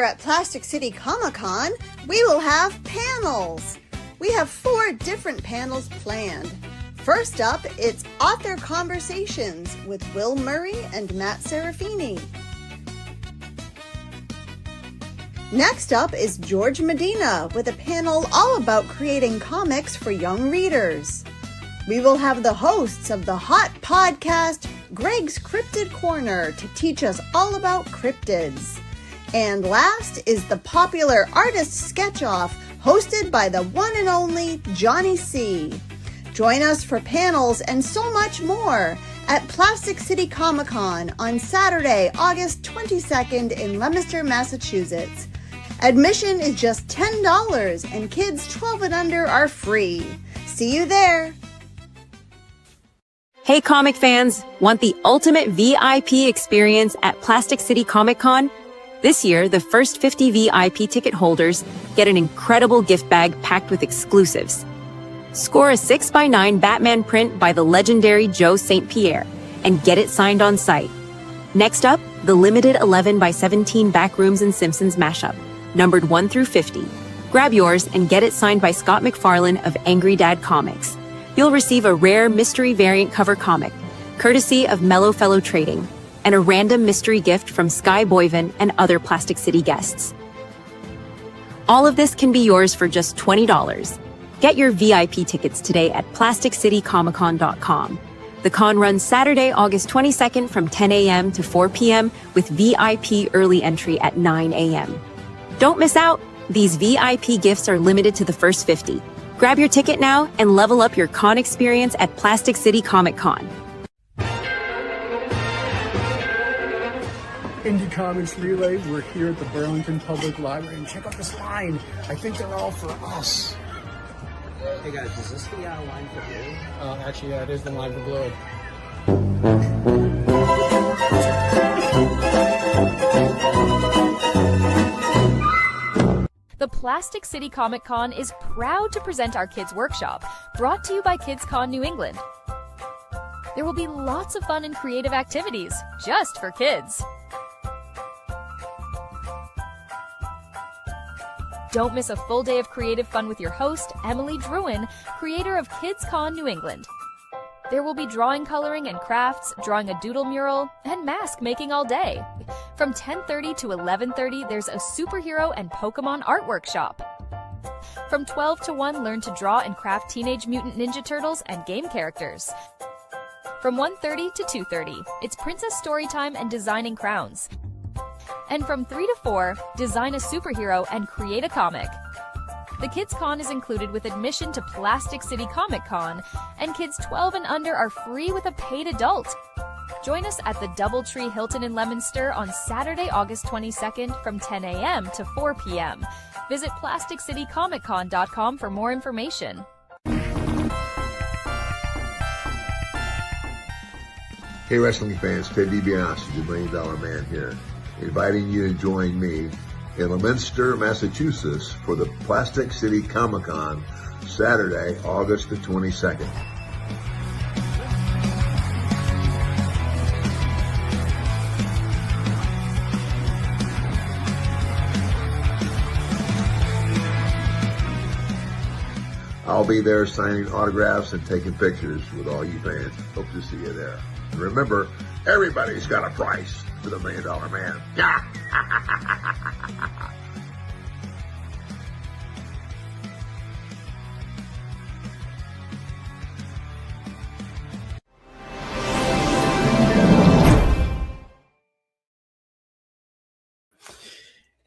At Plastic City Comic-Con, we will have panels. We have 4 different panels planned. First up, it's Author Conversations with Will Murray and Matt Serafini. Next up is George Medina with a panel all about creating comics for young readers. We will have the hosts of the hot podcast, Greg's Cryptid Corner, to teach us all about cryptids. And last is the popular artist sketch-off hosted by the one and only Johhny C. Join us for panels and so much more at Plastic City Comic-Con on Saturday, August 22nd in Leominster, Massachusetts. Admission is just $10 and kids 12 and under are free. See you there. Hey comic fans, want the ultimate VIP experience at Plastic City Comic-Con? This year, the first 50 VIP ticket holders get an incredible gift bag packed with exclusives. Score a 6x9 Batman print by the legendary Joe St. Pierre and get it signed on site. Next up, the limited 11x17 Backrooms and Simpsons mashup, numbered 1 through 50. Grab yours and get it signed by Scott McFarlane of Angry Dad Comics. You'll receive a rare mystery variant cover comic, courtesy of Mellow Fellow Trading, and a random mystery gift from Sky Boyven and other Plastic City guests. All of this can be yours for just $20. Get your VIP tickets today at plasticcitycomiccon.com. The con runs Saturday, August 22nd from 10 a.m. to 4 p.m. with VIP early entry at 9 a.m. Don't miss out! These VIP gifts are limited to the first 50. Grab your ticket now and level up your con experience at Plastic City Comic-Con. Indie Comics Relay, we're here at the Burlington Public Library, and check out this line. I think they're all for us. Hey guys, is this the line for Blue? Actually, yeah, it is the line for Blue. The Plastic City Comic Con is proud to present our Kids Workshop, brought to you by KidsCon New England. There will be lots of fun and creative activities, just for kids. Don't miss a full day of creative fun with your host, Emily Druin, creator of KidsCon New England. There will be drawing, coloring, and crafts, drawing a doodle mural, and mask making all day. From 10:30 to 11:30, there's a superhero and Pokemon art workshop. From 12 to 1, learn to draw and craft Teenage Mutant Ninja Turtles and game characters. From 1:30 to 2:30, it's Princess Storytime and designing crowns. And from 3 to 4, design a superhero and create a comic. The Kids Con is included with admission to Plastic City Comic Con, and kids 12 and under are free with a paid adult. Join us at the Doubletree Hilton in Leominster on Saturday, August 22nd from 10 a.m. to 4 p.m. Visit plasticcitycomiccon.com for more information. Hey wrestling fans, Ted DiBiase, the $1 Million Man here, inviting you to join me in Leominster, Massachusetts for the Plastic City Comic-Con, Saturday, August the 22nd. I'll be there signing autographs and taking pictures with all you fans. Hope to see you there. And remember, everybody's got a price for the $1 Million Man.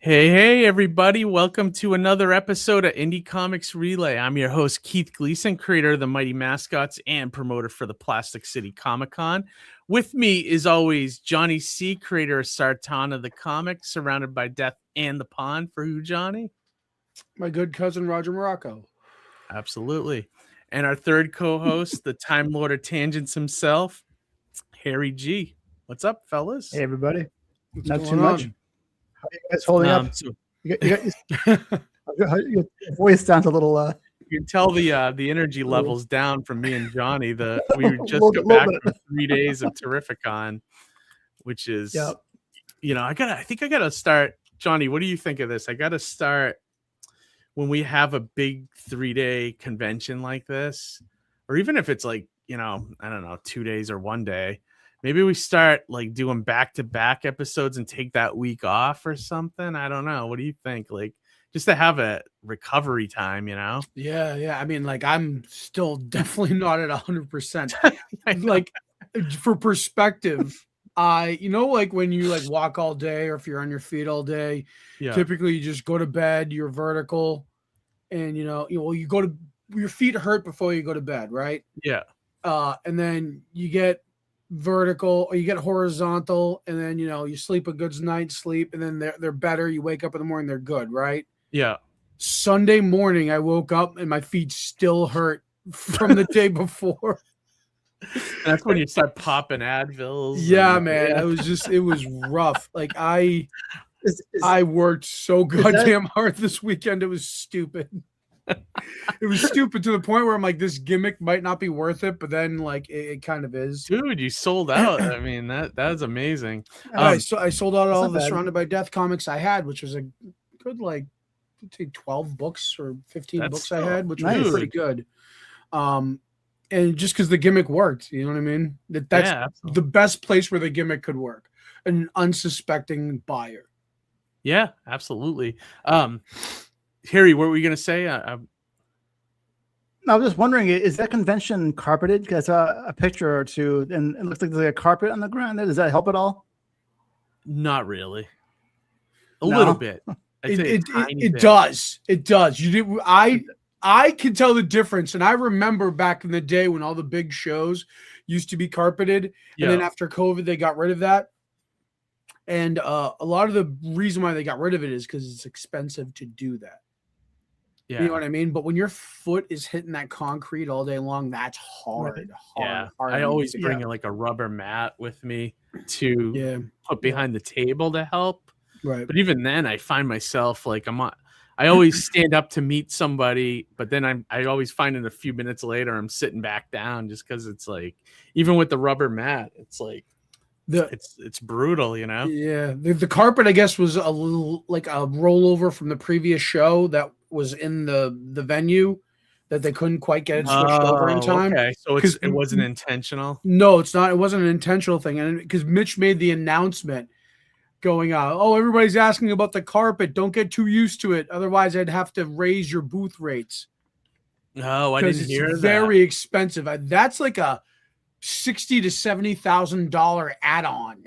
Hey, everybody. Welcome to another episode of Indie Comics Relay. I'm your host, Keith Gleason, creator of the Mighty Mascots and promoter for the Plastic City Comic-Con. With me is always Johhny C., creator of Sartana the Comic, surrounded by death and the pond. For who, Johhny? My good cousin, Roger Morocco. Absolutely. And our third co-host, the Time Lord of Tangents himself, Harry G. What's up, fellas? Hey, everybody. What's Not going too much. on? How are you guys holding up? So You got your voice sounds a little. you can tell the energy levels down from me and Johhny. We just Little got bit, back little from 3 days of Terrificon, which is, Yep. I think I gotta start. Johhny, what do you think of this? I gotta start when we have a big 3-day convention like this, or even if it's like, I don't know, 2 days or 1 day. Maybe we start like doing back-to-back episodes and take that week off or something. I don't know. What do you think? Like, just to have a recovery time, Yeah. I mean, like, I'm still definitely not at 100%. Like, for perspective, like when you like walk all day, or if you're on your feet all day, Yeah. typically you just go to bed, you're vertical, and you go to your feet hurt before you go to bed, right? Yeah. And then you get vertical or you get horizontal, and then you sleep a good night's sleep, and then they're better. You wake up in the morning, they're good, right? Yeah. Sunday morning, I woke up and my feet still hurt from the day before. That's when you start popping Advils. Yeah, man. Yeah. It was rough. Like I worked so goddamn hard this weekend. It was stupid. It was stupid to the point where I'm like, this gimmick might not be worth it, but then like it kind of is. Dude, you sold out. I mean, that is amazing. I sold out all the Surrounded by Death comics I had, which was a good like 12 books or 15 books I had, which was pretty good. And just because the gimmick worked, you know what I mean? That's the best place where the gimmick could work. An unsuspecting buyer. Yeah, absolutely. Harry, what were you gonna say? I was just wondering, is that convention carpeted? Because a picture or two, and it looks like there's a carpet on the ground. Does that help at all? Not really. A little bit. It does. It does. I can tell the difference, and I remember back in the day when all the big shows used to be carpeted, and then after COVID they got rid of that. And a lot of the reason why they got rid of it is because it's expensive to do that. Yeah. You know what I mean? But when your foot is hitting that concrete all day long, that's hard. Hard. I always bring like a rubber mat with me to put behind the table to help. Right. But even then, I find myself like I always stand up to meet somebody, but then I always find it a few minutes later I'm sitting back down just because it's like, even with the rubber mat, it's like it's brutal, Yeah, the carpet I guess was a little like a rollover from the previous show that was in the venue that they couldn't quite get it switched over in time. Okay, so it wasn't intentional. No, it's not. It wasn't an intentional thing, and because Mitch made the announcement going out, everybody's asking about the carpet. Don't get too used to it, otherwise I'd have to raise your booth rates. Oh, I didn't hear that. It's very expensive. That's like a $60,000 to $70,000 add-on.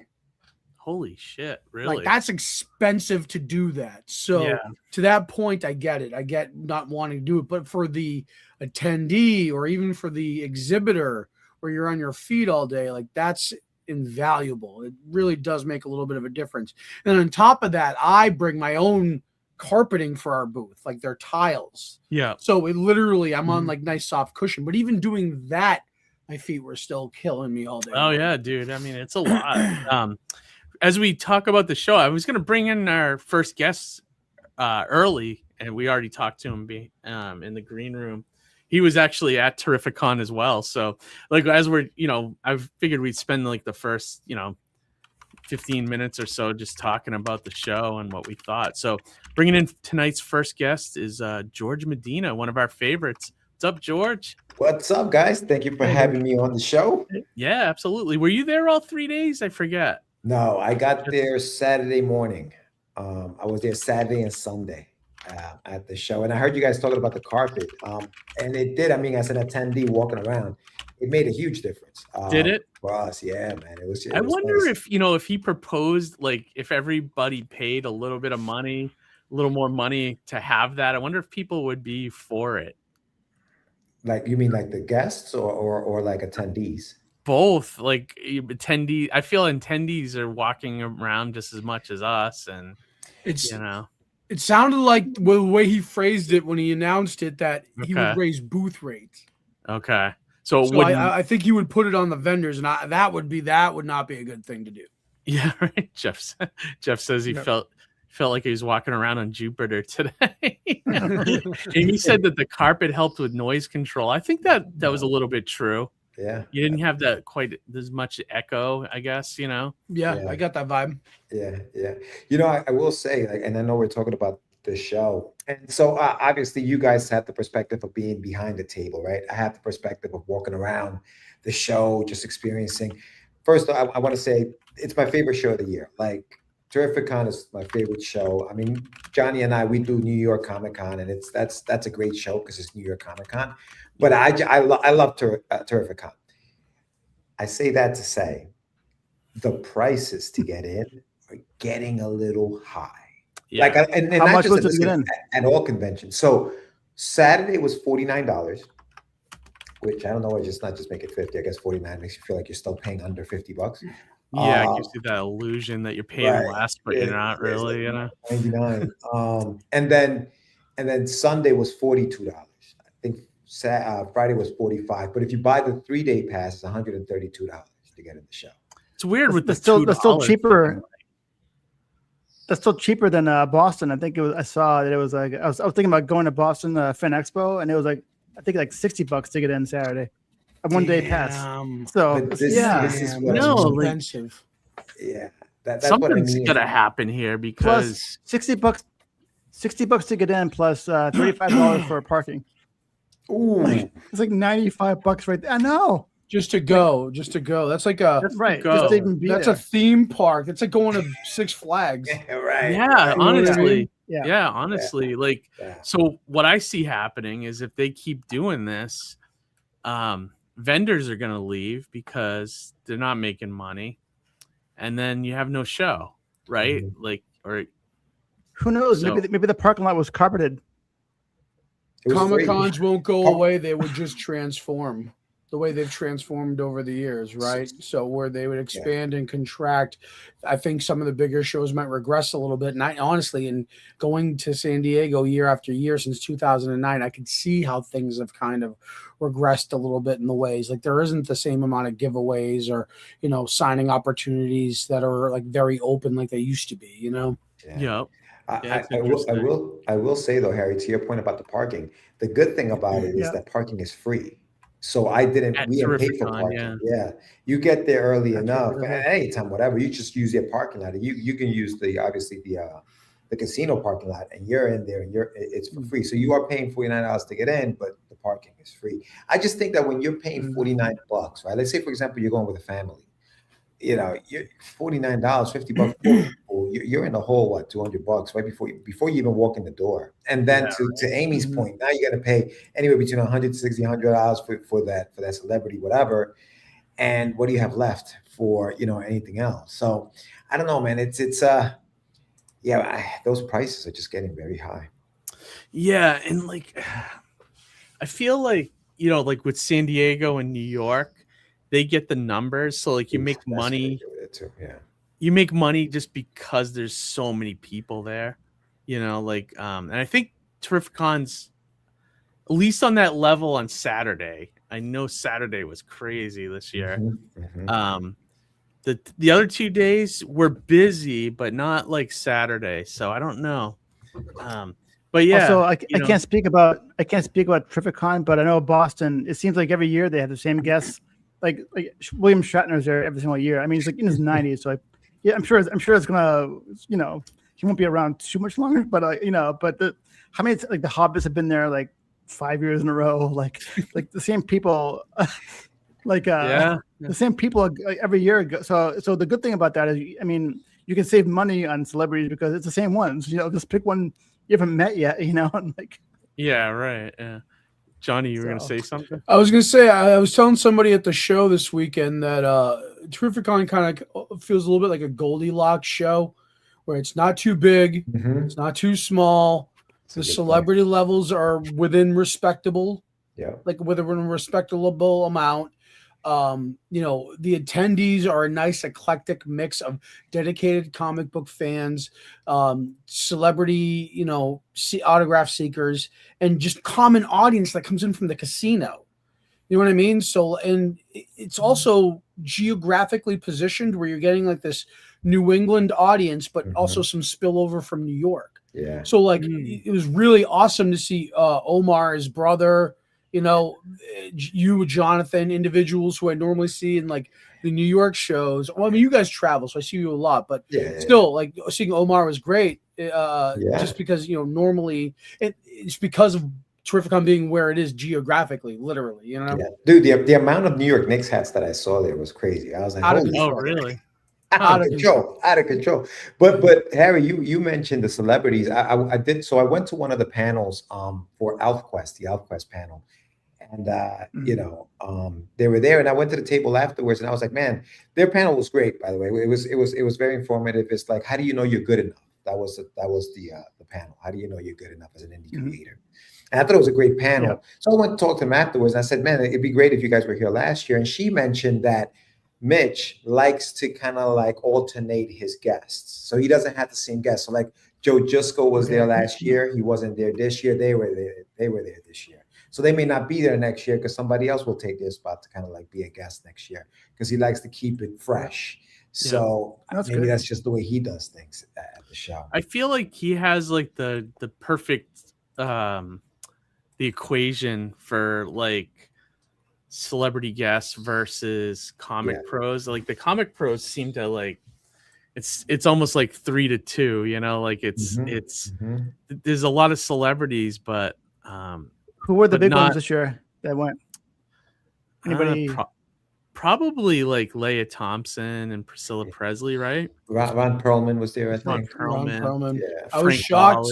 Holy shit, really? Like, that's expensive to do that. So to that point, I get it. I get not wanting to do it. But for the attendee or even for the exhibitor where you're on your feet all day, like, that's invaluable. It really does make a little bit of a difference. And on top of that, I bring my own carpeting for our booth, like their tiles. Yeah. So it literally, I'm on like nice soft cushion. But even doing that, my feet were still killing me all day. Oh, yeah, dude. I mean, it's a lot. As we talk about the show, I was going to bring in our first guest early, and we already talked to him in the green room. He was actually at Terrificon as well. So, like, as we're, I figured we'd spend like the first, 15 minutes or so just talking about the show and what we thought. So, bringing in tonight's first guest is George Medina, one of our favorites. What's up, George? What's up, guys? Thank you for having me on the show. Yeah, absolutely. Were you there all 3 days? I forget. No, I got there Saturday morning. I was there Saturday and Sunday at the show. And I heard you guys talking about the carpet. And it did. I mean, as an attendee walking around, it made a huge difference. Did it? For us, yeah, man. It was I wonder nice. If he proposed, like, if everybody paid a little bit of money little more money to have that. I wonder if people would be for it. Like, you mean like the guests or like attendees? Both. Like attendees, I feel attendees are walking around just as much as us, and it's you know, it sounded like the way he phrased it when he announced it that he would raise booth rates. Okay, so I think he would put it on the vendors, and that would not be a good thing to do. Yeah, right. Jeff says he felt like he was walking around on Jupiter today. Amy said that the carpet helped with noise control. I think that was a little bit true. Yeah. You didn't have that quite as much echo, I guess, you know? Yeah, I got that vibe. Yeah. You know, I will say, like, and I know we're talking about the show. And so obviously you guys have the perspective of being behind the table, right? I have the perspective of walking around the show, just experiencing. First, I want to say it's my favorite show of the year. Like, Terrificon is my favorite show. I mean, Johhny and I, we do New York Comic Con, and that's a great show because it's New York Comic Con. But I love Terrificon. I say that to say the prices to get in are getting a little high. Yeah. Like, and how much was it in at all conventions? So Saturday was $49. Which I don't know, just make it 50. I guess 49 makes you feel like you're still paying under $50. Yeah, it gives you that illusion that you're paying less, but you're not really, you know. 99. And then Sunday was $42. I think Friday was $45. But if you buy the 3-day pass, it's $132 to get in the show. It's weird with that's still cheaper. That's still cheaper than Boston. I think it was. I saw that it was like I was thinking about going to Boston Fan Expo, and it was like I think like $60 to get in Saturday, a 1-day pass. So this is expensive. Yeah, that's something's gonna happen here because plus $60 to get in plus $35 for parking. Ooh, it's like $95 right there. I know. Just to go. That's like that's right. Just to even be that's there. A theme park. It's like going to Six Flags. Right. Yeah, honestly. I mean? Yeah, honestly. Like, so what I see happening is if they keep doing this, vendors are going to leave because they're not making money, and then you have no show, right? Mm-hmm. Like, or who knows? So, maybe the parking lot was carpeted. Comic Cons won't go away; they would just transform. The way they've transformed over the years, right? So where they would expand and contract, I think some of the bigger shows might regress a little bit. And I honestly, in going to San Diego year after year since 2009, I could see how things have kind of regressed a little bit in the ways. Like there isn't the same amount of giveaways or, you know, signing opportunities that are like very open like they used to be, you know? Yeah. I will say though, Harry, to your point about the parking, the good thing about it is that parking is free. So we didn't pay for parking. Yeah. You get there early enough, and anytime, whatever, you just use your parking lot. You can use the casino parking lot, and you're in there, and it's for free. So you are paying $49 to get in, but the parking is free. I just think that when you're paying $49, right? Let's say, for example, you're going with a family. You know, you're $49, $50. You're in the hole, what, $200 right before you even walk in the door. And then to Amy's point, now you got to pay anywhere between $160, $100 for that celebrity, whatever. And what do you have left for, you know, anything else? So I don't know, man. Those prices are just getting very high. Yeah, and like I feel like, you know, like with San Diego and New York, they get the numbers, so like you make money. You make money just because there's so many people there, you know. Like, and I think Terrificon's at least on that level on Saturday. I know Saturday was crazy this year. The other 2 days were busy, but not like Saturday. So I don't know. But yeah. Also, I can't speak about Terrificon, but I know Boston. It seems like every year they have the same guests. Like William Shatner's there every single year. I mean, he's like in his 90s, so I'm sure it's gonna, you know, he won't be around too much longer. But you know, but how many like the Hobbits have been there like 5 years in a row, like the same people, the same people every year. So the good thing about that is, I mean, you can save money on celebrities because it's the same ones. You know, just pick one you haven't met yet. You know, and like. Yeah. Right. Yeah. Johhny, you were going to say something? I was going to say, I was telling somebody at the show this weekend that Terrificon kind of feels a little bit like a Goldilocks show where it's not too big, it's not too small. The celebrity levels are within respectable, like within a respectable amount. You know, the attendees are a nice eclectic mix of dedicated comic book fans, celebrity, you know, autograph seekers, and just common audience that comes in from the casino. You know what I mean? So, and it's also geographically positioned where you're getting like this New England audience, but also some spillover from New York. Yeah. So like it was really awesome to see Omar, his brother, you know, you, Jonathan, individuals who I normally see in like the New York shows. Well, I mean, you guys travel, so I see you a lot, but still, like seeing Omar was great. Just because, you know, normally it's because of Terrificon being where it is geographically, literally, you know. Dude, the amount of New York Knicks hats that I saw there was crazy. I was like, oh, really? Out of control. But Harry, you mentioned the celebrities. I did. So I went to one of the panels for AlfQuest, the AlfQuest panel, and you know, they were there, and I went to the table afterwards, and I was like, man, their panel was great. By the way, it was very informative. It's like, how do you know you're good enough? That was the panel. How do you know you're good enough as an indie creator? And I thought it was a great panel. So I went to talk to them afterwards. And I said, man, it'd be great if you guys were here last year. And she mentioned that Mitch likes to kind of like alternate his guests. So he doesn't have the same guests. So like Joe Jusko was there last year. He wasn't there this year. They were there this year. So they may not be there next year because somebody else will take their spot to kind of like be a guest next year because he likes to keep it fresh. So maybe that's just the way he does things at the show. I feel like he has like the perfect the equation for like celebrity guests versus comic pros. Like the comic pros seem to like it's almost like 3-2, you know, like it's there's a lot of celebrities, but who were the big ones this year that went? Anybody? Probably like Leia Thompson and Priscilla Presley, right? Ron Perlman was there, I think. Ron Perlman. Yeah. I was shocked.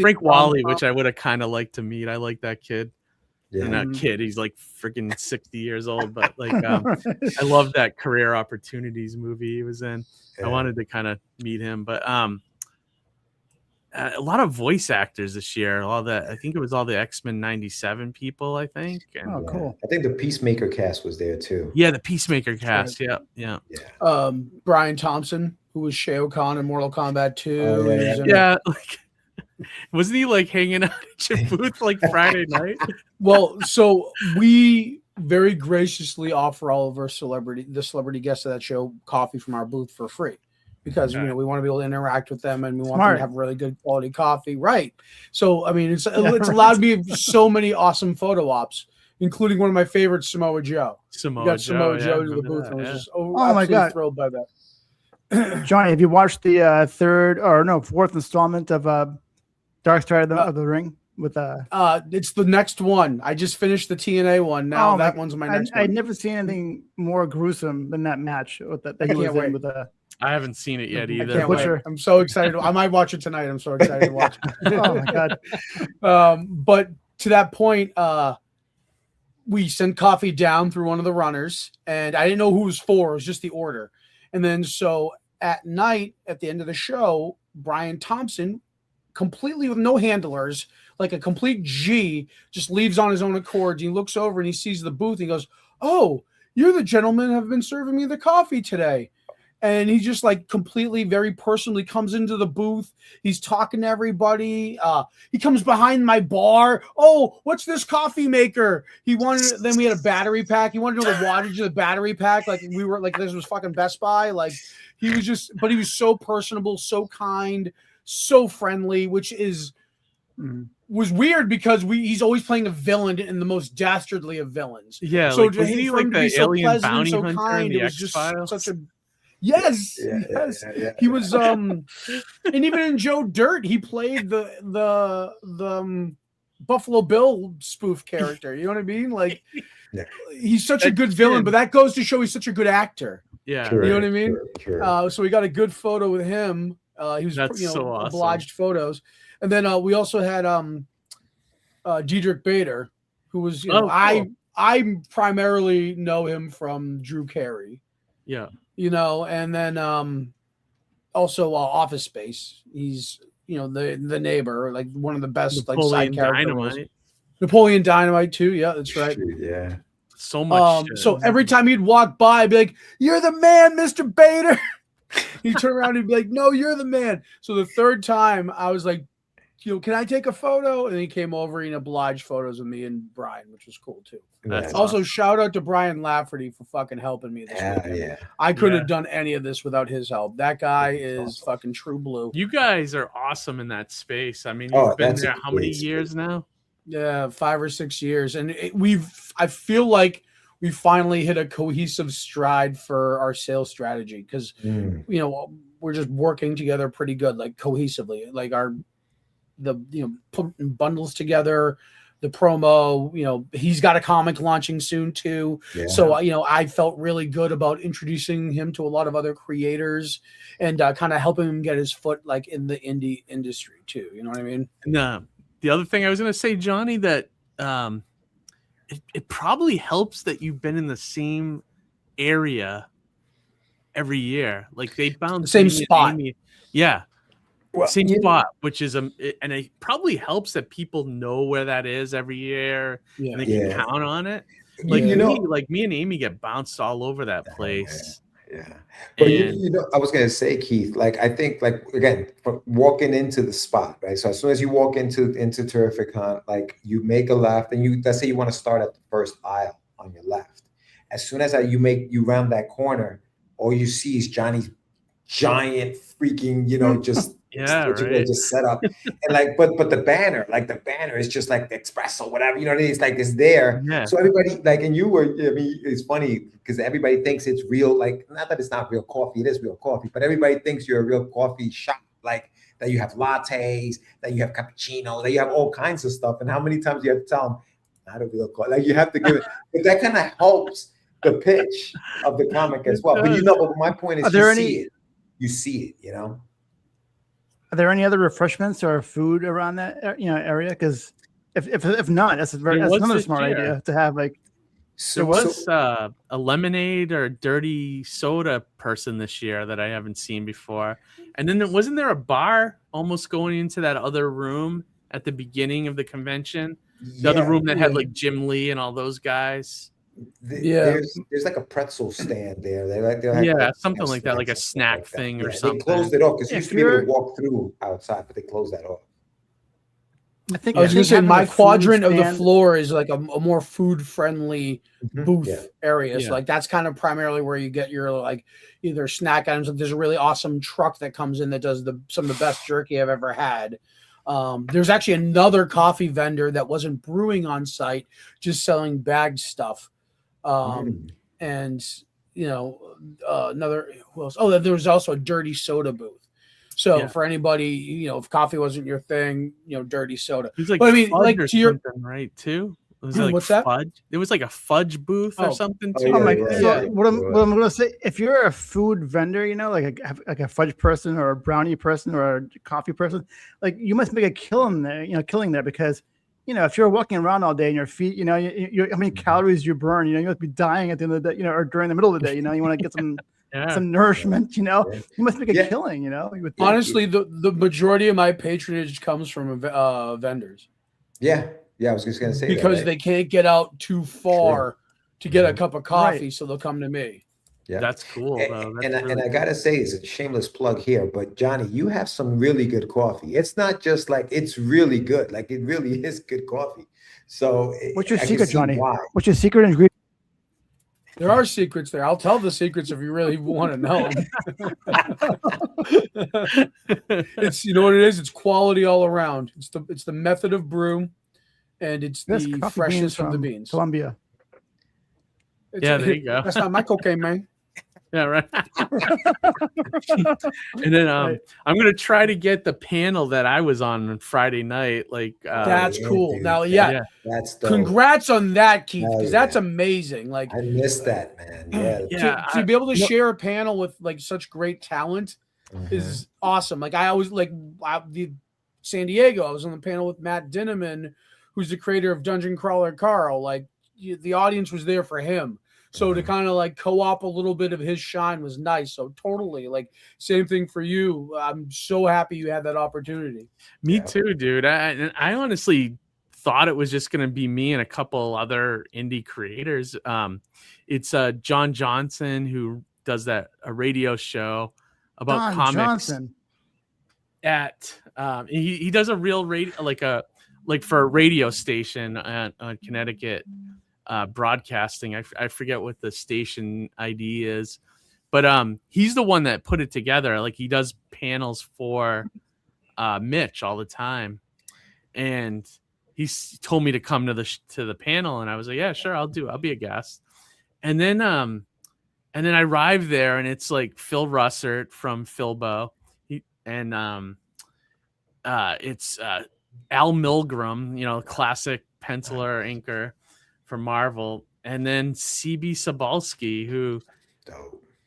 Frank Wally, which I would have kind of liked to meet. I like that kid. Yeah. Not kid, he's like freaking 60 years old, but like I love that Career Opportunities movie he was in. I wanted to kind of meet him, but a lot of voice actors this year. I think it was all the X-Men 97 people, I think. And, cool. I think the Peacemaker cast was there too. Yeah, the Peacemaker cast. Yeah. Brian Thompson, who was Shao Kahn in Mortal Kombat 2. Like wasn't he like hanging out at your booth like Friday night? Well, so we very graciously offer all of our celebrity guests of that show coffee from our booth for free. Because you know we want to be able to interact with them and we want them to have really good quality coffee, right? So I mean, it's allowed me so many awesome photo ops, including one of my favorites, Samoa Joe. Samoa Joe to the booth, and I was just my god, thrilled by that. Johhny, have you watched the fourth installment of Dark Side of the Ring with it's the next one. I just finished the TNA one. Now that one's my next one. I'd never seen anything more gruesome than that match that he was in with I haven't seen it yet either. I'm so excited. I might watch it tonight. I'm so excited to watch it. Oh my god. But to that point, we sent coffee down through one of the runners, and I didn't know who it was for. It was just the order. And then so at night, at the end of the show, Brian Thompson, completely with no handlers, like a complete G, just leaves on his own accord. He looks over and he sees the booth. And he goes, "Oh, you're the gentleman who have been serving me the coffee today." And he just like completely, very personally comes into the booth. He's talking to everybody. He comes behind my bar. "Oh, what's this coffee maker?" Then we had a battery pack. He wanted to know the wattage of the battery pack. Like we were like, this was fucking Best Buy. Like he was so personable, so kind, so friendly, which was weird because he's always playing a villain in the most dastardly of villains. Yeah. So like, was he like the alien bounty hunter in the X-Files? Such a Yes. He was and even in Joe Dirt, he played the Buffalo Bill spoof character. You know what I mean? Like he's such a good villain, but that goes to show he's such a good actor. Yeah. You know what I mean? Sure. So we got a good photo with him. He was so awesome. Obliged photos. And then we also had Diedrich Bader, who was cool. I primarily know him from Drew Carey. Yeah. You know, and then also Office Space. He's the neighbor, like one of the best Napoleon like side characters. Dynamite. Napoleon Dynamite too. Yeah, that's right. Yeah. So much. So every time he'd walk by, I'd be like, "You're the man, Mr. Bader." He'd turn around and be like, "No, you're the man." So the third time, I was like, "Can I take a photo?" And he came over and obliged photos of me and Brian, which was cool too. That's Also, shout out to Brian Lafferty for fucking helping me this weekend. Yeah. I couldn't have done any of this without his help. That guy is fucking true blue. You guys are awesome in that space. I mean, you've been there how many years now? Yeah, 5 or 6 years, and I feel like we finally hit a cohesive stride for our sales strategy because we're just working together pretty good, like cohesively, like putting bundles together, the promo. He's got a comic launching soon too, so I felt really good about introducing him to a lot of other creators and kind of helping him get his foot like in the indie industry too. You know what I mean? No. The other thing I was going to say, Johhny, that it probably helps that you've been in the same area every year. Like they bounce the same spot. Yeah. Well, same spot, which is and it probably helps that people know where that is every year and they can count on it. Like me and Amy get bounced all over that place. Yeah. But I was gonna say, Keith, like I think, like again, from walking into the spot, right? So as soon as you walk into Terrificon, like you make a left, and let's say you want to start at the first aisle on your left. As soon as you round that corner, all you see is Johnny's giant freaking, just just set up, and like, but the banner is just like the espresso, whatever, it's like it's there. Yeah. So everybody like, and it's funny because everybody thinks it's real, like not that it's not real coffee, it is real coffee, but everybody thinks you're a real coffee shop, like that you have lattes, that you have cappuccino, that you have all kinds of stuff. And how many times you have to tell them not a real coffee, like you have to give it, but that kind of helps the pitch of the comic as well. But but my point is, you see it. Are there any other refreshments or food around that area? Because if not, that's another smart idea to have. Like, there was a lemonade or dirty soda person this year that I haven't seen before, and then wasn't there a bar almost going into that other room at the beginning of the convention? The other room that had like Jim Lee and all those guys. There's like a pretzel stand there. They're something like that, like a snack thing or something. They closed it off because you used to be able to walk through outside, but they closed that off. I was going to say my quadrant of the floor is like a more food friendly booth area. So like that's kind of primarily where you get your like either snack items. Like there's a really awesome truck that comes in that does some of the best jerky I've ever had. There's actually another coffee vendor that wasn't brewing on site, just selling bagged stuff. And another who else? Oh, there was also a dirty soda booth. So for anybody, if coffee wasn't your thing, dirty soda. It was like, but I mean, like to your right too. It was like what's fudge. That? There was like a fudge booth or something too. What I'm gonna say, if you're a food vendor, like a fudge person or a brownie person or a coffee person, like you must make a killing there, because if you're walking around all day and your feet, you how many calories you burn, you must be dying at the end of the day, or during the middle of the day, you want to get some some nourishment, you must make a killing, Honestly, the majority of my patronage comes from vendors. Yeah, I was just gonna say because they can't get out too far to get a cup of coffee, so they'll come to me. Yeah, that's cool. And I gotta say, it's a shameless plug here, but Johhny, you have some really good coffee. It's not just like it's really good, like it really is good coffee. So, what's your secret, Johhny? What's your secret ingredient? There are secrets there. I'll tell the secrets if you really want to know. It's what it is. It's quality all around. It's the method of brew, and it's the freshness of the beans. Colombia. There you go. That's not my cocaine, man. Yeah, right. And then I'm gonna try to get the panel that I was on Friday night. Like that's cool. Dude. Now, that's dope. Congrats on that, Keith, because that's amazing. Like I missed that, man. To be able to share a panel with like such great talent is awesome. Like I always San Diego. I was on the panel with Matt Dinneman, who's the creator of Dungeon Crawler Carl. Like the audience was there for him. So to kind of like co-op a little bit of his shine was nice. So totally, like, same thing for you. I'm so happy you had that opportunity. Me too, dude. I honestly thought it was just going to be me and a couple other indie creators. It's John Johnson, who does a radio show about Don comics. Johnson. He does a real radio, like for a radio station on Connecticut broadcasting. I forget what the station ID is, but he's the one that put it together. Like, he does panels for Mitch all the time, and he's told me to come to the panel, and I was like, yeah, sure, I'll be a guest. And then I arrived there, and it's like Phil Russert from Filbo, it's Al Milgrom, classic penciler, inker for Marvel, and then CB Sobalski, who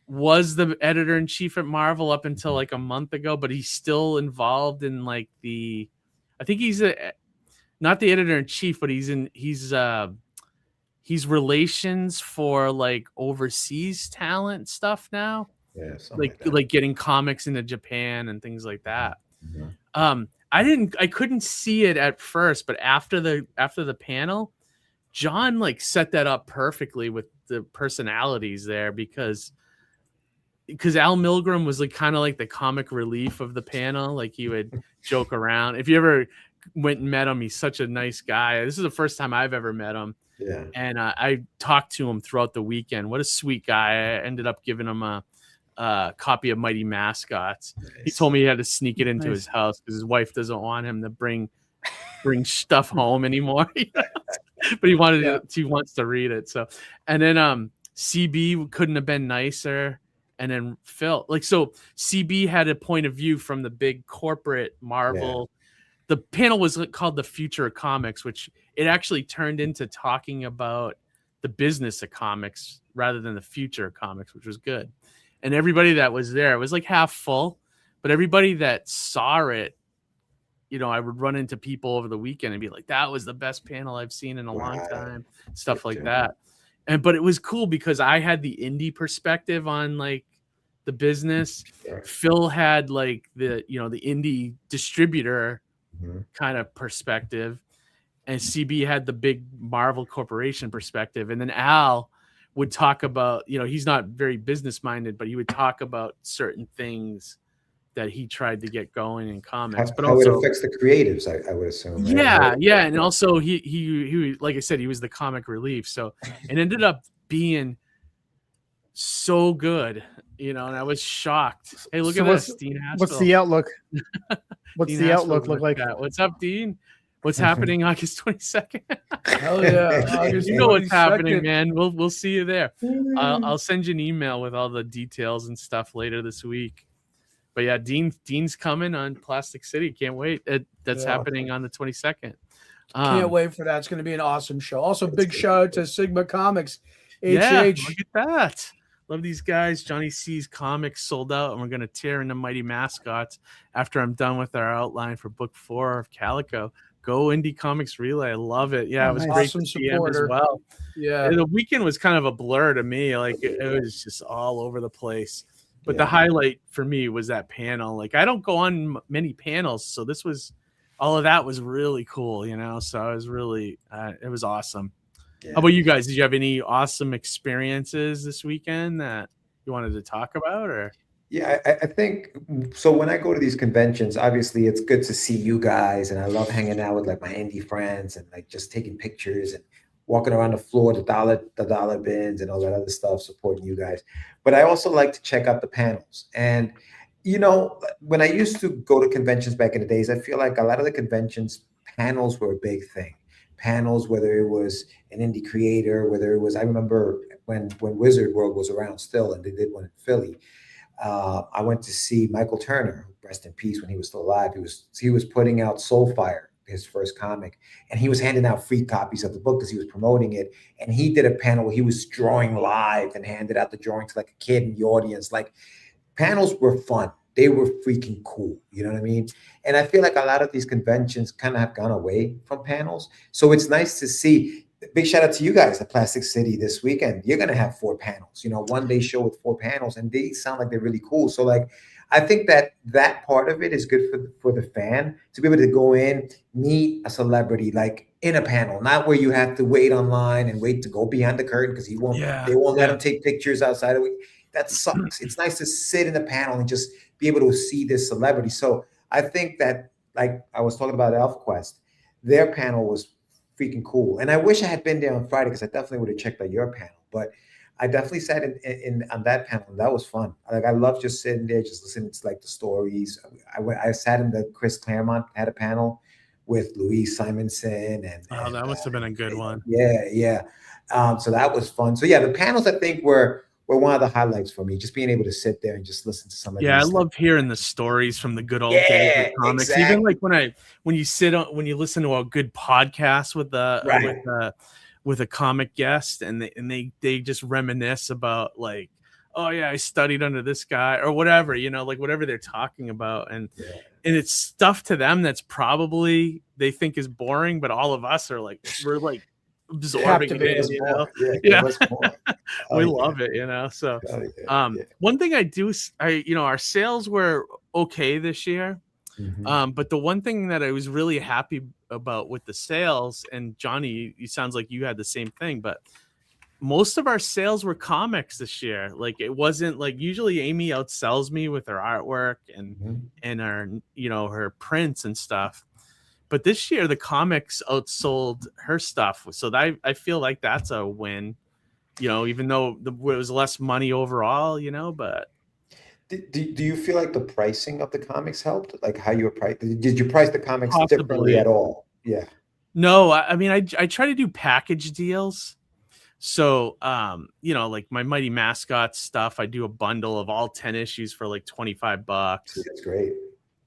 was the editor-in-chief at Marvel up until like a month ago, but he's still involved in like I think he's not the editor-in-chief, but he's relations for like overseas talent stuff now. Yeah, like getting comics into Japan and things like that. Mm-hmm. I couldn't see it at first, but after the panel, John like set that up perfectly with the personalities there, because Al Milgrom was like kind of like the comic relief of the panel. Like, he would joke around. If you ever went and met him, he's such a nice guy. This is the first time I've ever met him. Yeah. And I talked to him throughout the weekend. What a sweet guy. I ended up giving him a copy of Mighty Mascots. Nice. He told me he had to sneak it into his house because his wife doesn't want him to bring stuff home anymore. But he wants to read it. So, and then CB couldn't have been nicer. And then Phil, so CB had a point of view from the big corporate Marvel. Yeah. The panel was called The Future of Comics, which it actually turned into talking about the business of comics rather than the future of comics, which was good. And everybody that was there, it was like half full, but everybody that saw it, I would run into people over the weekend and be like, that was the best panel I've seen in a long time, stuff like that. But it was cool because I had the indie perspective on like the business. Phil had like the indie distributor kind of perspective, and CB had the big Marvel corporation perspective. And then Al would talk about, he's not very business minded, but he would talk about certain things that he tried to get going in comics. But how also it affects the creatives, I would assume. Right? Yeah. And also he like I said, he was the comic relief. So it ended up being so good, and I was shocked. Hey, look at this, Dean Haskell. What's the outlook? What's the outlook look like? What's up, Dean? What's happening August 22nd? Hell yeah. You know what's happening, man. We'll see you there. I'll send you an email with all the details and stuff later this week. But yeah, Dean's coming on Plastic City. Can't wait. That's happening on the 22nd. Can't wait for that. It's going to be an awesome show. Also, big shout out to Sigma Comics. Yeah, look at that. Love these guys. Johnny C's comics sold out, and we're going to tear into Mighty Mascots after I'm done with our outline for book 4 of Calico. Go Indie Comics Relay. I love it. Yeah, it was great to see him as well. Yeah. And the weekend was kind of a blur to me. Like, it was just all over the place. But the highlight for me was that panel. Like, I don't go on many panels, so all of that was really cool, So I was really, it was awesome. Yeah. How about you guys? Did you have any awesome experiences this weekend that you wanted to talk about, or? Yeah, I think so. When I go to these conventions, obviously it's good to see you guys, and I love hanging out with like my indie friends and like just taking pictures and walking around the floor, the dollar bins and all that other stuff, supporting you guys. But I also like to check out the panels. And, when I used to go to conventions back in the days, I feel like a lot of the conventions, panels were a big thing. Panels, whether it was an indie creator, whether it was, I remember when Wizard World was around still, and they did one in Philly. I went to see Michael Turner, rest in peace, when he was still alive. He was putting out Soulfire, his first comic, and he was handing out free copies of the book because he was promoting it. And he did a panel where he was drawing live and handed out the drawing to like a kid in the audience. Like, panels were fun. They were freaking cool. You know what I mean? And I feel like a lot of these conventions kind of have gone away from panels. So it's nice to see big shout out to you guys at Plastic City this weekend. You're gonna have 4 panels, one day show with 4 panels, and they sound like they're really cool. So like, I think that part of it is good for the fan to be able to go in, meet a celebrity like in a panel, not where you have to wait online and wait to go behind the curtain because they won't let them take pictures outside of it. That sucks. It's nice to sit in the panel and just be able to see this celebrity. So I think that, like I was talking about ElfQuest, their panel was freaking cool. And I wish I had been there on Friday because I definitely would have checked out your panel. But I definitely sat in on that panel. And that was fun. Like I love just sitting there, just listening to like the stories. I sat in the Chris Claremont had a panel with Louise Simonson and that must have been a good one. Yeah. So that was fun. So yeah, the panels I think were one of the highlights for me, just being able to sit there and just listen to some of these. I love hearing the stories from the good old days of comics. Exactly. Even like when you listen to a good podcast with with a comic guest and they just reminisce about like, oh yeah, I studied under this guy or whatever, like whatever they're talking about. And it's stuff to them that's probably they think is boring, but all of us are like, we're like absorbing it, we love it, so one thing our sales were okay this year, but the one thing that I was really happy about with the sales, and Johhny, you sounds like you had the same thing, but most of our sales were comics this year. Like it wasn't like usually Amy outsells me with her artwork and our her prints and stuff. But this year, the comics outsold her stuff. So I feel like that's a win, even though it was less money overall, but. Do you feel like the pricing of the comics helped? Like how you were priced? Did you price the comics differently at all? Yeah. No, I mean, I try to do package deals. So, like my Mighty Mascot stuff, I do a bundle of all 10 issues for like $25. That's great.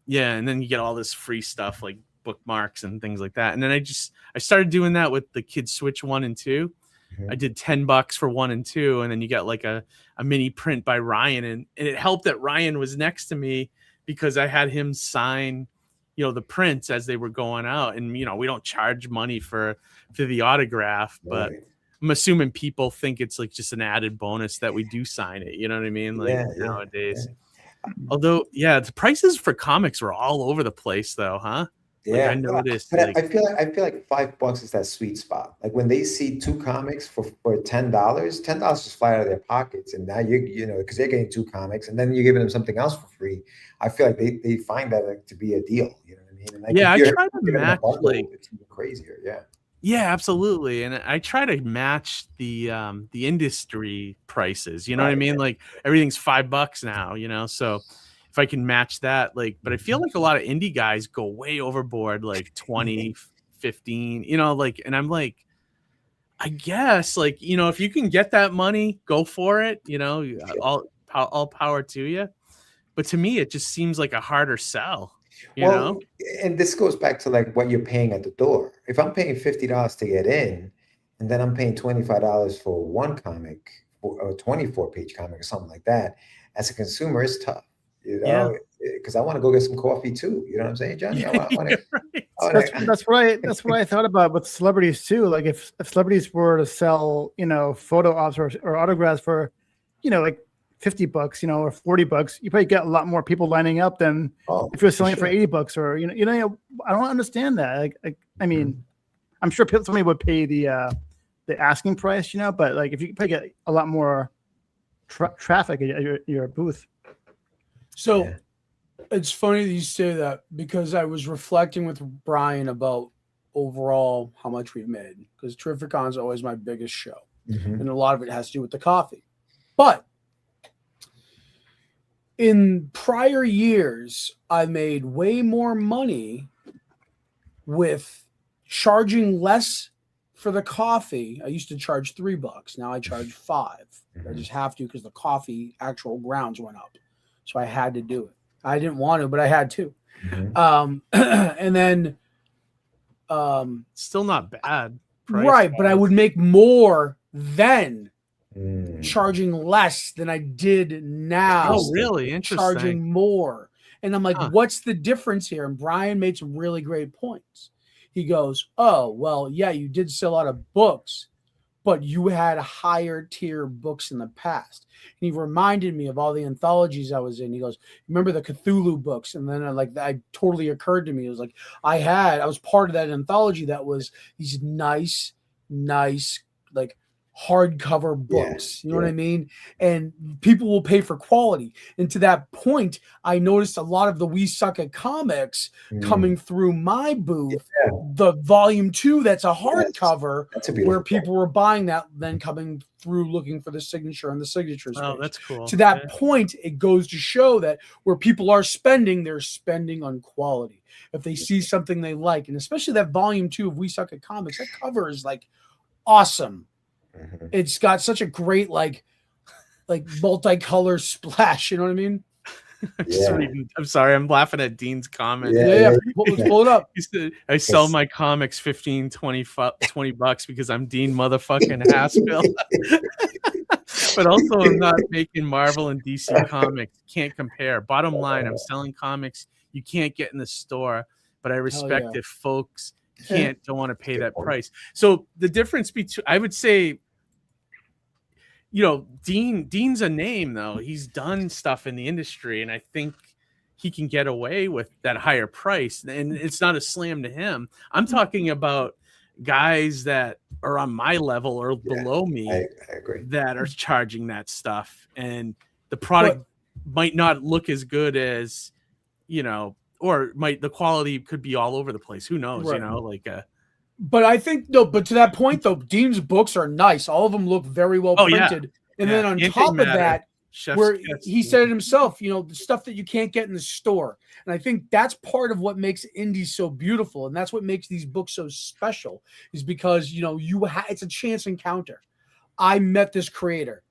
Yeah. And then you get all this free stuff like bookmarks and things like that. And then I started doing that with the Kids Switch 1 and 2. I did $10 for 1 and 2, and then you got like a mini print by Ryan, and it helped that Ryan was next to me because I had him sign the prints as they were going out, and we don't charge money for the autograph, but I'm assuming people think it's like just an added bonus that we do sign it, you know what I mean, like nowadays. Although the prices for comics were all over the place though, huh? Yeah, I noticed. But I feel like $5 is that sweet spot. Like when they see 2 comics for $10 just fly out of their pockets, and now because they're getting 2 comics, and then you're giving them something else for free. I feel like they find that to be a deal. You know what I mean? And like I try to match it's even crazier. Yeah. Yeah, absolutely. And I try to match the industry prices. You know what I mean? Like everything's $5 now. So. If I can match that, but I feel like a lot of indie guys go way overboard, like 20, 15, and I'm like, I guess, if you can get that money, go for it, all power to you. But to me, it just seems like a harder sell, you know? And this goes back to like what you're paying at the door. If I'm paying $50 to get in, and then I'm paying $25 for one comic or a 24-page comic or something like that, as a consumer, it's tough. Because I want to go get some coffee too. You know what I'm saying, Johhny? That's what I thought about with celebrities too. Like if celebrities were to sell, photo ops or autographs for, like $50, or $40, you probably get a lot more people lining up than if you're selling it for $80 or I don't understand that. I mean, I'm sure somebody would pay the asking price, but like if you probably get a lot more traffic at your booth. So it's funny that you say that because I was reflecting with Brian about overall how much we've made, because Terrificon is always my biggest show. And a lot of it has to do with the coffee. But in prior years, I made way more money with charging less for the coffee. I used to charge $3. Now I charge $5. I just have to because the coffee actual grounds went up. So I had to do it. I didn't want to, but I had to. And then still not bad. Right, but I would make more then charging less than I did now. Oh, really? Interesting. Charging more. And I'm like, what's the difference here? And Brian made some really great points. He goes, "Oh, well, yeah, you did sell a lot of books, but you had higher tier books in the past." And he reminded me of all the anthologies I was in. He goes, "Remember the Cthulhu books?" And then that totally occurred to me. It was like I was part of that anthology that was these nice, like hardcover books. You know what I mean? And people will pay for quality. And to that point, I noticed a lot of the We Suck at Comics coming through my booth. The volume 2, that's a hardcover, where people were buying that, then coming through looking for the signature on the signatures. Oh, that's cool. To that point, it goes to show that where people are spending, they're spending on quality. If they see something they like, and especially that volume 2 of We Suck at Comics, that cover is like awesome. It's got such a great like multicolor splash. You know what I mean? I'm sorry, I'm laughing at Dean's comment. Let's pull it up. He said, I sell my comics $20 bucks because I'm Dean motherfucking Haspel. But also I'm not making Marvel and DC comics. Can't compare. Bottom line, I'm selling comics you can't get in the store, but I respect if folks don't want to pay that price. So the difference between, I would say, Dean's a name though. He's done stuff in the industry, and I think he can get away with that higher price. And it's not a slam to him. I'm talking about guys that are on my level or below me. I agree. That are charging that stuff, and the product might not look as good as, or the quality could be all over the place. Who knows? Right. But I think but to that point though, Dean's books are nice. All of them look very well printed. And then on top of that, where he said it himself, the stuff that you can't get in the store. And I think that's part of what makes indies so beautiful, and that's what makes these books so special, is because it's a chance encounter. I met this creator.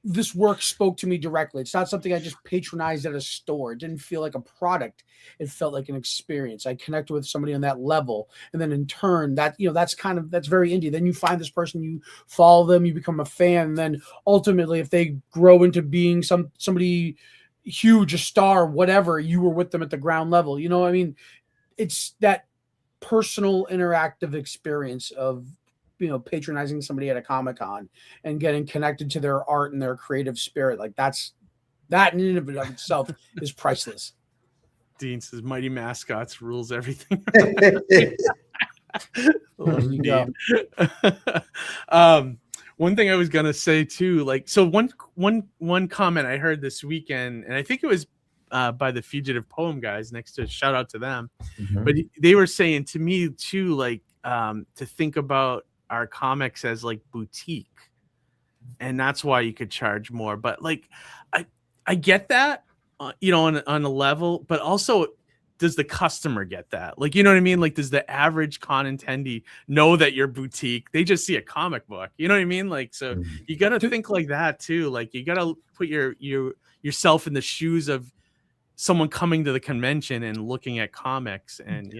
This work spoke to me directly. It's not something I just patronized at a store. It didn't feel like a product. It felt like an experience. I connected with somebody on that level. And then in turn, that's very indie. Then you find this person, you follow them, you become a fan. And then ultimately, if they grow into being somebody huge, a star, whatever, you were with them at the ground level. It's that personal interactive experience of patronizing somebody at a Comic-Con and getting connected to their art and their creative spirit. Like that in and of itself is priceless. Dean says Mighty Mascots rules everything. One thing I was gonna say too, one comment I heard this weekend, and I think it was by the Fugitive Poem guys, next to shout out to them. But they were saying to me too, to think about our comics as like boutique, and that's why you could charge more. But I get that, on a level, but also does the customer get that? You know what I mean? Does the average con attendee know that you're boutique? They just see a comic book. You know what I mean? So you got to think like that too. You got to put yourself in the shoes of someone coming to the convention and looking at comics, and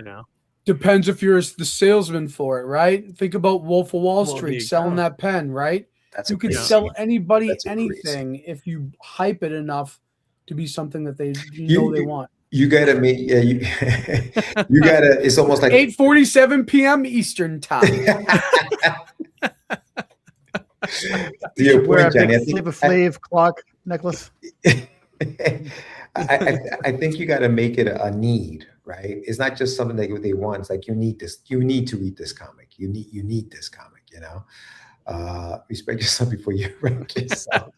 depends if you're the salesman for it, right? Think about Wolf of Wall Street selling that pen, right? You can sell anybody anything if you hype it enough to be something that they want. You gotta make you gotta. It's almost like 8:47 p.m. Eastern time. To your point, Johhny, I think Flavor Flav clock necklace. I think you got to make it a need, right? It's not just something that they want. It's like you need this. You need to read this comic. You need this comic. Respect yourself before you rank yourself.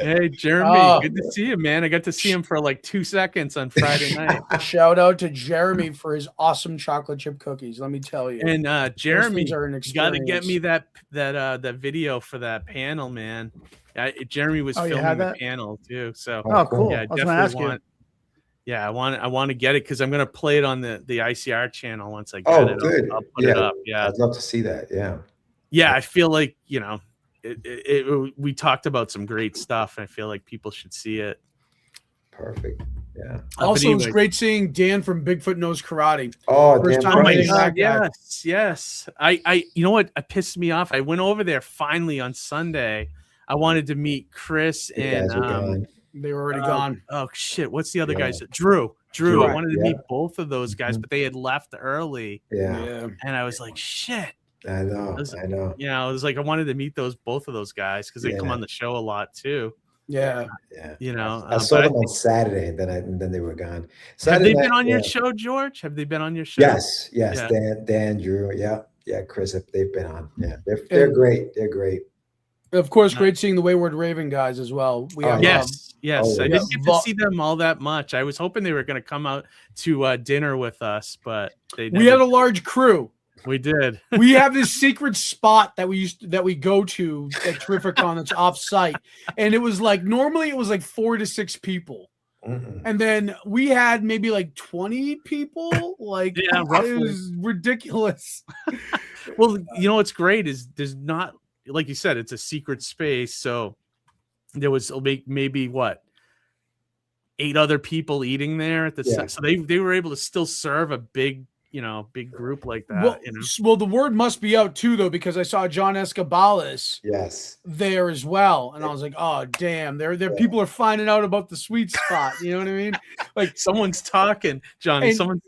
Hey, Jeremy, good to see you, man. I got to see him for 2 seconds on Friday night. Shout out to Jeremy for his awesome chocolate chip cookies. Let me tell you. And Jeremy, you got to get me that video for that panel, man. Jeremy was filming the panel too. So cool. Yeah, I definitely want. Yeah, I want to get it because I'm gonna play it on the ICR channel once I get it. Good. I'll put it up. Yeah, I'd love to see that. Yeah. Yeah, I feel like we talked about some great stuff. I feel like people should see it. Perfect. Yeah. Also, it was great seeing Dan from Bigfoot Knows Karate. Oh, first Dan, time my God, yes. I you know what? It pissed me off. I went over there finally on Sunday. I wanted to meet Chris and they were already gone. Oh shit! What's the other guys? Drew Drew. I Right, wanted to yeah. meet both of those guys, but they had left early. Yeah. And I was like, shit. I know. I know. You know, it was like I wanted to meet both of those guys because they come on the show a lot too. Yeah. You know, I saw them on Saturday, and then they were gone. Have they been on yeah. your show, George? Have they been on your show? Yes. Yeah. Dan, Drew, yeah, Chris, they've been on. Yeah, they're great. They're great. Of course, great seeing the Wayward Raven guys as well. We have, yes. I didn't get to see them them all that much. I was hoping they were going to come out to dinner with us, but we had a large crew. We did. We have this secret spot that we go to at Terrificon that's off site, and it was like normally it was like 4 to 6 people, and then we had maybe like 20 people. Like, roughly. It was ridiculous. Well, you know what's great is there's not, like you said, it's a secret space, so there was maybe 8 other people eating there at the so they were able to still serve a big group like that. Well, the word must be out too, though, because I saw John Escobalis there as well, and I was like, oh damn, people are finding out about the sweet spot. You know what I mean? Like someone's talking, Johnny. Someone's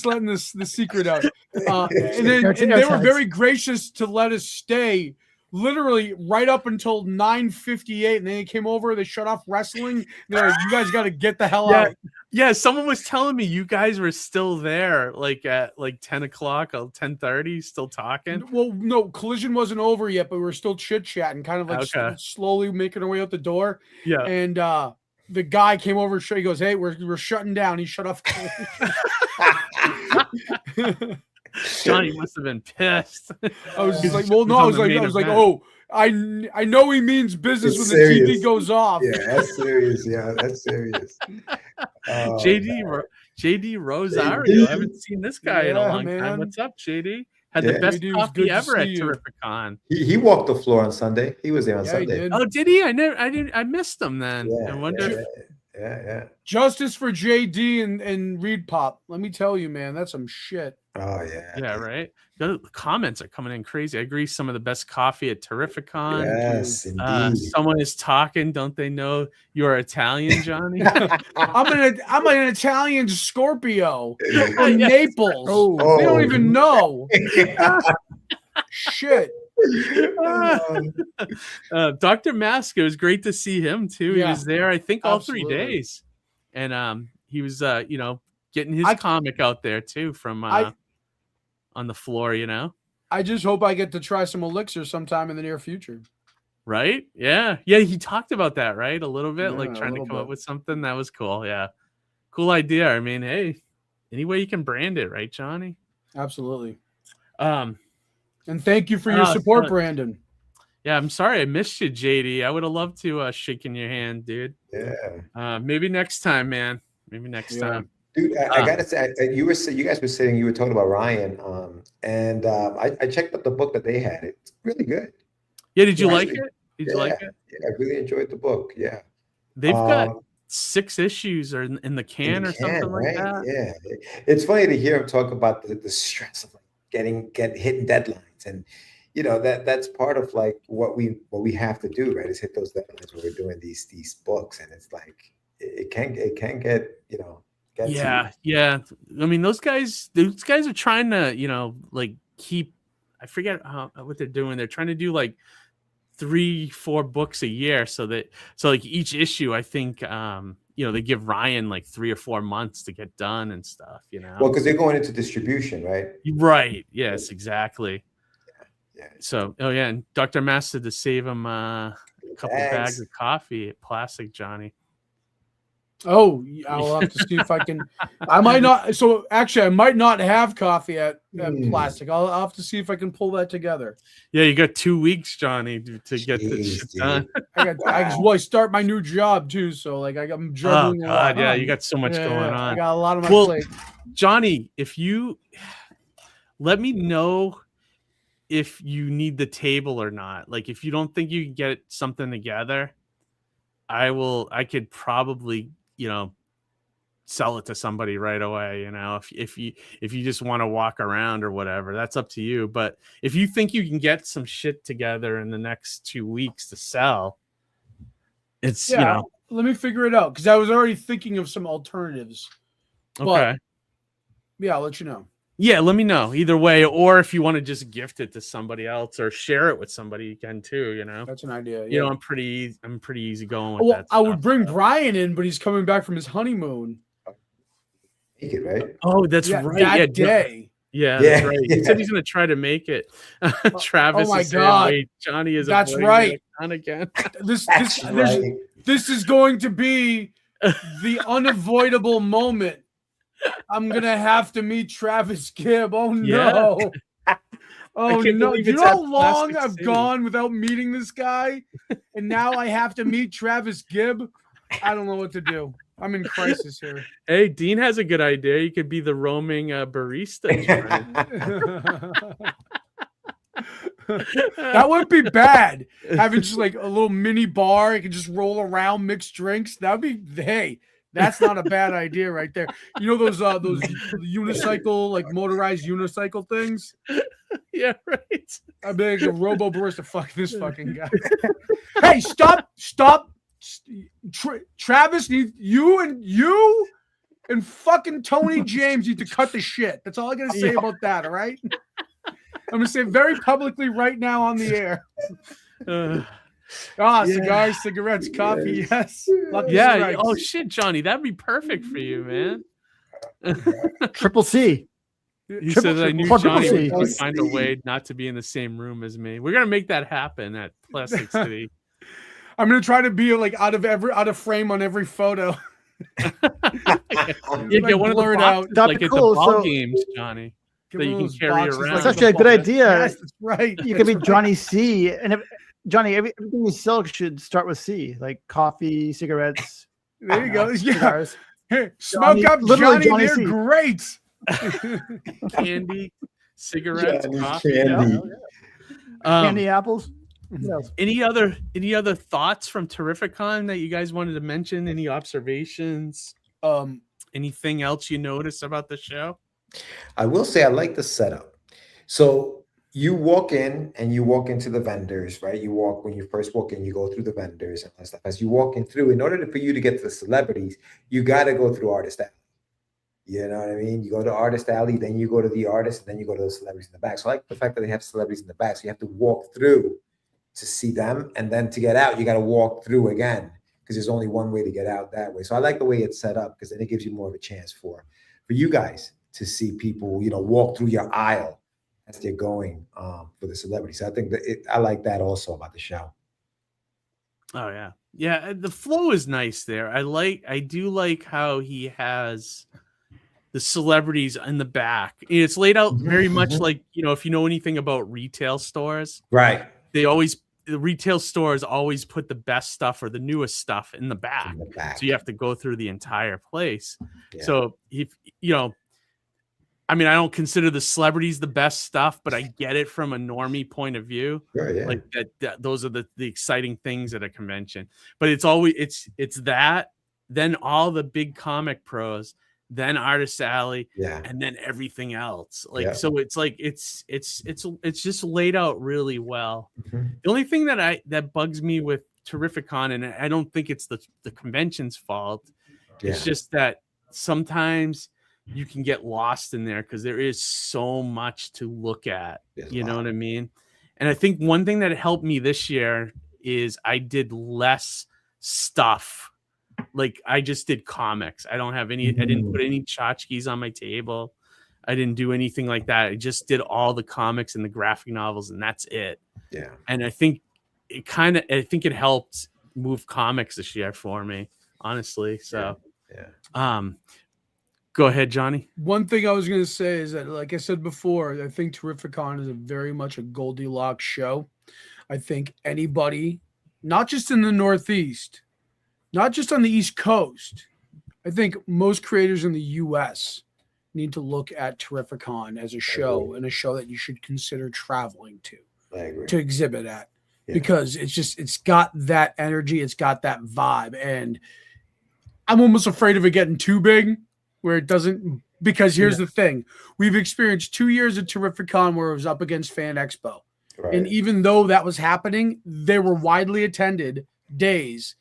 letting the secret out. And they were very gracious to let us stay. Literally right up until 9:58, and then they came over. They shut off wrestling. They're like, "You guys got to get the hell out." Yeah, someone was telling me you guys were still there, like at 10 o'clock or 10:30, still talking. Well, no, Collision wasn't over yet, but we were still chit chatting, kind of like slowly making our way out the door. Yeah, and the guy came over. He goes, "Hey, we're shutting down." He shut off. Johnny must have been pissed. I was just like, well, no, I was like, oh, I know he means business when the TV goes off. Yeah, that's serious. Yeah, that's serious. JD Rosario. I haven't seen this guy in a long time. What's up, JD? Had the best coffee ever at Terrificon. He walked the floor on Sunday. He was there on Sunday. Oh, did he? I missed him then. I wonder. Yeah. Justice for JD and Reed Pop. Let me tell you, man, that's some shit. Oh yeah. Yeah, right. The comments are coming in crazy. I agree. Some of the best coffee at Terrificon. Yes, indeed. Someone is talking. Don't they know you're Italian, Johnny? I'm an Italian Scorpio from Naples. They don't even know. Shit. Dr. Mask, it was great to see him too. He was there, I think, all 3 days, and he was getting his comic out there too from on the floor. I just hope I get to try some elixir sometime in the near future. Right? Yeah. He talked about that, right? A little bit, like trying to come up with something. That was cool. Yeah, cool idea. I mean, hey, any way you can brand it, right, Johnny? Absolutely. And thank you for your support, Brandon. Yeah, I'm sorry I missed you, JD. I would have loved to shake in your hand, dude. Yeah. Maybe next time, man. Maybe next time. Dude, I gotta say, you guys were saying, you were talking about Ryan, and I checked out the book that they had. It's really good. Yeah, did you like it? Did you like it? Yeah, I really enjoyed the book. Yeah. They've got 6 issues or in the can or something like that. Yeah. It's funny to hear him talk about the stress of hitting deadlines, and that's part of like what we have to do, right? Is hit those deadlines when we're doing these books, and it's like it can get Yeah. I mean, those guys are trying to like keep. I forget what they're doing. They're trying to do like 3-4 books a year, so like each issue, I think they give Ryan like 3 or 4 months to get done and stuff. Well, because they're going into distribution, right? Right. Yes, exactly. Yeah. So, and Dr. Master to save him a couple bags of coffee at Plastic, Johnny. Oh, I'll have to see if I can. I might not. So actually, I might not have coffee at Plastic. I'll have to see if I can pull that together. Yeah, you got 2 weeks, Johnny, to get this shit done. I start my new job too, so like I'm juggling. Oh God, yeah, you got so much going on. I got a lot on my plate. Johnny, if you let me know if you need the table or not. Like, if you don't think you can get something together, I could probably sell it to somebody right away. If you just want to walk around or whatever, that's up to you. But if you think you can get some shit together in the next 2 weeks to sell, it's Let me figure it out because I was already thinking of some alternatives. Okay. Yeah, I'll let you know. Yeah, let me know either way, or if you want to just gift it to somebody else or share it with somebody, you can too. You know, that's an idea. Yeah. You know, I'm pretty easy going with that. I would bring Brian in, but he's coming back from his honeymoon. Right? Oh, that's right. That day. Yeah, that's right. He said he's going to try to make it. Travis. Oh my God. Wait, Johhny is. That's right. Again. This is going to be the unavoidable moment. I'm gonna have to meet Travis Gibb. Oh no! Oh no! You know how long I've gone without meeting this guy, and now I have to meet Travis Gibb. I don't know what to do. I'm in crisis here. Hey, Dean has a good idea. You could be the roaming barista. That wouldn't be bad. Having just like a little mini bar, you can just roll around, mix drinks. That would be that's not a bad idea right there. You know those unicycle, like motorized unicycle things? Yeah, right. I'd be like a robo barista. Fuck this fucking guy. Hey, stop. Travis, you and fucking Tony James need to cut the shit. That's all I gotta say about that, all right? I'm gonna say it very publicly right now on the air. Cigars, cigarettes, coffee, yes. Yeah. Strikes. Oh shit, Johhny, that'd be perfect for you, man. Triple C. He said I knew Johhny would find a way not to be in the same room as me. We're gonna make that happen at Plastic City. I'm gonna try to be like out of frame on every photo. Get one of the boxes, like at the ball games, Johhny, that you can carry around. That's actually a good idea. Yes, that's right. You could be Johhny C. And Johhny, everything you sell should start with C, like coffee, cigarettes. There you go. Cigars. Hey, smoke up, Johhny. They're great. Candy, cigarettes, coffee, candy apples. Any other thoughts from Terrificon that you guys wanted to mention? Any observations? Anything else you notice about the show? I will say I like the setup. So you walk in and you walk into the vendors, right? When you first walk in, you go through the vendors and stuff. As you walk in through, in order for you to get to the celebrities, you got to go through Artist Alley. You know what I mean? You go to Artist Alley, then you go to the artist, and then you go to the celebrities in the back. So I like the fact that they have celebrities in the back. So you have to walk through to see them. And then to get out, you got to walk through again because there's only one way to get out that way. So I like the way it's set up because then it gives you more of a chance for you guys to see people, walk through your aisle as they're going for the celebrities. So I think that I like that also about the show. Oh yeah. Yeah. The flow is nice there. I do like how he has the celebrities in the back. It's laid out very much like, if you know anything about retail stores, right? The retail stores always put the best stuff or the newest stuff in the back. So you have to go through the entire place. Yeah. So if I don't consider the celebrities the best stuff, but I get it from a normie point of view. Right, yeah. Like that those are the exciting things at a convention. But it's always it's that, then all the big comic pros, then Artist Alley, and then everything else. So it's like it's just laid out really well. Mm-hmm. The only thing that bugs me with Terrificon, and I don't think it's the convention's fault, it's just that sometimes you can get lost in there because there is so much to look at. You know what I mean? And I think one thing that helped me this year is I did less stuff. Like I just did comics. I don't have any, I didn't put any tchotchkes on my table. I didn't do anything like that. I just did all the comics and the graphic novels, and that's it. Yeah. And I think it helped move comics this year for me, honestly. So, go ahead, Johhny. One thing I was going to say is that, like I said before, I think Terrificon is very much a Goldilocks show. I think anybody, not just in the Northeast, not just on the East Coast, I think most creators in the U.S. need to look at Terrificon as a show and a show that you should consider traveling to exhibit at, because it's got that energy, it's got that vibe, and I'm almost afraid of it getting too big where it doesn't, because here's the thing. We've experienced 2 years of Terrificon where it was up against Fan Expo. Right. And even though that was happening, they were widely attended days.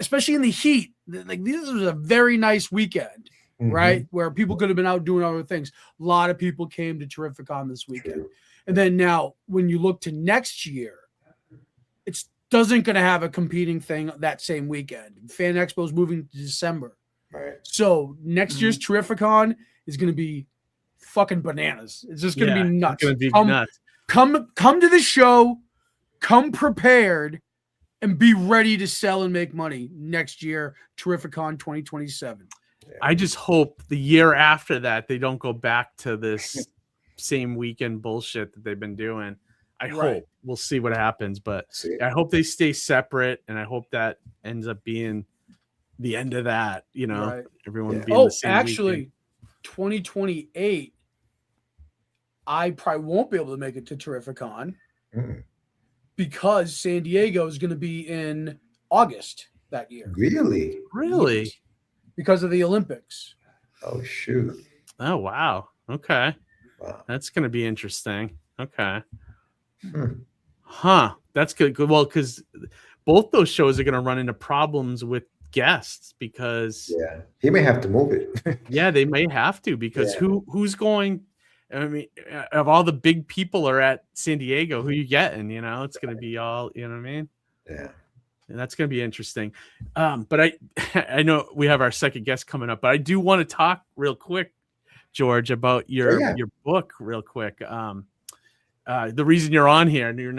especially in the heat. Like this was a very nice weekend, right? Where people could have been out doing other things. A lot of people came to Terrificon this weekend. And then now when you look to next year, it doesn't going to have a competing thing that same weekend. Fan Expo is moving to December. Right. So next year's Terrificon is going to be fucking bananas. It's just going to be nuts. It's going to be nuts. Come to the show, come prepared, and be ready to sell and make money next year, Terrificon 2027. I just hope the year after that they don't go back to this same weekend bullshit that they've been doing. I hope. We'll see what happens, but I hope they stay separate, and I hope that ends up being the end of that. You know, everyone being the same. Actually, weekend. 2028, I probably won't be able to make it to Terrificon because San Diego is going to be in August that year. Really? Really? Because of the Olympics. Oh, shoot. Oh, wow. Okay. Wow. That's going to be interesting. Okay. Huh. That's good. Well, because both those shows are going to run into problems with guests because he may have to move it. Yeah, they may have to because who's going? I mean, of all the big people are at San Diego, who you getting? You know, it's going to be all. You know what I mean? Yeah. And that's going to be interesting. But I know we have our second guest coming up, but I do want to talk real quick, George, about your book real quick. The reason you're on here, and you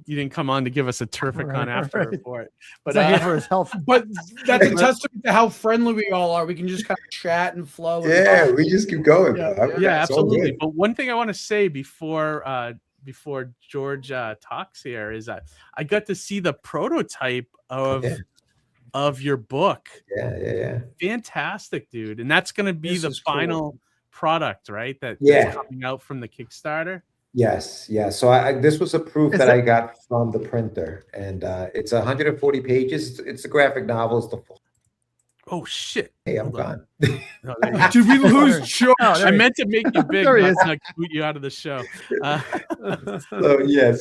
didn't come on to give us a Terrificon after report, but for his health. But that's a testament to how friendly we all are. We can just kind of chat and flow. We just keep going. Yeah, absolutely. But one thing I want to say before George talks here is that I got to see the prototype of your book. Yeah. Fantastic, dude. And that's going to be the final product, right? That's coming out from the Kickstarter. Yes. So this was a proof that I got from the printer, and it's 140 pages. It's a graphic novel. It's the full. Oh shit! Hey, I'm gone. Did we lose George? I meant to make you big, not boot you out of the show. So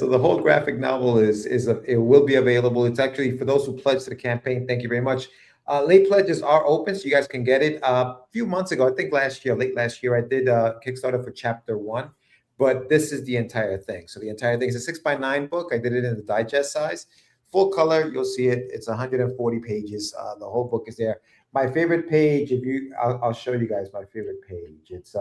the whole graphic novel it will be available. It's actually for those who pledged to the campaign. Thank you very much. Late pledges are open, so you guys can get it. A few months ago, I think late last year, I did a Kickstarter for Chapter 1. But this is the entire thing. So the entire thing is a 6x9 book. I did it in the digest size. Full color, you'll see it. It's 140 pages. The whole book is there. My favorite page, I'll show you guys my favorite page. It's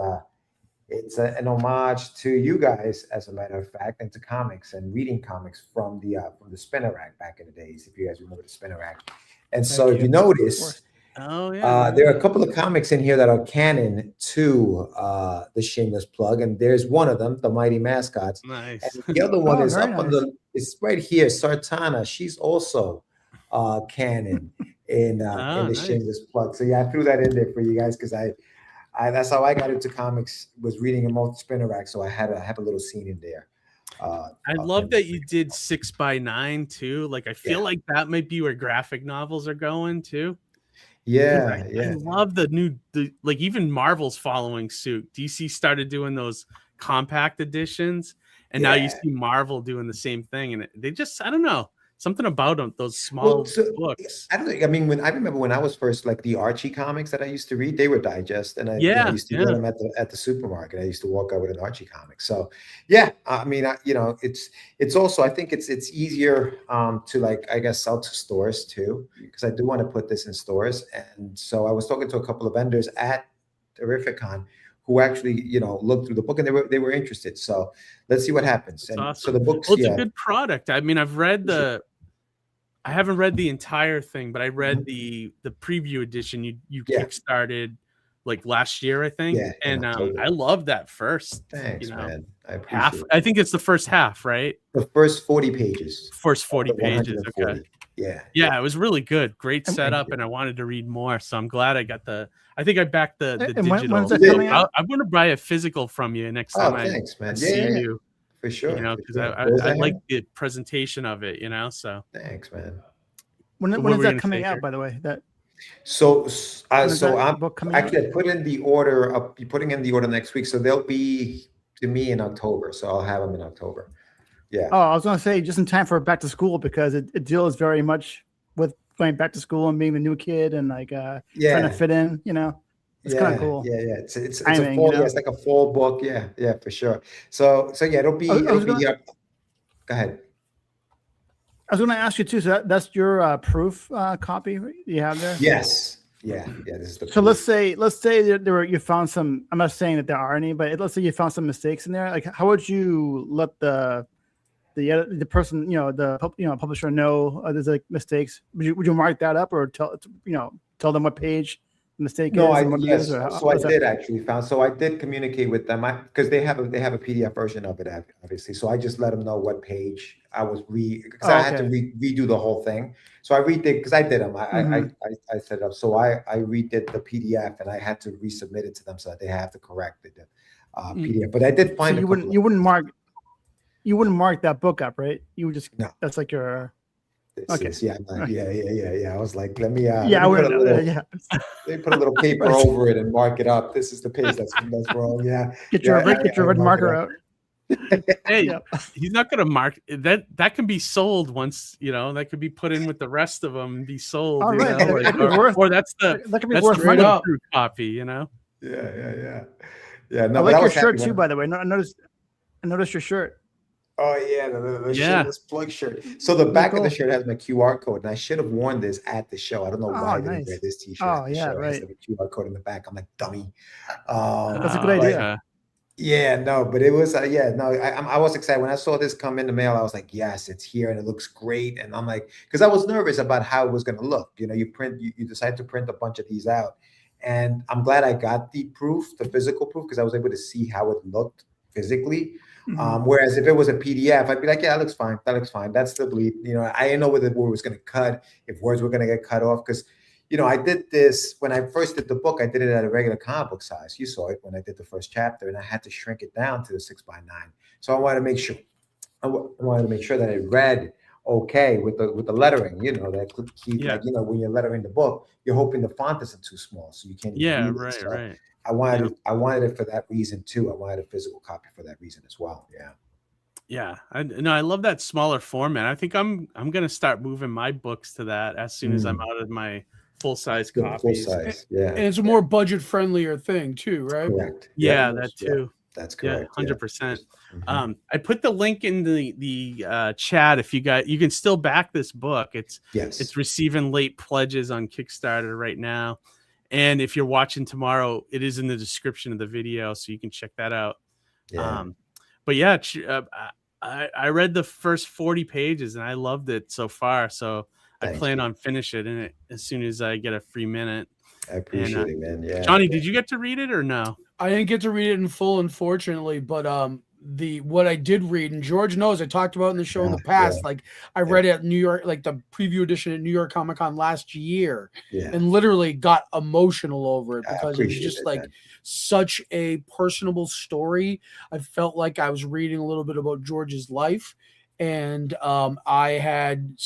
an homage to you guys, as a matter of fact, and to comics and reading comics from the spinner rack back in the days, if you guys remember the spinner rack. And so if you notice, there are a couple of comics in here that are canon to the Shameless plug, and there's one of them, the Mighty Mascots. Nice. And the other one is up on it's right here, Sartana. She's also canon in the Shameless plug. So I threw that in there for you guys because I that's how I got into comics, was reading them off the spinner rack. So I have a little scene in there. I love that you did 6x9 too. Like I feel like that might be where graphic novels are going too. I love the like even Marvel's following suit. DC started doing those compact editions, and now you see Marvel doing the same thing, and they just, I don't know, something about them, those small books. I don't think. I mean, I remember when I was first, like the Archie comics that I used to read, they were digest, and I used to get them at the supermarket. I used to walk out with an Archie comic. So I mean, it's also, I think it's easier to, like, I guess, sell to stores too, because I do want to put this in stores. And so I was talking to a couple of vendors at Terrificon who actually, looked through the book, and they were interested. So let's see what happens. That's awesome. So the books, it's a good product. I mean, I haven't read the entire thing, but I read the preview edition you kickstarted like last year, I think. Yeah, and I love that first. Thanks, man. I appreciate half. it. I think it's the first half, right? The first 40 pages. First 40 pages. Okay. Yeah, it was really good. Great setup, and I wanted to read more. So I'm glad I got I think I backed the digital. When's that coming out? I'm going to buy a physical from you next time thanks, man. I see you. For sure. Because I like the presentation of it, so. Thanks, man. When is that coming out, by the way? So I'm actually putting in the order next week. So they'll be to me in October. So I'll have them in October. Yeah. Oh, I was going to say just in time for back to school, because it deals very much with going back to school and being the new kid and like trying to fit in. It's kind of cool. Yeah. It's Timing, a full. It's like a full book. Yeah, for sure. So yeah, it'll be. Go ahead. I was going to ask you too. So that's your proof copy you have there. Yes. Yeah. This is the. So let's say you found some. I'm not saying that there are any, but let's say you found some mistakes in there. Like, how would you let the person, the publisher know there's like mistakes? Would you mark that up or tell them what page the mistake is? I did actually found. So I did communicate with them because they have a PDF version of it, obviously. So I just let them know what page I was because I had to redo the whole thing. So I redid because I did them. I set it up. So I redid the PDF and I had to resubmit it to them so that they have to correct the PDF. But I did find so you wouldn't mark that book up, right? You would just that's like your. Yeah. I was like, let me. I would. They put a little paper over it and mark it up. This is the page that's wrong. Yeah. Get your red marker out. Hey, he's not going to mark that. That can be sold once. That could be put in with the rest of them and be sold. Or that's that could be worth right up copy. Yeah. No, I like your shirt too, by the way. I noticed your shirt. Oh yeah, the Shameless plug shirt. So the back of the shirt has my QR code, and I should have worn this at the show. I don't know why I didn't wear this T-shirt. Oh yeah, right. It has a QR code in the back. I'm like dummy. That's a good idea. But it was I was excited when I saw this come in the mail. I was like, yes, it's here and it looks great. And I'm like, because I was nervous about how it was going to look. You decide to print a bunch of these out, and I'm glad I got the physical proof, because I was able to see how it looked physically. Whereas if it was a PDF, I'd be like, yeah, that looks fine. That's the bleed. I didn't know whether the word was going to cut, if words were going to get cut off. Because, I did this when I first did the book. I did it at a regular comic book size. You saw it when I did the first chapter, and I had to shrink it down to the 6x9. So I wanted to make sure. That it read okay with the lettering. That key. Yeah. When you're lettering the book, you're hoping the font isn't too small, so you can't. Yeah. Right. I wanted it for that reason too. I wanted a physical copy for that reason as well. Yeah. I love that smaller format. I think I'm gonna start moving my books to that as soon as I'm out of my full-size copies. Full size, yeah. And it's a more budget-friendlier thing too, right? Correct. Yeah, that too. That's correct. 100%. I put the link in the chat. If you can still back this book. It's receiving late pledges on Kickstarter right now. And if you're watching tomorrow, it is in the description of the video, so you can check that out. I read the first 40 pages and I loved it so far. So I plan on finishing it as soon as I get a free minute. I appreciate it, man. Yeah. Johhny, did you get to read it or no? I didn't get to read it in full, unfortunately, but what I did read, and George knows, I talked about in the show in the past. Like I read it at New York, like the preview edition at New York Comic Con last year, and literally got emotional over it because it was just such a personable story. I felt like I was reading a little bit about George's life, and I had,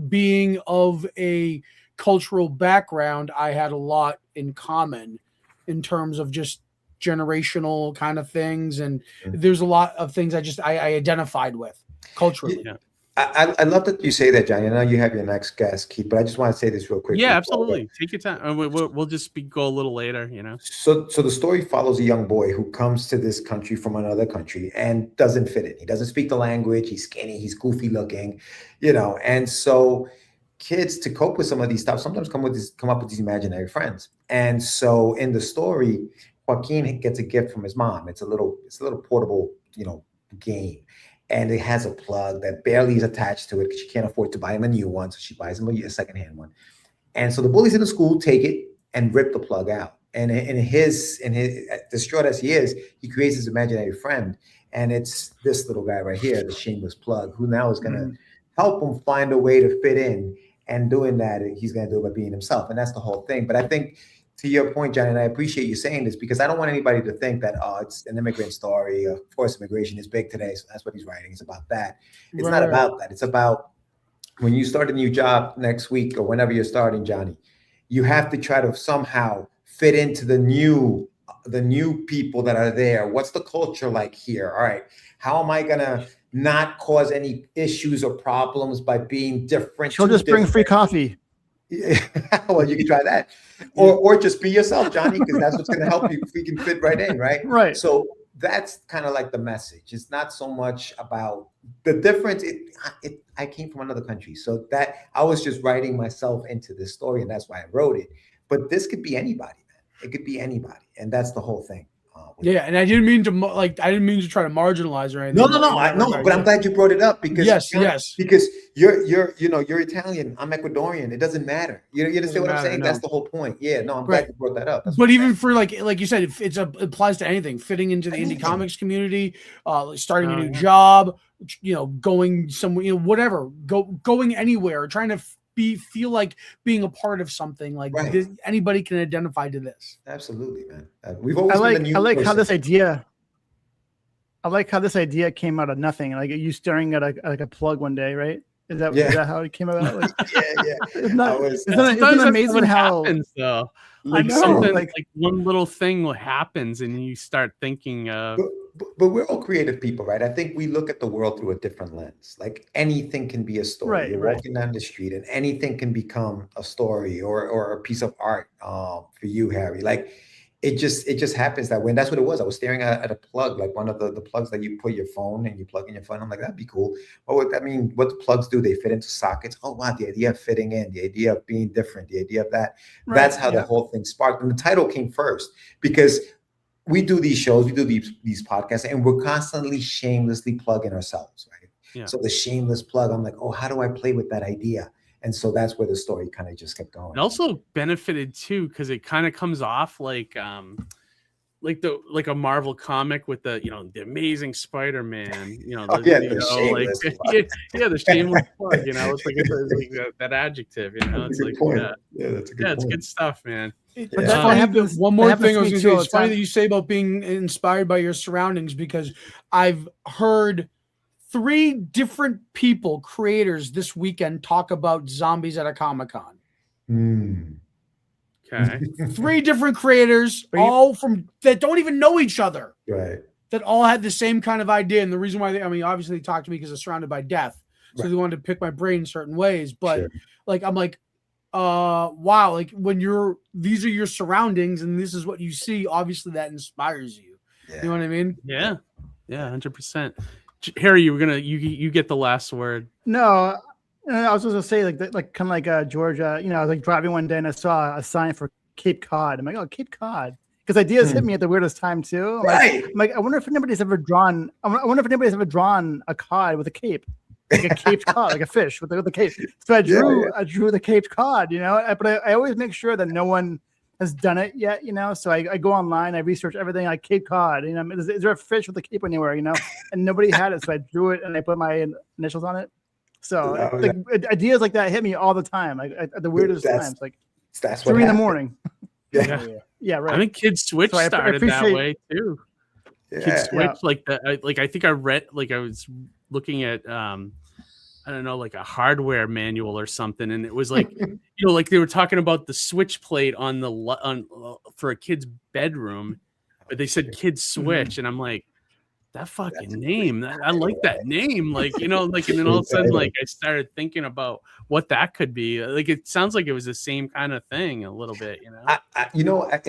being of a cultural background, I had a lot in common in terms of just generational kind of things, and there's a lot of things I identified with culturally. I love that you say that, Johhny. I know you have your next guest, Keith, but I just want to say this real quick. Yeah, absolutely. Take your time. We'll just go a little later, So the story follows a young boy who comes to this country from another country and doesn't fit in. He doesn't speak the language. He's skinny. He's goofy looking, and so kids, to cope with some of these stuff, sometimes come up with these imaginary friends. And so in the story, Joaquin gets a gift from his mom. It's a little portable, game. And it has a plug that barely is attached to it because she can't afford to buy him a new one. So she buys him a secondhand one. And so the bullies in the school take it and rip the plug out. And in his distraught as he is, he creates his imaginary friend. And it's this little guy right here, the Shameless plug, who now is going to help him find a way to fit in. And doing that, he's going to do it by being himself. And that's the whole thing. But I think, to your point, Johhny, and I appreciate you saying this, because I don't want anybody to think that, it's an immigrant story. Of course, immigration is big today, so that's what he's writing. It's about that. It's not about that. It's about when you start a new job next week or whenever you're starting, Johhny, you have to try to somehow fit into the new people that are there. What's the culture like here? All right. How am I going to not cause any issues or problems by being different? She'll just bring free coffee. Well, you can try that, or just be yourself, Johhny, because that's what's going to help you. If we can fit right in, right? Right. So that's kind of like the message. It's not so much about the difference. I came from another country, so that I was just writing myself into this story, and that's why I wrote it. But this could be anybody, man. It could be anybody, and that's the whole thing. Yeah, and I didn't mean to try to marginalize or anything. No, but I'm glad you brought it up because because you're Italian, I'm Ecuadorian. It doesn't matter. You understand what I'm saying? No. That's the whole point. Yeah, no, I'm glad you brought that up. But even for like you said, it applies to anything. Fitting into the indie comics community, starting a new job, going somewhere, whatever, going anywhere, trying to feel like being a part of something like this, anybody can identify to this. Absolutely, man. We've always I like how this idea came out of nothing. Like you staring at a plug one day, right? Is that how it came about? Like, Isn't it amazing how happens though? Like something like one little thing happens and you start thinking of. But we're all creative people, right? I think we look at the world through a different lens. Like anything can be a story. You're walking down the street and anything can become a story or a piece of art for you, Harry. Like it just happens that way. And that's what it was. I was staring at a plug, like one of the plugs that you put your phone and you plug in your phone. I'm like, that'd be cool. What the plugs do, they fit into sockets. Oh, wow. The idea of fitting in, the idea of being different, the idea of that. That's how the whole thing sparked. And the title came first because we do these shows, we do these podcasts, and we're constantly shamelessly plugging ourselves, right? Yeah. So the shameless plug, I'm like, oh, how do I play with that idea? And so that's where the story kind of just kept going. It also benefited too, because it kind of comes off like a Marvel comic with the the Amazing Spider-Man, the shameless plug, it's like that adjective, it's like that's a good point. It's good stuff, man. One more thing I was going to say. It's funny that you say about being inspired by your surroundings, because I've heard 3 different people, creators, this weekend talk about zombies at a Comic-Con. Okay. 3 different creators, all that don't even know each other. Right. That all had the same kind of idea. And the reason why obviously they talked to me because they're surrounded by death. So they wanted to pick my brain in certain ways. But I'm like, wow, like when these are your surroundings and this is what you see, obviously that inspires you. You know what I mean? Yeah 100%. Harry, you get the last word. No, I was just gonna say like kind of like Georgia, I was like driving one day and I saw a sign for Cape Cod. I'm like, oh, Cape Cod, because ideas hit me at the weirdest time too. I'm like, I wonder if anybody's ever drawn a cod with a cape. Like a caped cod, like a fish with the cape. So I drew the caped cod, but I always make sure that no one has done it yet, So I go online, I research everything like Cape Cod. Is there a fish with a cape anywhere, And nobody had it, so I drew it and I put my initials on it. So ideas like that hit me all the time, like at the weirdest times, like that's 3 in the morning. Yeah, right. I think Kid Switch started that way too. Kid Switch, like that. Like I think I read, like I was looking at I don't know, like a hardware manual or something, and it was like like they were talking about the switch plate on for a kid's bedroom, but they said Kid Switch, and I'm like, that fucking name, I like that name, like and then all of a sudden, like I started thinking about what that could be. Like it sounds like it was the same kind of thing a little bit, and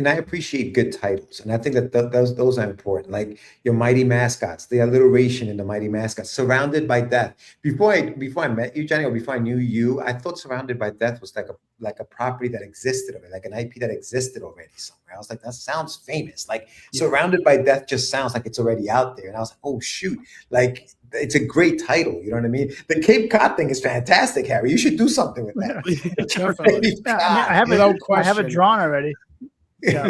I appreciate good titles, and I think that those are important. Like your Mighty Mascots, the alliteration in the Mighty Mascots, Surrounded by Death. Before I met you, Johhny, or before I knew you, I thought Surrounded by Death was like a property that existed already, like an IP that existed already somewhere. I was like, that sounds famous. Like Surrounded by Death just sounds like it's already out there. And I was like, oh shoot, like it's a great title. You know what I mean? The Cape Cod thing is fantastic, Harry. You should do something with that. I have it drawn already. Yeah.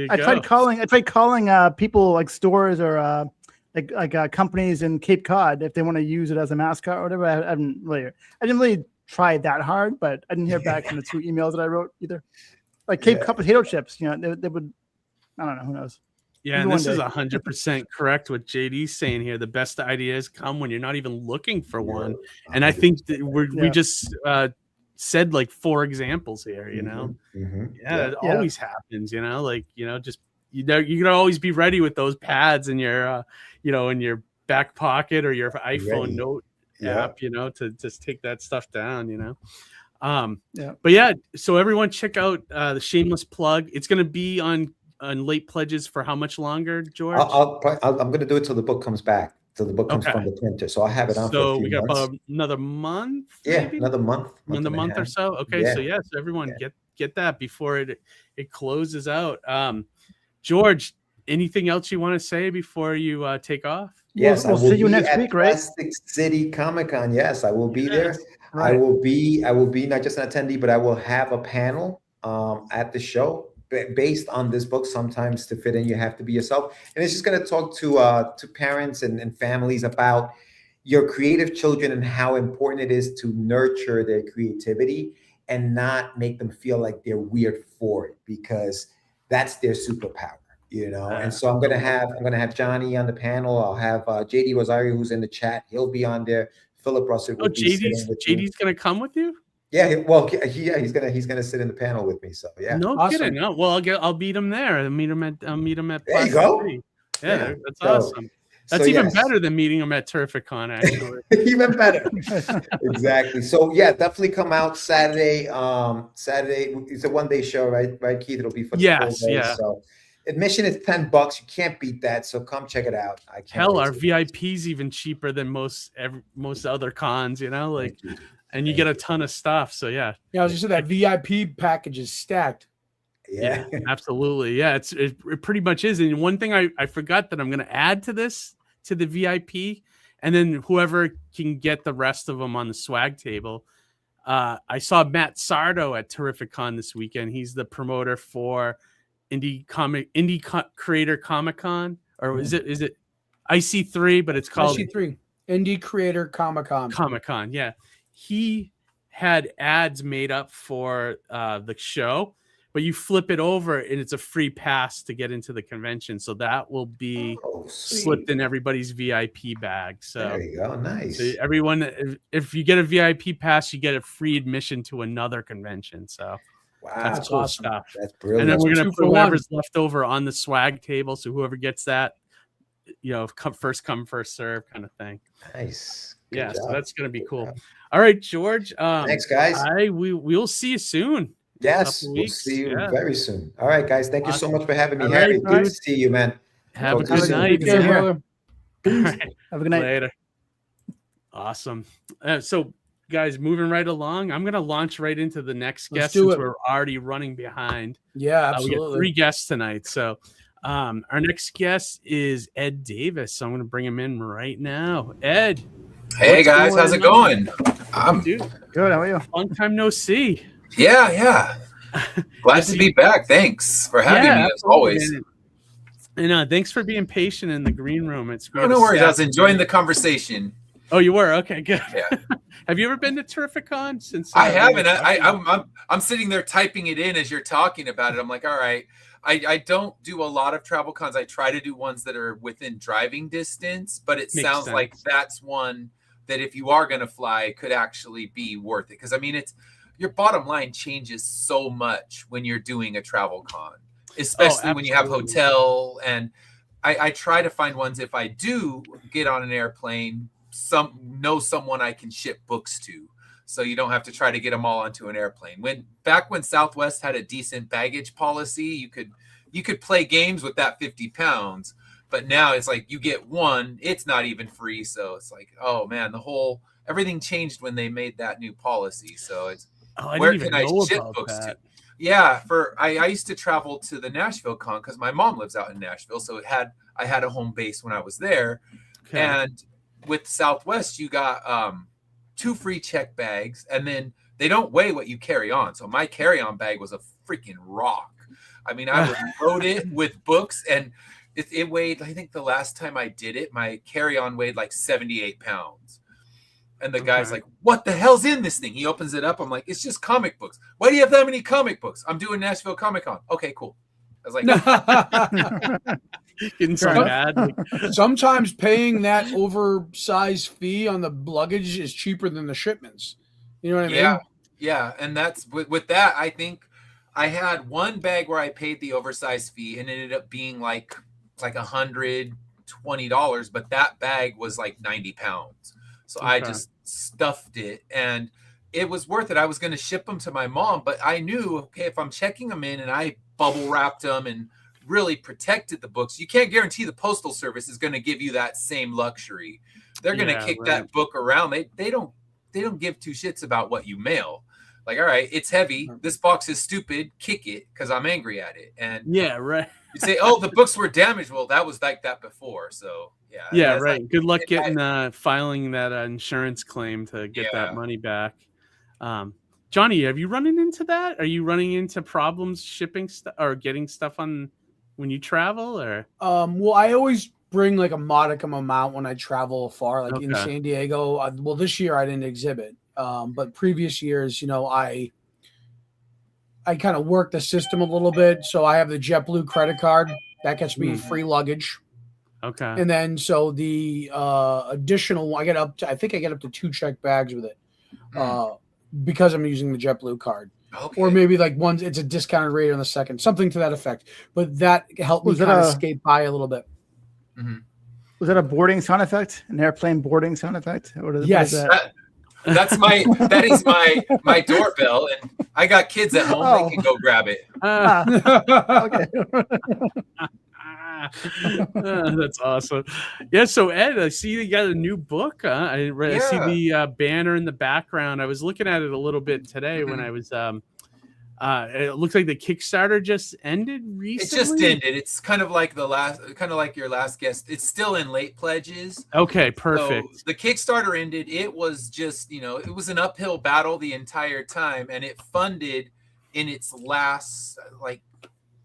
I tried calling people like stores or like companies in Cape Cod if they want to use it as a mascot or whatever. I didn't really try that hard, but I didn't hear back from the 2 emails that I wrote either. Like Cape Cod potato chips, they would. I don't know. Who knows? Yeah, and this is 100% correct what JD's saying here. The best ideas come when you're not even looking for one. And I think that we just said like 4 examples here, it always happens, just, you can always be ready with those pads in your, in your back pocket or your iPhone note app, to just take that stuff down, But yeah, so everyone check out the Shameless plug. It's going to be on late pledges for how much longer, George? I'm going to do it till the book comes back, till the book comes from the printer. So I'll have it on for a few we got months. about another month. Yeah, maybe? another month or so. Okay, so everyone get that before it closes out. George, anything else you want to say before you take off? Yes, we'll see you next week, right? Plastic City Comic-Con. Yes, I will be there. Right. I will be not just an attendee, but I will have a panel at the show based on this book. Sometimes to fit in, you have to be yourself, and it's just going to talk to parents and families about your creative children and how important it is to nurture their creativity and not make them feel like they're weird for it, because that's their superpower. And so I'm gonna have Johhny on the panel. I'll have JD Rosario, who's in the chat. He'll be on there. Philip Russell will be sitting with me. JD's gonna come with you? Yeah, he's gonna sit in the panel with me. So yeah, no kidding. No, well, I'll meet him there. I'll meet him at. There you go. Yeah, that's awesome. That's even better than meeting him at Terrificon, actually. Even better. Exactly. So yeah, definitely come out Saturday. Saturday, it's a one-day show, right, Keith? It'll be for the full day. So admission is $10. You can't beat that. So come check it out. Our VIP's even cheaper than most other cons, and you get a ton of stuff. So yeah, I was just saying that VIP package is stacked. Yeah, absolutely. Yeah, it pretty much is. And one thing I forgot that I'm going to add to the VIP, and then whoever can get the rest of them on the swag table. I saw Matt Sardo at Terrificon this weekend. He's the promoter for Indie Creator Comic Con, or is it IC3? But it's called IC3 Indie Creator Comic Con. Yeah, he had ads made up for the show, but you flip it over and it's a free pass to get into the convention. So that will be slipped in everybody's VIP bag. So there you go. Nice. So everyone, if you get a VIP pass, you get a free admission to another convention. So wow, that's cool awesome stuff. That's brilliant. And then we're going to put whoever's left over on the swag table. So whoever gets that, first come, first serve kind of thing. Nice. Good job. So that's going to be cool. All right, George. Thanks, guys. We'll see you soon. Yes, we'll see you very soon. All right, guys. Thank you so much for having me. Harry, good to see you, man. Have a good night. Have a good night. Later. Awesome. So, guys, moving right along, I'm going to launch right into the next guest since we're already running behind. Yeah, absolutely. We got 3 guests tonight. So, our next guest is Ed Davis. So I'm going to bring him in right now. Ed. Hey, guys. How's it going? Dude, good. How are you? Long time no see. Yeah. Glad to be back. Thanks for having me, as always. And thanks for being patient in the green room. It's no worries. I was enjoying the conversation. Oh, you were? Okay, good. Yeah. Have you ever been to Terrificon? I haven't. I'm sitting there typing it in as you're talking about it. I'm like, all right. I don't do a lot of travel cons. I try to do ones that are within driving distance, but it sounds like that's one that if you are going to fly could actually be worth it. Because it's your bottom line changes so much when you're doing a travel con, especially when you have hotel. And I try to find ones, if I do get on an airplane, know someone I can ship books to. So you don't have to try to get them all onto an airplane. Back when Southwest had a decent baggage policy, you could play games with that 50 pounds. But now it's like you get one, it's not even free. So it's like, oh man, everything changed when they made that new policy. So it's where can I ship books to? Yeah, I used to travel to the Nashville con because my mom lives out in Nashville. So I had a home base when I was there. Okay. And with Southwest, you got 2 free check bags, and then they don't weigh what you carry on. So my carry-on bag was a freaking rock. I would load it with books, and it weighed, I think the last time I did it, my carry-on weighed like 78 pounds. And the guy's like, what the hell's in this thing? He opens it up. I'm like, it's just comic books. Why do you have that many comic books? I'm doing Nashville Comic Con. Okay, cool. I was like, getting so mad. Sometimes paying that oversized fee on the luggage is cheaper than the shipments. You know what I mean? Yeah. And that's with that, I think I had one bag where I paid the oversized fee and it ended up being like $120, but that bag was like 90 pounds. So I just stuffed it, and it was worth it. I was going to ship them to my mom, but I knew, okay, if I'm checking them in and I bubble wrapped them and really protected the books, you can't guarantee the postal service is going to give you that same luxury. They're going to kick that book around. They don't give two shits about what you mail. Like, all right, it's heavy. This box is stupid. Kick it because I'm angry at it. And right. You say, oh, the books were damaged. Well, that was like that before. So yeah, right. Like, good luck getting filing that insurance claim to get that money back. Johhny, have you running into that? Are you running into problems shipping stuff or getting stuff on when you travel? Or well, I always bring like a modicum amount when I travel far, like in San Diego. Well, this year I didn't exhibit, but previous years, you know, I kind of work the system a little bit. So I have the JetBlue credit card that gets me free luggage. Okay. And then so the additional, I think I get up to 2 check bags with it because I'm using the JetBlue card. Okay. Or maybe like one, it's a discounted rate on the second, something to that effect. But that helped me kind of skate by a little bit. Mm-hmm. Was that a boarding sound effect? An airplane boarding sound effect? Yes. That is my doorbell, and I got kids at home. They can go grab it. Okay. That's awesome. Yeah. So Ed, I see you got a new book. I see the banner in the background. I was looking at it a little bit today when I was. It looks like the Kickstarter just ended recently. It just ended. It's kind of like your last guest. It's still in late pledges. Okay, perfect. So the Kickstarter ended. It was just, it was an uphill battle the entire time, and it funded in its last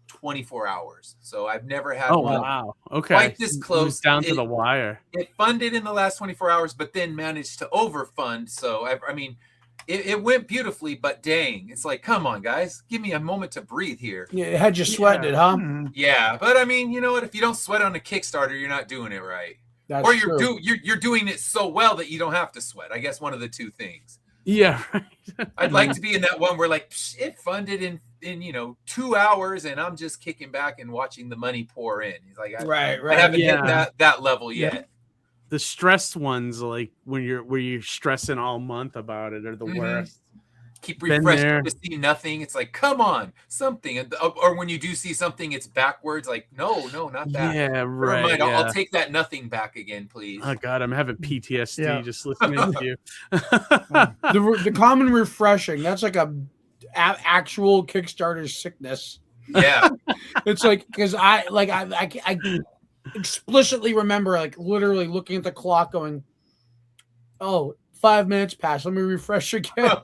24 hours. So I've never had one quite this close down to the wire. It funded in the last 24 hours, but then managed to overfund. So I mean, it went beautifully, but dang, it's like, come on, guys, give me a moment to breathe here. Yeah, it had you sweating it, huh? Yeah, but I mean, you know what? If you don't sweat on a Kickstarter, you're not doing it right. That's or true. You're doing it so well that you don't have to sweat. I guess one of the two things. Yeah, right. I'd like to be in that one where it funded in 2 hours, and I'm just kicking back and watching the money pour in. He's like, right. I haven't hit that level yet. Yeah. The stressed ones, like where you're stressing all month about it, are the worst. Keep refreshing to see nothing. It's like, come on, something. Or when you do see something, it's backwards. Like, no, not that. Yeah, right. Mind, I'll take that nothing back again, please. Oh God, I'm having PTSD just listening to you. The common refreshing. That's like a actual Kickstarter sickness. Yeah, it's like because I explicitly remember literally looking at the clock going, oh, 5 minutes passed, let me refresh again.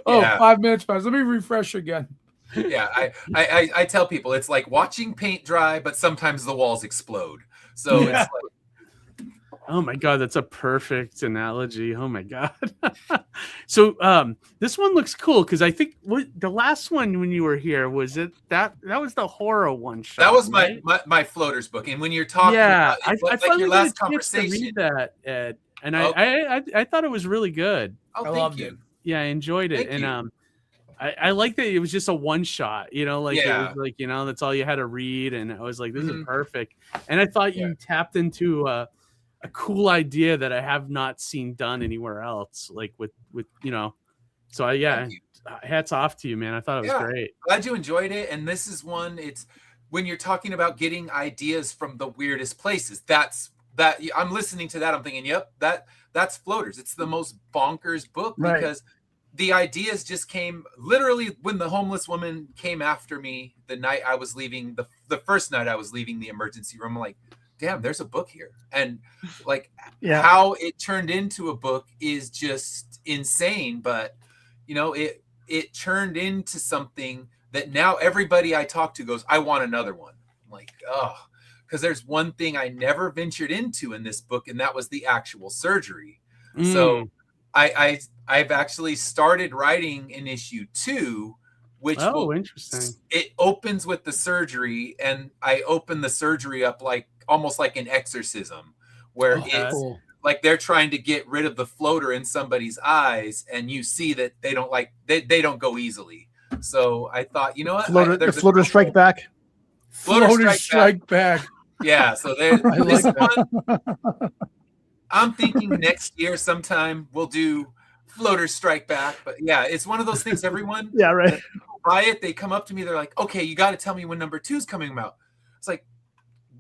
5 minutes passed, let me refresh again. Yeah, I tell people it's like watching paint dry, but sometimes the walls explode. So it's like, oh my God, that's a perfect analogy. Oh my God. So this one looks cool because I think the last one when you were here was that was the horror one shot. That was my floaters book. And when you're talking about it, I like your last conversation. conversation. Read that, Ed. And I thought it was really good. Oh, I loved it. Yeah, I enjoyed it. Thank you. I like that it was just a one shot, it was like, that's all you had to read. And I was like, this is perfect. And I thought you tapped into a cool idea that I have not seen done anywhere else. Like with so hats off to you, man. I thought it was great. Glad you enjoyed it. And this is one, it's when you're talking about getting ideas from the weirdest places. That I'm listening to that. I'm thinking, yep, that's Floaters. It's the most bonkers book because the ideas just came literally when the homeless woman came after me the night I was leaving the first night I was leaving the emergency room. I'm like, damn, there's a book here. And how it turned into a book is just insane. But it turned into something that now everybody I talk to goes, I want another one. I'm like, oh. Because there's one thing I never ventured into in this book, and that was the actual surgery. So I've actually started writing in issue 2, which interesting. It opens with the surgery, and I open the surgery up almost like an exorcism, where it's like they're trying to get rid of the floater in somebody's eyes, and you see that they don't go easily. So I thought, you know what? The floater strike back. Floater strike back. Yeah, so this one, I'm thinking next year sometime we'll do Floaters strike back. But yeah, it's one of those things. Everyone Yeah, right. buy it, they come up to me, they're like, okay, you got to tell me when number 2 is coming out. It's like,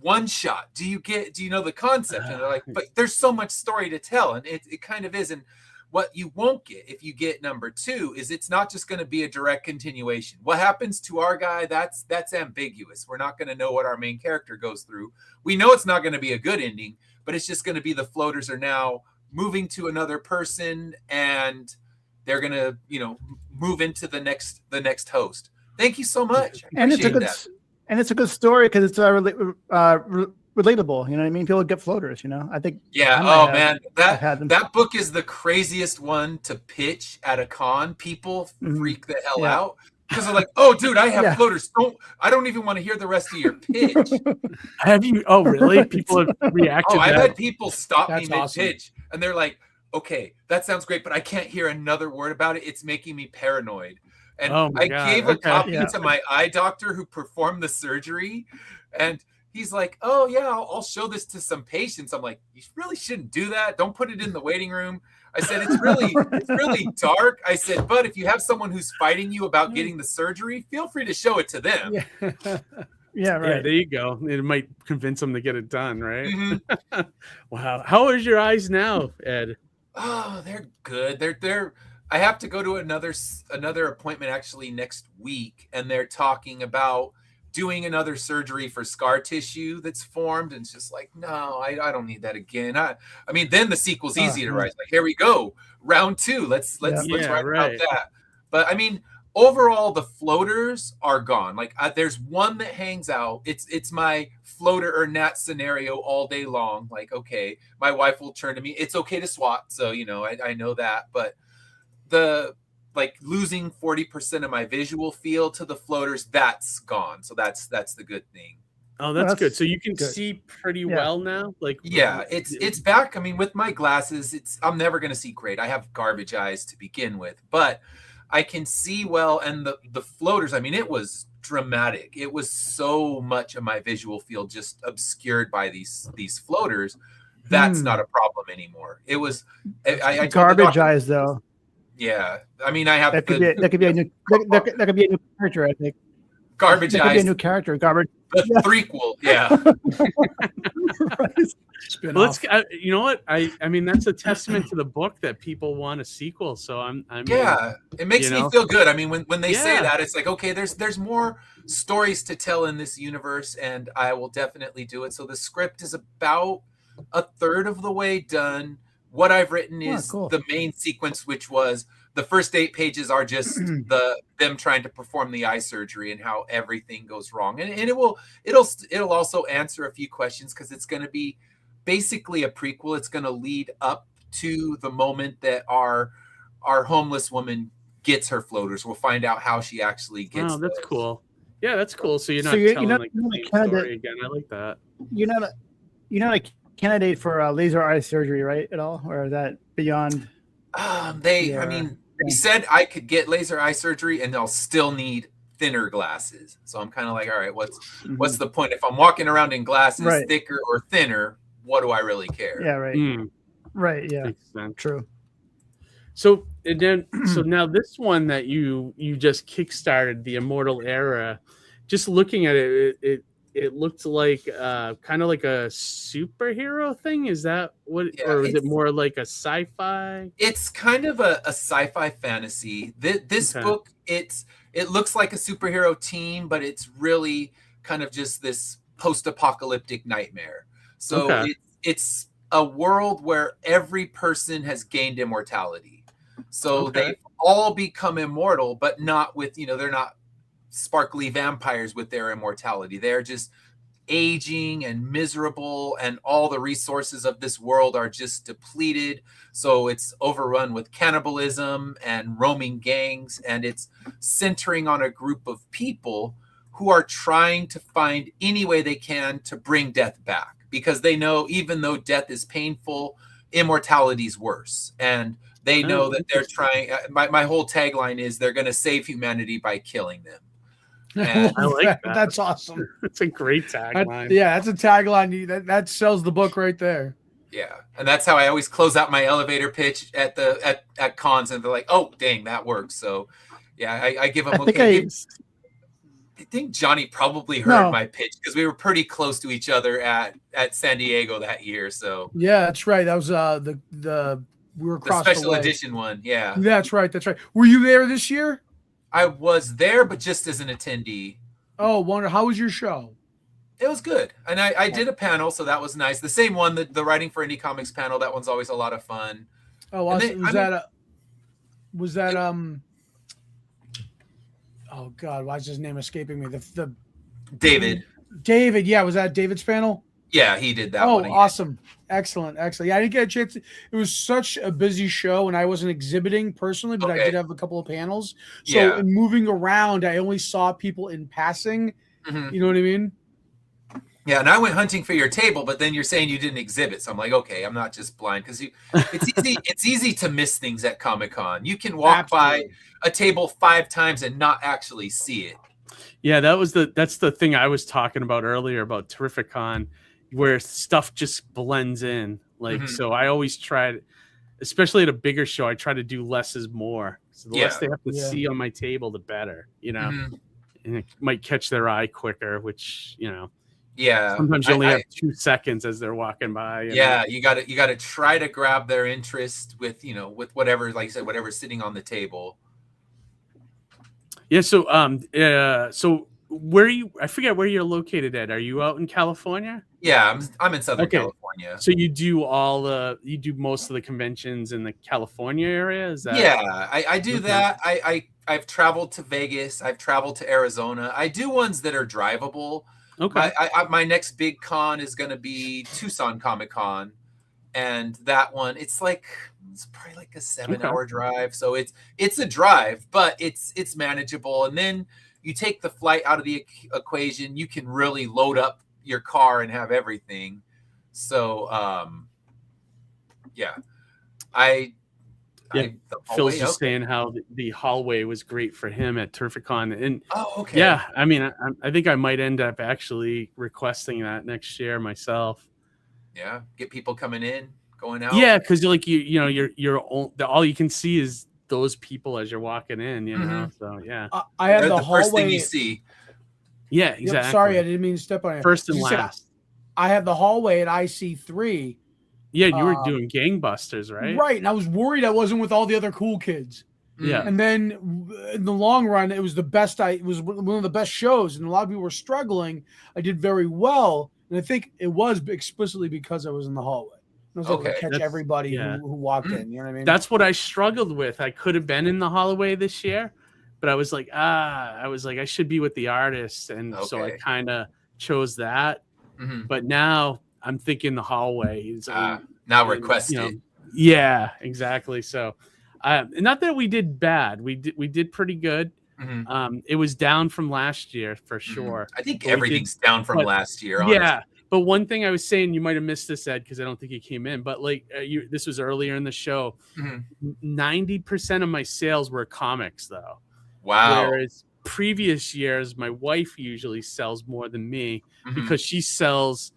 one shot. Do you know the concept? And they're like, but there's so much story to tell. And it kind of is. And what you won't get if you get number 2 is it's not just going to be a direct continuation. What happens to our guy, that's ambiguous. We're not going to know what our main character goes through. We know it's not going to be a good ending, but it's just going to be the floaters are now moving to another person, and they're going to, move into the next host. Thank you so much. And it's a good story because it's relatable. You know what I mean? People get floaters. I think. Yeah. Man, that book is the craziest one to pitch at a con. People freak the hell out because they're like, "Oh, dude, I have floaters. I don't even want to hear the rest of your pitch." Have you? Oh, really? People have reacted. I've had people stop me mid-pitch, and they're like, "Okay, that sounds great, but I can't hear another word about it. It's making me paranoid." And I gave a copy to my eye doctor who performed the surgery, and he's like, "Oh yeah, I'll show this to some patients." I'm like, "You really shouldn't do that. Don't put it in the waiting room." I said, "It's really dark." I said, "But if you have someone who's fighting you about getting the surgery, feel free to show it to them." Yeah, right. Yeah, there you go. It might convince them to get it done, right? Mm-hmm. Wow. How are your eyes now, Ed? Oh, they're good. They're I have to go to another appointment actually next week, and they're talking about doing another surgery for scar tissue that's formed, and it's just like, no, I don't need that again. I mean, then the sequel's easy to write. Like, here we go, round 2. Let's write about that. But I mean, overall, the floaters are gone. Like, there's one that hangs out. It's my floater or gnat scenario all day long. Like, okay, my wife will turn to me. It's okay to swat, so I know that, but the losing 40% of my visual field to the floaters, that's gone. So that's the good thing. Oh, that's good. So you can see pretty well now. It's back. I mean, with my glasses, I'm never going to see great. I have garbage eyes to begin with, but I can see well. And the floaters, I mean, it was dramatic. It was so much of my visual field just obscured by these floaters. That's not a problem anymore. It was I garbage eyes though. Yeah, I mean, I have that could be a new character. I think garbage eyes. Could be a new character. Garbage. The threequel. Yeah. Let's. You know what? I mean, that's a testament to the book that people want a sequel. So I'm it makes me feel good. I mean, when they say that, it's like, okay, there's more stories to tell in this universe, and I will definitely do it. So the script is about a third of the way done. What I've written is the main sequence, which was the first 8 pages are just them trying to perform the eye surgery and how everything goes wrong. And it'll also answer a few questions because it's going to be basically a prequel. It's going to lead up to the moment that our homeless woman gets her floaters. We'll find out how she actually gets. Oh, that's cool. Yeah, that's cool. So you're not telling the same story again. I like that. You're not a candidate for laser eye surgery, right? At all, or is that beyond? I mean, they said I could get laser eye surgery, and I'll still need thinner glasses. So I'm kind of like, all right, what's the point? If I'm walking around in glasses, thicker or thinner, what do I really care? Yeah, right. Right. Yeah. True. So and then so now this one that you just kickstarted, the Immortal Era. Just looking at it looked like kind of like a superhero thing. Is that what, or is it more like a sci-fi? It's kind of a sci-fi fantasy. This book, it looks like a superhero team, but it's really kind of just this post-apocalyptic nightmare. So it's a world where every person has gained immortality. So they've all become immortal, but not with, they're not sparkly vampires with their immortality. They're just aging and miserable, and all the resources of this world are just depleted. So it's overrun with cannibalism and roaming gangs, and it's centering on a group of people who are trying to find any way they can to bring death back, because they know even though death is painful, immortality is worse. And they know that they're trying. My whole tagline is they're going to save humanity by killing them. And I like that. That's awesome. That's a great tagline. That's a tagline that sells the book right there. Yeah, and that's how I always close out my elevator pitch at cons, and they're like, "Oh, dang, that works." So, yeah, I give them. I think Johhny probably heard my pitch because we were pretty close to each other at San Diego that year. So yeah, that's right. That was the we were across the special edition one. Yeah, that's right. That's right. Were you there this year? I was there, but just as an attendee. Oh, wonder how was your show? It was good, and I did a panel, so that was nice. The same one, the Writing for Indie Comics panel. That one's always a lot of fun. Oh, awesome. Was that oh God, why is his name escaping me? The David. David, yeah, was that David's panel? Yeah, he did that one. Oh, awesome. Excellent. Yeah, I didn't get a chance. It was such a busy show, and I wasn't exhibiting personally, but I did have a couple of panels. So in moving around, I only saw people in passing. Mm-hmm. You know what I mean? Yeah, and I went hunting for your table, but then you're saying you didn't exhibit. So I'm like, okay, I'm not just blind, because it's easy to miss things at Comic-Con. You can walk by a table 5 times and not actually see it. Yeah, that's the thing I was talking about earlier about Terrificon, where stuff just blends in. Like, so I always try to, especially at a bigger show, I try to do less is more. So the less they have to see on my table, the better, you know, and it might catch their eye quicker, which, you know, sometimes you only have 2 seconds as they're walking by. You gotta try to grab their interest with, you know, with whatever, like you said, whatever's sitting on the table. Yeah. So, so where are you? I forget where you're located at. Are you out in California? Yeah, I'm in Southern California. So you do most of the conventions in the California area? Is that? Yeah, I do that. I've traveled to Vegas. I've traveled to Arizona. I do ones that are drivable. Okay. My next big con is going to be Tucson Comic Con, and that one it's probably like a 7-hour drive. So it's a drive, but it's manageable. And then you take the flight out of the equation, you can really load up your car and have everything. So Phil's just saying how the hallway was great for him at Terrificon, and I mean, I think I might end up actually requesting that next year myself. Yeah, get people coming in, going out. Yeah, because you know you're all you can see is those people as you're walking in, you know. So yeah, I had the hallway. First thing you see. Yeah, exactly. Yep, sorry, I didn't mean to step on it. First and last. I had the hallway at IC3. Yeah, you were doing gangbusters, right? Right, and I was worried I wasn't with all the other cool kids. Yeah, and then in the long run, it was the best. It was one of the best shows, and a lot of people were struggling. I did very well, and I think it was explicitly because I was in the hallway. I was able to catch everybody who walked in. You know what I mean? That's what I struggled with. I could have been in the hallway this year, but I was like, I should be with the artists, and so I kind of chose that. But now I'm thinking the hallway is now requested. You know, yeah, exactly. So, not that we did bad. We did pretty good. It was down from last year for sure. I think everything's down from last year. Honestly. Yeah. But one thing I was saying, you might have missed this, Ed, because I don't think you came in. But like this was earlier in the show. 90% of my sales were comics, though. Wow. Whereas previous years, my wife usually sells more than me because she sells,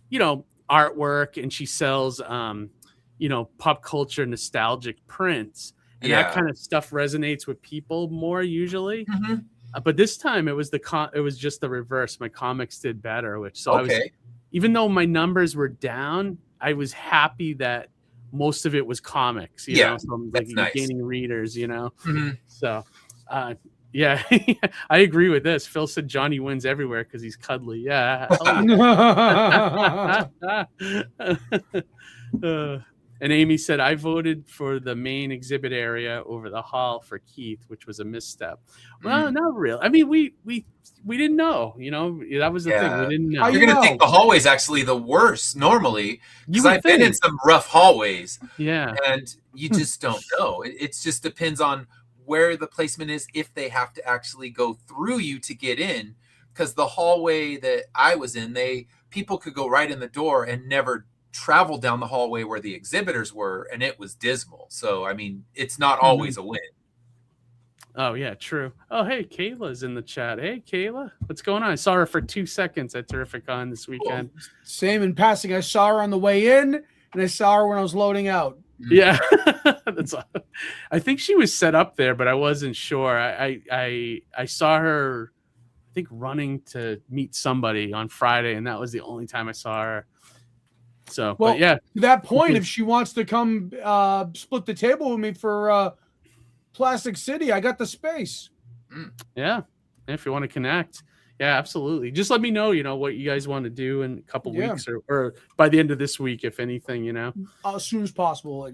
you know, artwork, and she sells, you know, pop culture nostalgic prints, and that kind of stuff resonates with people more usually. But this time it was just the reverse. My comics did better, which I was, even though my numbers were down, I was happy that most of it was comics. You know, so I'm like gaining readers. You know, so. Yeah, I agree with this. Phil said Johhny wins everywhere because he's cuddly. Yeah. And Amy said, I voted for the main exhibit area over the hall for Keith, which was a misstep. Well, not real. I mean, we didn't know, you know, that was the thing. We didn't know. You're going to think the hallway's actually the worst normally, because I've been in some rough hallways. Yeah. And you just don't know. It just depends on where the placement is, if they have to actually go through you to get in, because the hallway that I was in, people could go right in the door and never travel down the hallway where the exhibitors were, and it was dismal. So I mean, it's not always a win. Oh yeah, true. Oh hey, Kayla's in the chat. Hey Kayla, what's going on? I saw her for 2 seconds at Terrificon this weekend. Same in passing. I saw her on the way in, and I saw her when I was loading out. Yeah, I think she was set up there, but I wasn't sure. I saw her, I think, running to meet somebody on Friday, and that was the only time I saw her. So, well, but yeah, to that point, if she wants to come split the table with me for Plastic City, I got the space. Yeah, if you want to connect. Yeah, absolutely. Just let me know, what you guys want to do in a couple weeks or by the end of this week, if anything, As soon as possible,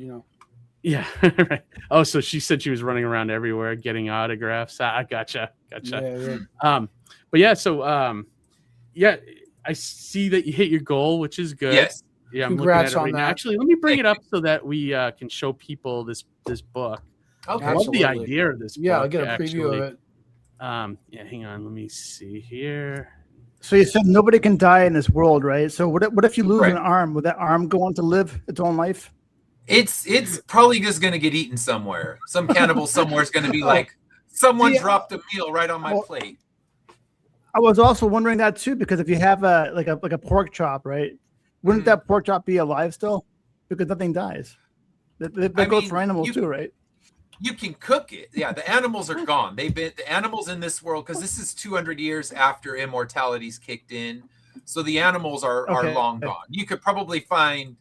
Yeah. Right. Oh, so she said she was running around everywhere getting autographs. Gotcha. Yeah. But yeah, so I see that you hit your goal, which is good. Yes. Yeah, I'm Congrats looking at it on right now. that. Actually, let me bring it up so that we can show people this book. Okay. I love the idea of this book. Yeah, I'll get a preview of it. Yeah, hang on. Let me see here. So you said nobody can die in this world, right? So what if you lose an arm? Would that arm go on to live its own life? It's probably just going to get eaten somewhere. Some cannibal somewhere is going to be like, someone dropped a meal right on my plate. I was also wondering that too, because if you have a pork chop, right? Wouldn't that pork chop be alive still? Because nothing dies. That goes for animals too, right? You can cook it. Yeah, the animals are gone. The animals in this world, because this is 200 years after immortality's kicked in. So the animals are long gone. You could probably find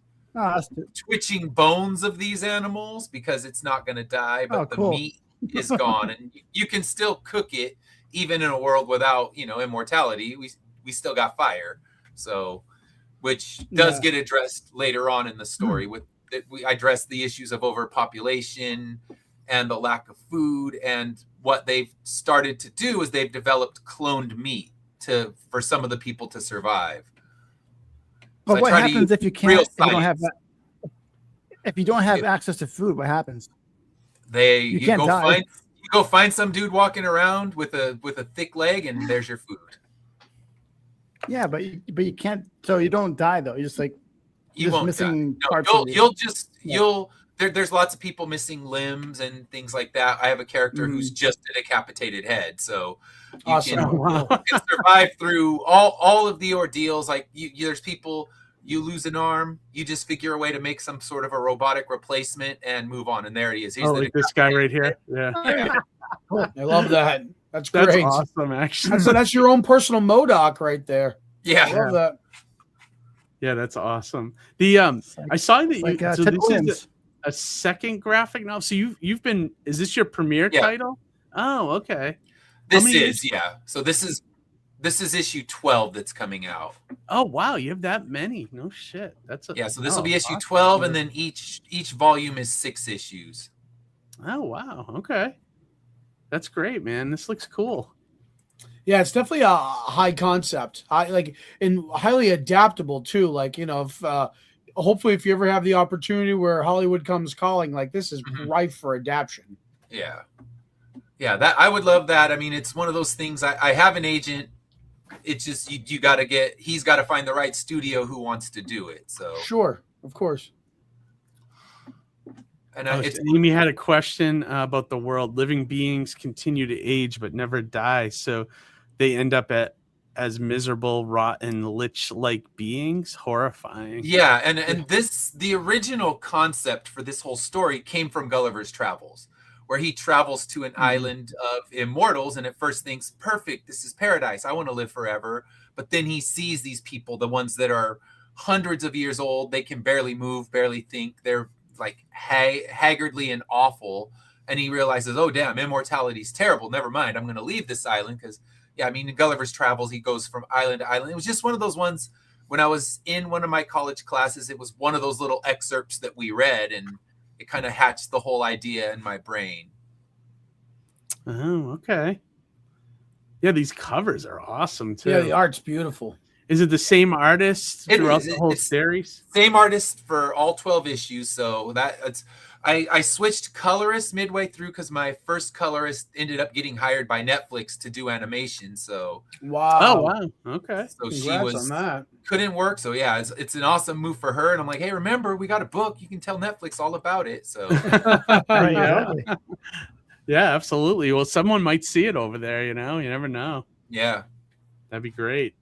twitching bones of these animals because it's not going to die, but the meat is gone. And you can still cook it even in a world without, immortality. We still got fire. So, which does get addressed later on in the story. We address the issues of overpopulation and the lack of food, and what they've started to do is they've developed cloned meat for some of the people to survive. But so what happens if you can't? If you don't have access to food, what happens? You go find some dude walking around with a thick leg, and there's your food. Yeah, but you can't. So you don't die though. You just you won't missing die. No, There's lots of people missing limbs and things like that. I have a character who's just a decapitated head, so you can survive through all of the ordeals. Like there's people, you lose an arm, you just figure a way to make some sort of a robotic replacement and move on. And there he is. He's like this guy right here. Yeah. I love that. That's great. That's awesome, actually. So that's your own personal MODOK right there. Yeah. I love that. Yeah, that's awesome. I saw that you. So this is a second graphic novel. So you've been. Is this your premiere title? Oh, okay. This is So this is issue 12 that's coming out. Oh wow, you have that many? No shit. So this will be issue 12, and then each volume is 6 issues. Oh wow. Okay. That's great, man. This looks cool. Yeah, it's definitely a high concept. And highly adaptable too. Hopefully, if you ever have the opportunity where Hollywood comes calling, this is rife for adaptation. Yeah, that I would love that. I mean, it's one of those things. I have an agent. It's just you got to he's got to find the right studio who wants to do it. So sure, of course. And Amy had a question about the world. Living beings continue to age but never die, so they end up as miserable, rotten, lich-like beings. Horrifying. Yeah, and the original concept for this whole story came from Gulliver's Travels, where he travels to an island of immortals and at first thinks, perfect, this is paradise, I want to live forever. But then he sees these people, the ones that are hundreds of years old, they can barely move, barely think, they're haggardly and awful, and he realizes, oh damn, immortality is terrible, never mind, I'm going to leave this island. Because in Gulliver's Travels, he goes from island to island. It was just one of those ones when I was in one of my college classes. It was one of those little excerpts that we read, and it kind of hatched the whole idea in my brain. Oh, okay. Yeah, these covers are awesome too. Yeah, the art's beautiful. Is it the same artist throughout the whole series? Same artist for all 12 issues. So I switched colorists midway through because my first colorist ended up getting hired by Netflix to do animation. So wow. Oh wow. Okay. So Congrats on that. Couldn't work. So yeah, it's an awesome move for her. And I'm like, hey, remember, we got a book. You can tell Netflix all about it. So yeah, absolutely. Well, someone might see it over there, you never know. Yeah. That'd be great.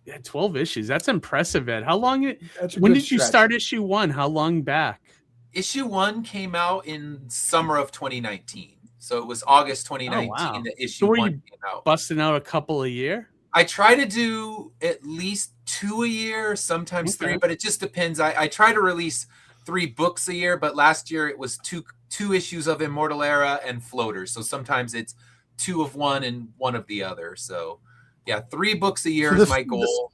Yeah, 12 issues. That's impressive, Ed. How long? When did you start issue 1? How long back? Issue 1 came out in summer of 2019. So it was August 2019 that issue 1 came out. Busting out a couple a year? I try to do at least 2 a year, sometimes 3, but it just depends. I try to release 3 books a year, but last year it was two issues of Immortal Era and Floaters. So sometimes it's 2 of one and 1 of the other. So yeah, 3 books a year is my goal.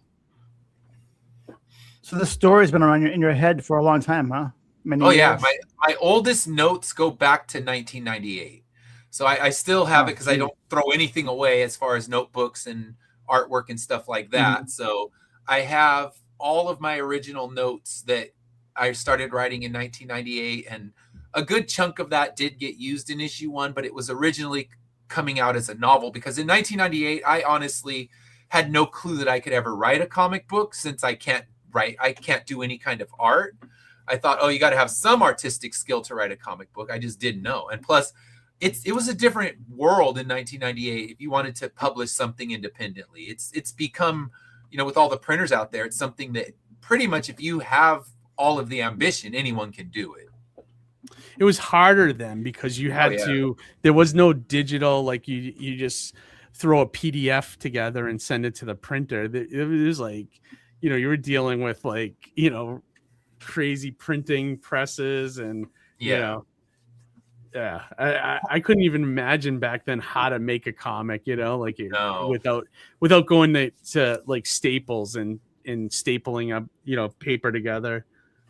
So the story's been around in your head for a long time, huh? Many years? My oldest notes go back to 1998. So I still have it because I don't throw anything away as far as notebooks and artwork and stuff like that. So I have all of my original notes that I started writing in 1998, and a good chunk of that did get used in issue 1, but it was originally coming out as a novel because in 1998 I honestly had no clue that I could ever write a comic book since I can't do any kind of art. I thought, oh, you got to have some artistic skill to write a comic book. I just didn't know. And plus it was a different world in 1998 if you wanted to publish something independently. It's become, with all the printers out there, it's something that pretty much if you have all of the ambition, anyone can do it. It was harder then because you had there was no digital, like you just throw a PDF together and send it to the printer. It was like, you were dealing with like, crazy printing presses and, I couldn't even imagine back then how to make a comic, without going to like Staples and stapling up, paper together.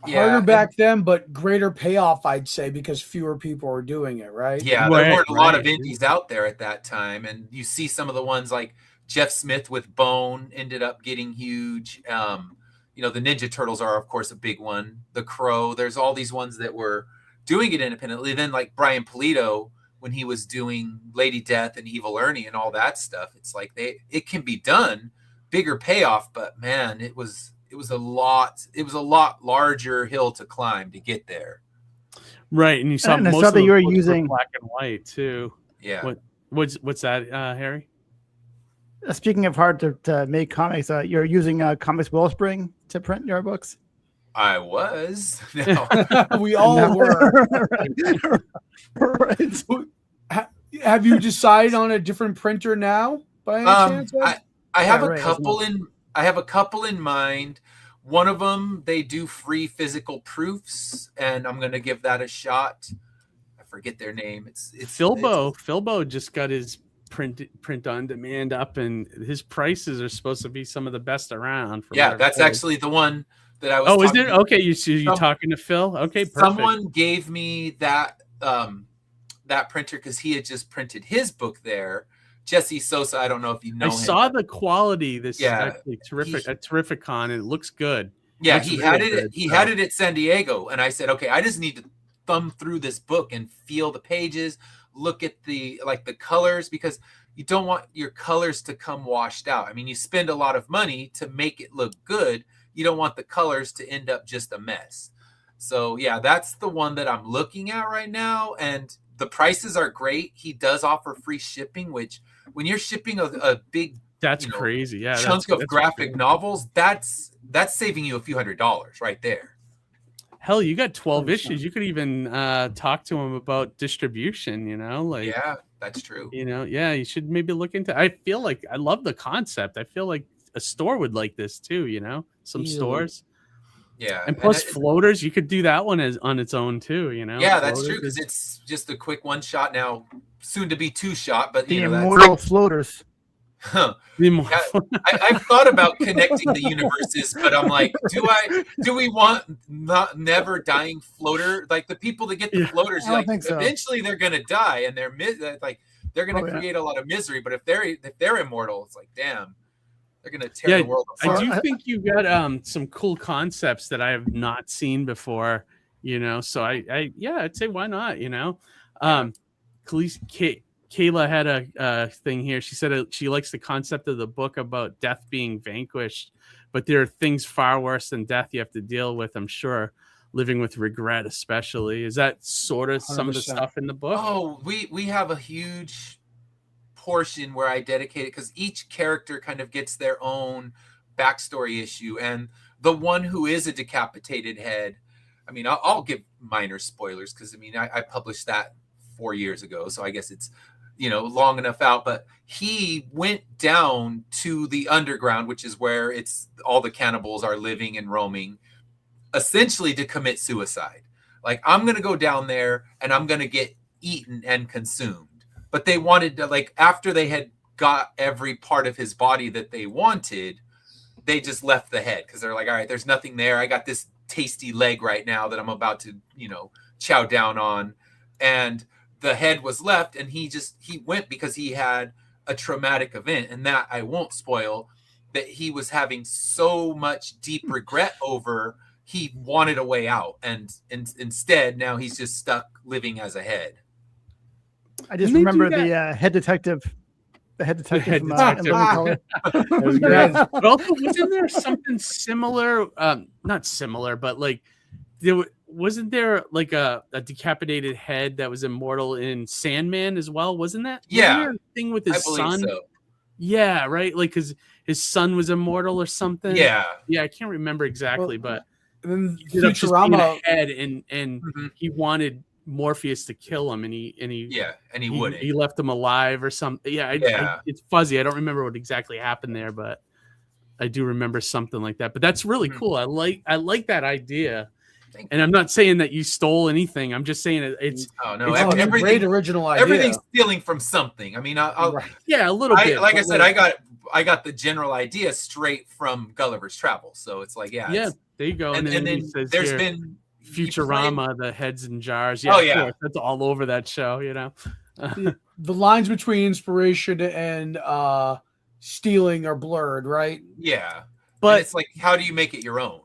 Harder back then, but greater payoff, I'd say, because fewer people were doing it, right? Yeah, there weren't a lot of indies out there at that time. And you see some of the ones like Jeff Smith with Bone ended up getting huge. The Ninja Turtles are, of course, a big one. The Crow, there's all these ones that were doing it independently. Then like Brian Pulido, when he was doing Lady Death and Evil Ernie and all that stuff, it's like it can be done, bigger payoff, but man, it was a lot larger hill to climb to get there. Right. And you saw most of you were using black and white too. Yeah. What's that, Harry? Speaking of hard to make comics, you're using Comics Wellspring to print your books? I was. No. We all were. Right. Have you decided on a different printer now by any chance? I have a couple in mind. One of them, they do free physical proofs, and I'm going to give that a shot. I forget their name. It's Philbo. Philbo just got his print on demand up, and his prices are supposed to be some of the best around. Yeah, that's actually the one that I was. Oh, is it? Okay, you're talking to Phil. Okay, perfect. Someone gave me that printer because he had just printed his book there. Jesse Sosa, I don't know if you know him. I saw the quality. This is actually terrific. A terrific con, and it looks good. Yeah, he had it at San Diego, and I said, okay, I just need to thumb through this book and feel the pages, look at the colors, because you don't want your colors to come washed out. I mean, you spend a lot of money to make it look good. You don't want the colors to end up just a mess. So yeah, that's the one that I'm looking at right now, and the prices are great. He does offer free shipping, which when you're shipping a big crazy, chunk of graphic novels, that's saving you a few $100s right there. Hell, you got 12 issues. You could even talk to him about distribution, yeah, that's true. You should maybe look into. I feel like I love the concept. I feel like a store would like this too, some stores. Yeah, and plus floaters, you could do that one on its own too, Yeah, that's true, because it's just a quick 1-shot now, soon to be 2-shot, but the immortal floaters. Huh. I've thought about connecting the universes, but I'm like, do we want never dying floater? Like the people that get the floaters, eventually they're gonna die, and they're gonna create a lot of misery. But if they're immortal, it's like, damn. They're gonna tear the world apart. I do think you got some cool concepts that I have not seen before, So I'd say why not, Kayla had a thing here. She said she likes the concept of the book about death being vanquished, but there are things far worse than death you have to deal with. I'm sure, living with regret, especially. Is that sort of 100%. Some of the stuff in the book? Oh, we have a huge portion where I dedicate it because each character kind of gets their own backstory issue, and the one who is a decapitated head. I mean, I'll give minor spoilers because I mean I published that 4 years ago, so I guess it's long enough out. But he went down to the underground, which is where it's all the cannibals are living and roaming, essentially to commit suicide. Like, I'm gonna go down there and I'm gonna get eaten and consumed. But they wanted to, like, after they had got every part of his body that they wanted, they just left the head because they're like, all right, there's nothing there. I got this tasty leg right now that I'm about to, chow down on. And the head was left, and he went because he had a traumatic event, and that I won't spoil, that he was having so much deep regret over. He wanted a way out, and instead now he's just stuck living as a head. I just remember the head detective. The head detective. From, but also, wasn't there something similar? Not similar, but like wasn't there like a decapitated head that was immortal in Sandman as well? Wasn't that? Yeah, wasn't there a thing with his son. So. Yeah, right. Like because his son was immortal or something. Yeah, I can't remember exactly, but then Futurama head and he wanted Morpheus to kill him, and he wouldn't. He left him alive or something. It's fuzzy. I don't remember what exactly happened there, but I do remember something like that. But that's really cool. I like that idea. And I'm not saying that you stole anything. I'm just saying it's a great original idea. Everything's stealing from something. I mean, a little bit. Like I said, I got the general idea straight from Gulliver's Travels. So it's like, there you go. And then says there's been Futurama, the heads in jars. That's all over that show. The lines between inspiration and stealing are blurred, right? Yeah, but it's like, how do you make it your own?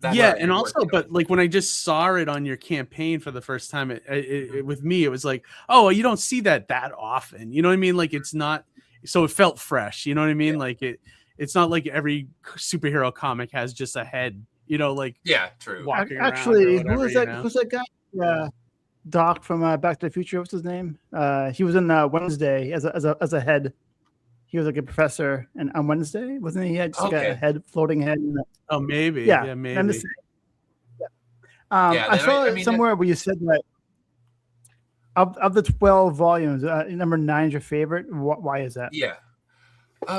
And also, but like when I just saw it on your campaign for the first time, it with me, it was like, oh, you don't see that often. You know what I mean? Like it's not, so it felt fresh. You know what I mean? Like it's not like every superhero comic has just a head. True. Walking actually, around or whatever, who's that? Who's that guy? Doc from Back to the Future. What's his name? He was in Wednesday as a head. He was like a professor, and on Wednesday, wasn't he? He had just got a head, floating head. Oh, maybe. Yeah, maybe. I'm just saying. I saw it somewhere where you said that of the 12 volumes, number 9 is your favorite. Why is that? Yeah,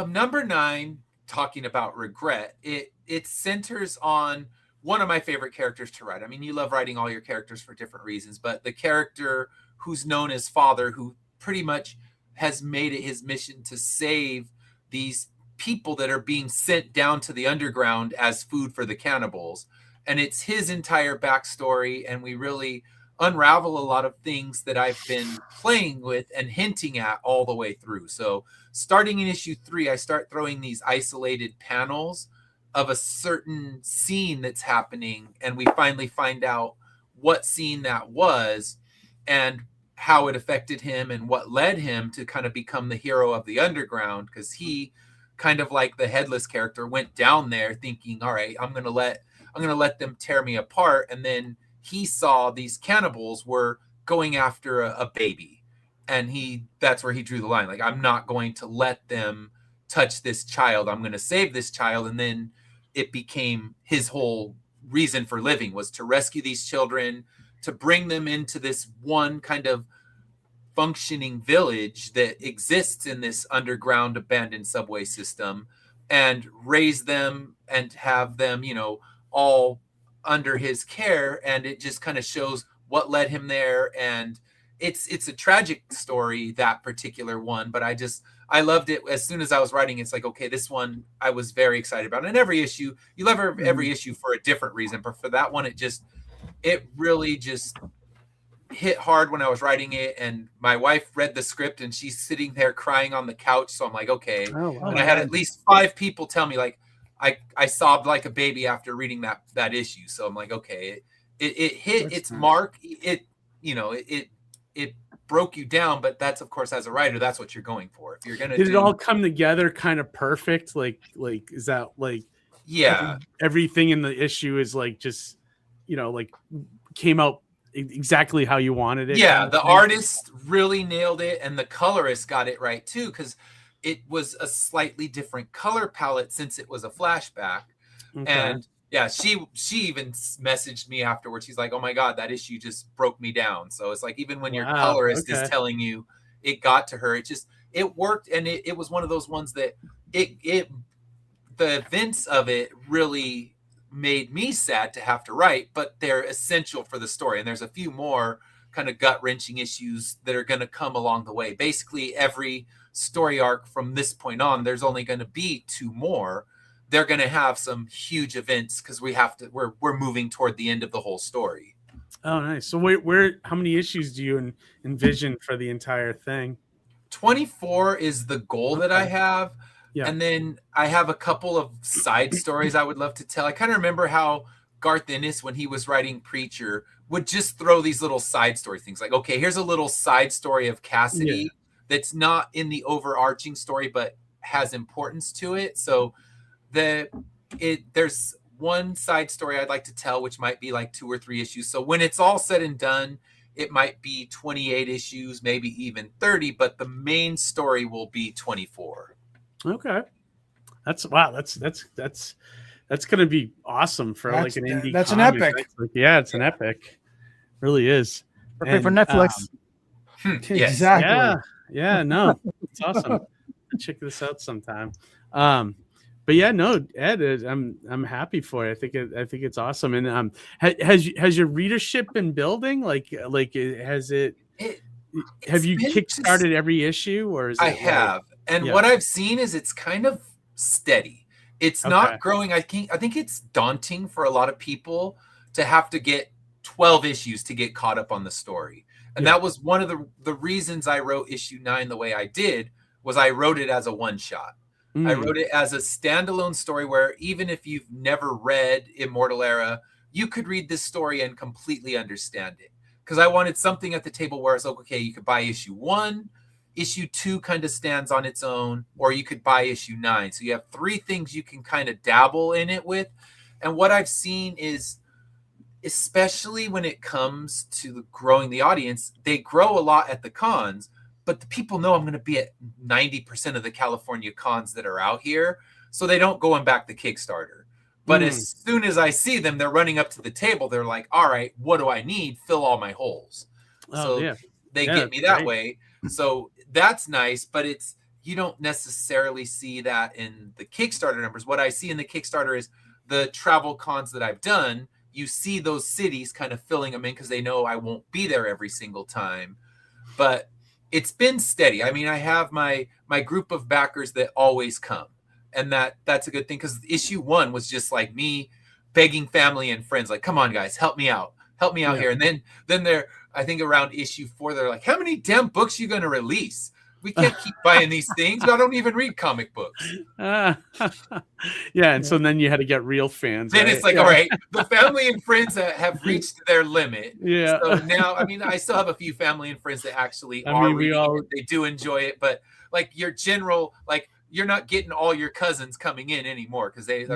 number 9, talking about regret. It centers on one of my favorite characters to write. I mean, you love writing all your characters for different reasons, but the character who's known as Father, who pretty much has made it his mission to save these people that are being sent down to the underground as food for the cannibals. And it's his entire backstory, and we really unravel a lot of things that I've been playing with and hinting at all the way through. So starting in issue 3, I start throwing these isolated panels of a certain scene that's happening, and we finally find out what scene that was and how it affected him and what led him to kind of become the hero of the underground, because he, kind of like the headless character, went down there thinking, all right, I'm gonna let them tear me apart. And then he saw these cannibals were going after a baby, and that's where he drew the line. Like, I'm not going to let them touch this child. I'm going to save this child. And then it became his whole reason for living, was to rescue these children, to bring them into this one kind of functioning village that exists in this underground abandoned subway system, and raise them and have them, all under his care. And it just kind of shows what led him there. And it's a tragic story, that particular one, but I loved it. As soon as I was writing, it's like, okay, this one I was very excited about. And every issue, you love every issue for a different reason, but for that one, it really just hit hard when I was writing it. And my wife read the script, and she's sitting there crying on the couch. So I'm like, okay. And I had at least 5 people tell me, like, I sobbed like a baby after reading that issue. So I'm like, okay, it hit its mark. It broke you down, but that's, of course, as a writer, that's what you're going for. If you're gonna, did it all come together kind of perfect? Like is that like, yeah, everything in the issue is like, just, like came out exactly how you wanted it? Yeah, the artist really nailed it, and the colorist got it right too, because it was a slightly different color palette since it was a flashback. Okay. And yeah, she even messaged me afterwards. She's like, "Oh my God, that issue just broke me down." So it's like, even when your colorist is telling you it got to her, it worked. And it was one of those ones that the events of it really made me sad to have to write, but they're essential for the story. And there's a few more kind of gut-wrenching issues that are going to come along the way. Basically, every story arc from this point on, there's only going to be 2 more. They're going to have some huge events because we're moving toward the end of the whole story. Oh, nice. So where how many issues do you envision for the entire thing? 24 is the goal that I have. Yeah. And then I have a couple of side stories I would love to tell. I kind of remember how Garth Ennis, when he was writing Preacher, would just throw these little side story things like, okay, here's a little side story of Cassidy that's not in the overarching story, but has importance to it. So there's one side story I'd like to tell, which might be like 2 or 3 issues. So when it's all said and done, it might be 28 issues, maybe even 30, but the main story will be 24. Okay. That's going to be awesome for like an indie. That's comic. an epic. It's an epic. Really is. Perfect for Netflix. Exactly. Yeah, no, it's awesome. Check this out sometime. But yeah, no, Ed, I'm happy for it. I think it's awesome. And has your readership been building? Like has it? Have you kickstarted every issue, or is it? I have, and what I've seen is it's kind of steady. It's not growing. I think it's daunting for a lot of people to have to get 12 issues to get caught up on the story. And that was one of the reasons I wrote issue 9 the way I did, was I wrote it as a one-shot. I wrote it as a standalone story where even if you've never read Immortal Era, you could read this story and completely understand it. Because I wanted something at the table where it's like, okay, you could buy issue 1, issue 2 kind of stands on its own, or you could buy issue 9. So you have 3 things you can kind of dabble in it with. And what I've seen is, especially when it comes to growing the audience, they grow a lot at the cons, but the people know I'm going to be at 90% of the California cons that are out here. So they don't go and back the Kickstarter. But as soon as I see them, they're running up to the table. They're like, all right, what do I need? Fill all my holes. They get me that way. So that's nice, but you don't necessarily see that in the Kickstarter numbers. What I see in the Kickstarter is the travel cons that I've done. You see those cities kind of filling them in because they know I won't be there every single time. But it's been steady. I mean, I have my group of backers that always come. And that's a good thing, because issue 1 was just like me begging family and friends, like, come on, guys, help me out here. And then they're, I think around issue 4, they're like, how many damn books are you going to release? We can't keep buying these things. I don't even read comic books. And so then you had to get real fans. Then it's like, all right, the family and friends that have reached their limit. Yeah. So now, I mean, I still have a few family and friends that actually reading it. They do enjoy it, but like your general, like, you're not getting all your cousins coming in anymore because they're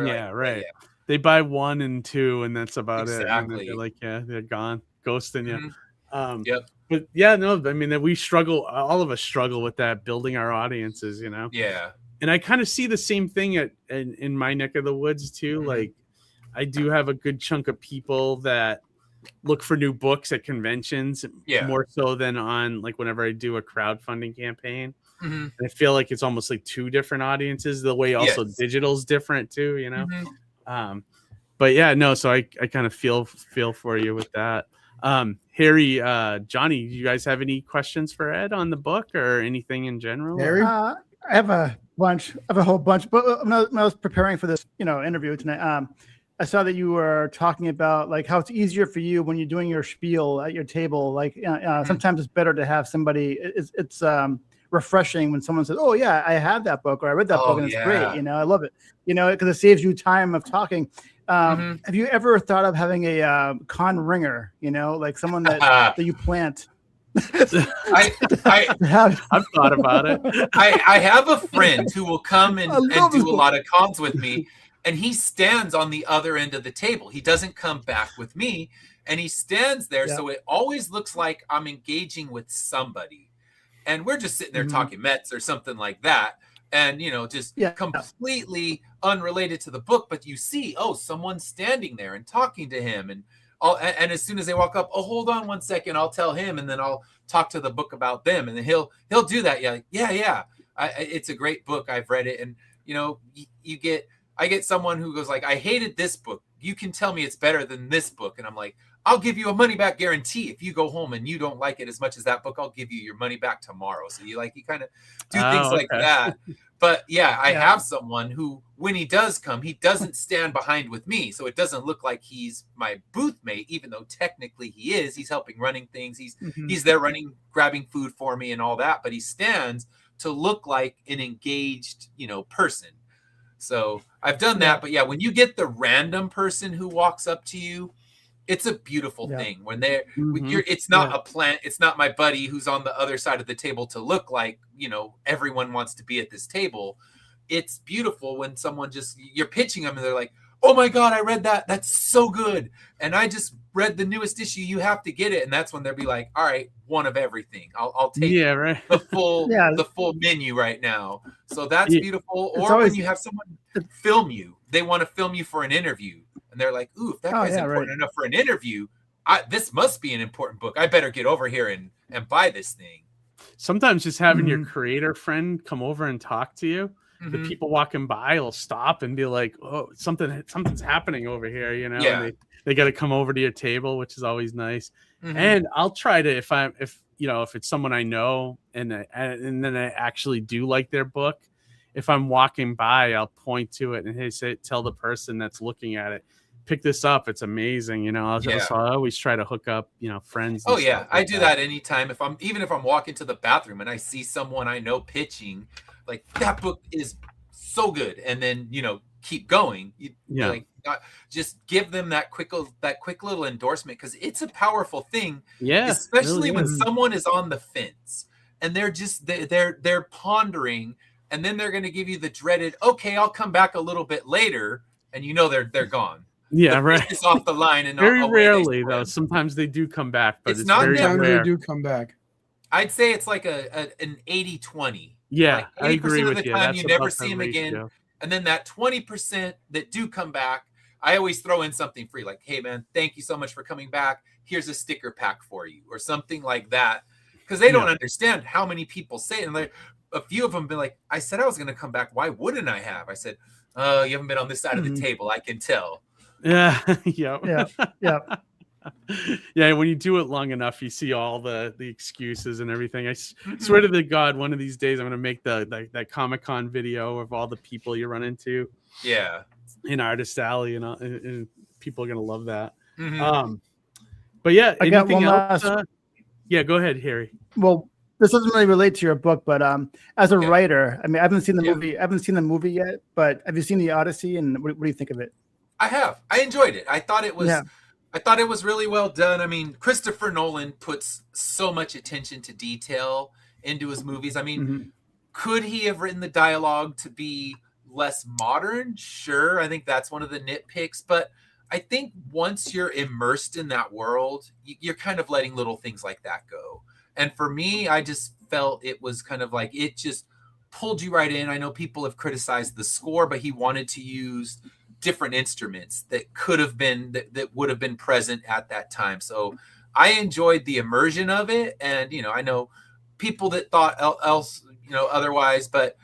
They buy 1 and 2, and that's about it. Exactly. And they're like, they're gone, ghosting you. Yep. But yeah, no, I mean, that we struggle. All of us struggle with that, building our audiences, you know. Yeah. And I kind of see the same thing in my neck of the woods too. Like, I do have a good chunk of people that look for new books at conventions, more so than on like whenever I do a crowdfunding campaign. And I feel like it's almost like 2 different audiences. The way also digital's different too, you know. But yeah, no. So I kind of feel for you with that. Harry, Johhny, do you guys have any questions for Ed on the book or anything in general? Harry? I have a bunch. I have a whole bunch. But when I was preparing for this, interview tonight, I saw that you were talking about like how it's easier for you when you're doing your spiel at your table. Like sometimes it's better to have somebody. It's refreshing when someone says, "Oh yeah, I have that book," or "I read that book and it's great." I love it. Because it saves you time of talking. Have you ever thought of having a con ringer? Like someone that you plant. I've thought about it. I have a friend who will come and do a lot of cons with me, and he stands on the other end of the table. He doesn't come back with me, and he stands there, so it always looks like I'm engaging with somebody, and we're just sitting there talking Mets or something like that. and just completely unrelated to the book, but you see, oh, someone's standing there and talking to him, and as soon as they walk up, oh, hold on one second, I'll tell him, and then I'll talk to the book about them, and then he'll do that. It's a great book, I've read it. And I get someone who goes like, I hated this book, you can tell me it's better than this book, and I'm like, I'll give you a money back guarantee. If you go home and you don't like it as much as that book, I'll give you your money back tomorrow. So you kind of do things like that. But I have someone who, when he does come, he doesn't stand behind with me. So it doesn't look like he's my booth mate, even though technically he is. He's helping running things. He's there grabbing food for me and all that, but he stands to look like an engaged, person. So I've done that. But when you get the random person who walks up to you, it's a beautiful thing when it's not a plant. It's not my buddy who's on the other side of the table to look like, everyone wants to be at this table. It's beautiful when someone you're pitching them and they're like, oh my God, I read that. That's so good. And I just read the newest issue. You have to get it. And that's when they'll be like, all right, one of everything. I'll take the full menu right now. So that's beautiful. Or when you have someone film you, they want to film you for an interview. And they're like, ooh, if that guy's important enough for an interview, this must be an important book. I better get over here and buy this thing. Sometimes just having your creator friend come over and talk to you, the people walking by will stop and be like, oh, something's happening over here, and they got to come over to your table, which is always nice. And I'll try to, if it's someone I know and then I actually do like their book, if I'm walking by, I'll point to it and tell the person that's looking at it, pick this up. It's amazing. I'll always try to hook up, friends. Oh yeah. I do that anytime. If I'm walking to the bathroom and I see someone I know pitching, like, that book is so good. And then, keep going. Just give them that quick little endorsement, because it's a powerful thing. Yeah. Especially when someone is on the fence and they're pondering, and then they're going to give you the dreaded, okay, I'll come back a little bit later, and they're gone. Yeah, right. It's off the line, and very rarely though. Sometimes they do come back, but it's not very rare. They do come back. I'd say it's like an 80-20. Yeah, like I agree with you. Of the time, you never see them again, and then that 20% that do come back, I always throw in something free, like, hey man, thank you so much for coming back. Here's a sticker pack for you, or something like that, because they don't understand how many people say it. And a few of them been like, I said I was going to come back. Why wouldn't I have? I said, oh, you haven't been on this side of the table. I can tell. Yeah. Yeah. Yeah. When you do it long enough, you see all the excuses and everything. I swear to the God, one of these days I'm going to make that Comic-Con video of all the people you run into. Yeah. In Artist Alley, and people are going to love that. But yeah, anything else? Yeah, go ahead, Harry. Well, this doesn't really relate to your book, but as a writer, I mean, I haven't seen the movie. I haven't seen the movie yet, but have you seen the Odyssey? And what do you think of it? I have. I enjoyed it. I thought it was. Yeah. I thought it was really well done. I mean, Christopher Nolan puts so much attention to detail into his movies. I mean, could he have written the dialogue to be less modern? Sure. I think that's one of the nitpicks, but I think once you're immersed in that world, you're kind of letting little things like that go. And for me, I just felt it was kind of like, it just pulled you right in. I know people have criticized the score, but he wanted to use different instruments that could have been, that would have been present at that time. So I enjoyed the immersion of it. And, I know people that thought else, otherwise, but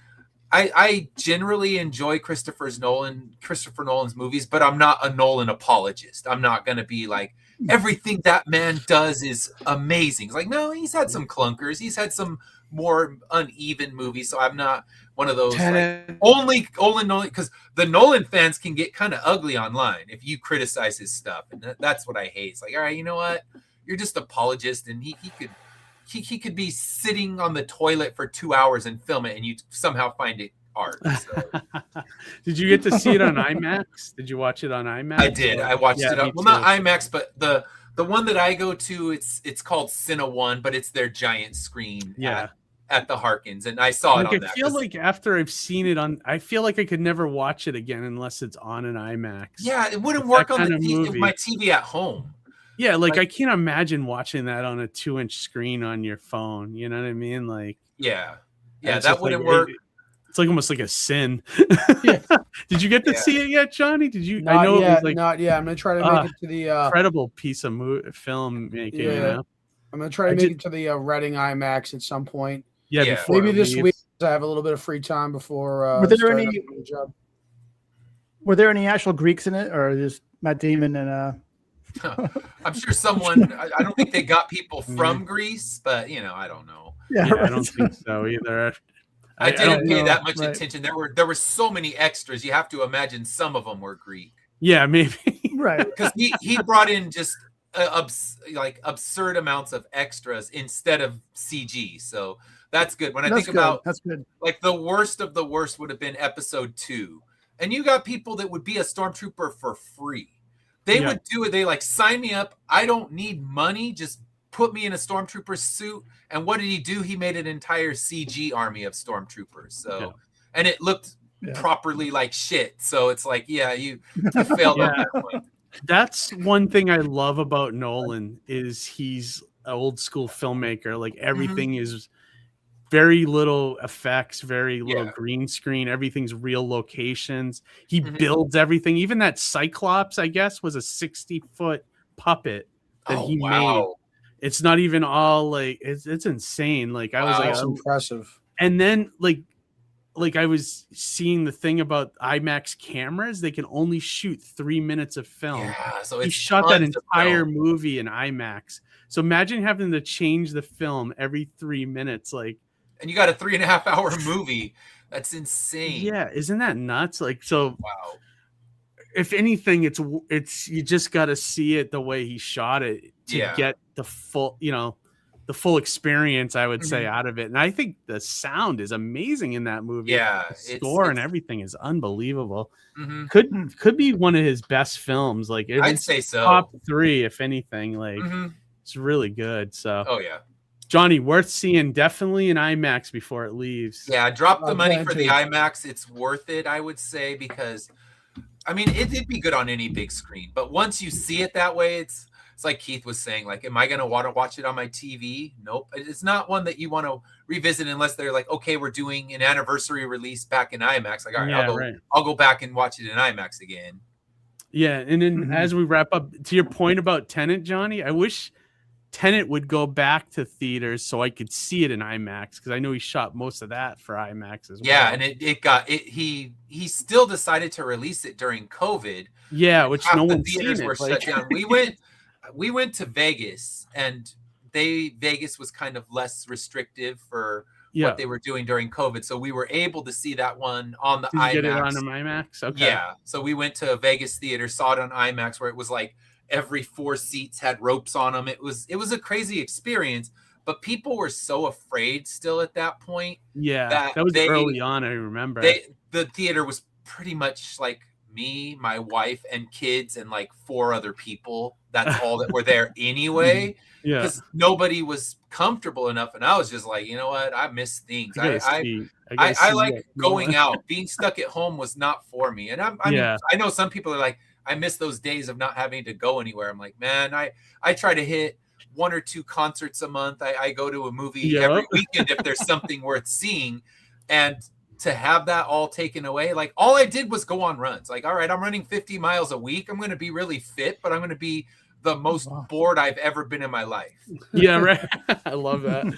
I generally enjoy Christopher Nolan's movies, but I'm not a Nolan apologist. I'm not going to be like, everything that man does is amazing. It's like, no, he's had some clunkers. He's had some more uneven movies. So I'm not one of those like, only Nolan, because the Nolan fans can get kind of ugly online if you criticize his stuff. And that's what I hate. It's like, all right, you know what? You're just apologist, and he could be sitting on the toilet for 2 hours and film it, and you somehow find it art. So. Did you get to see it on IMAX? Did you watch it on IMAX? I did. I watched it on, well, not IMAX, but the one that I go to, it's called Cine One, but it's their giant screen at the Harkins, and I saw it on that. I feel like after I've seen it on, I feel like I could never watch it again unless it's on an IMAX. Yeah, it wouldn't work on my TV at home. Yeah, like I can't imagine watching that on a 2-inch screen on your phone. You know what I mean? Like, yeah, that wouldn't work. It's like almost like a sin. Yeah. Did you get to see it yet, Johhny? Did you? Not I know yet, it was like not yet. I'm gonna try to make it to the incredible piece of film making. Yeah. You know? I'm gonna try to make it to the Reading IMAX at some point. Yeah, before maybe this leaves. week. I have a little bit of free time before. Were there any? Were there any actual Greeks in it, or just Matt Damon and? I'm sure someone. I don't think they got people from Greece, but I don't know. Yeah, right. I don't think so either. I didn't pay that much attention. There were so many extras. You have to imagine some of them were Greek. Yeah, maybe. Right. Because he brought in just absurd amounts of extras instead of CG. So that's good. When I think about that's good. Like the worst of the worst would have been episode 2. And you got people that would be a stormtrooper for free. They would do it. They sign me up. I don't need money. Just put me in a stormtrooper suit. And what did he do? He made an entire CG army of stormtroopers. So, and it looked properly like shit. So it's like, you failed on that one. That's one thing I love about Nolan is he's an old school filmmaker. Like everything is very little effects, very little green screen. Everything's real locations. He builds everything. Even that Cyclops, I guess, was a 60-foot puppet that he made. It's not even all it's insane. Like I was that's impressive. And then like I was seeing the thing about IMAX cameras, they can only shoot 3 minutes of film. Yeah, so he shot that entire movie in IMAX. So imagine having to change the film every 3 minutes, and you got a 3.5-hour movie. That's insane. Yeah, isn't that nuts? Wow. If anything, it's you just got to see it the way he shot it to get the full, the full experience, I would say, out of it. And I think the sound is amazing in that movie. Yeah, the score and everything is unbelievable. Could be one of his best films. I'd say so. Top 3, if anything. It's really good. So. Oh yeah. Johhny, worth seeing definitely in IMAX before it leaves. Yeah, drop the money for the IMAX. It's worth it, I would say, because it'd be good on any big screen. But once you see it that way, it's like Keith was saying, am I going to want to watch it on my TV? Nope. It's not one that you want to revisit unless they're like, okay, we're doing an anniversary release back in IMAX. All right, I'll go back and watch it in IMAX again. Yeah, and then as we wrap up, to your point about Tenet, Johhny, I wish Tenet would go back to theaters so I could see it in IMAX, because I know he shot most of that for IMAX as well. Yeah, and he still decided to release it during COVID. Yeah, which no one theaters were shut down. We went to Vegas, and Vegas was kind of less restrictive for what they were doing during COVID, so we were able to see that one on the IMAX. Get it on IMAX? Okay. Yeah, so we went to a Vegas theater, saw it on IMAX, where it was every 4 seats had ropes on them. It was a crazy experience, but people were so afraid still at that point. Yeah, that was early on. I remember the theater was pretty much me, my wife, and kids, and 4 other people. That's all that were there anyway. Yeah, because nobody was comfortable enough, and I was just like, you know what? I miss things. I like going out. Being stuck at home was not for me. And I know some people are like, I miss those days of not having to go anywhere. I'm like, man, I try to hit 1 or 2 concerts a month. I go to a movie every weekend if there's something worth seeing. And to have that all taken away, all I did was go on runs. All right, I'm running 50 miles a week. I'm going to be really fit, but I'm going to be the most bored I've ever been in my life. Yeah, right. I love that.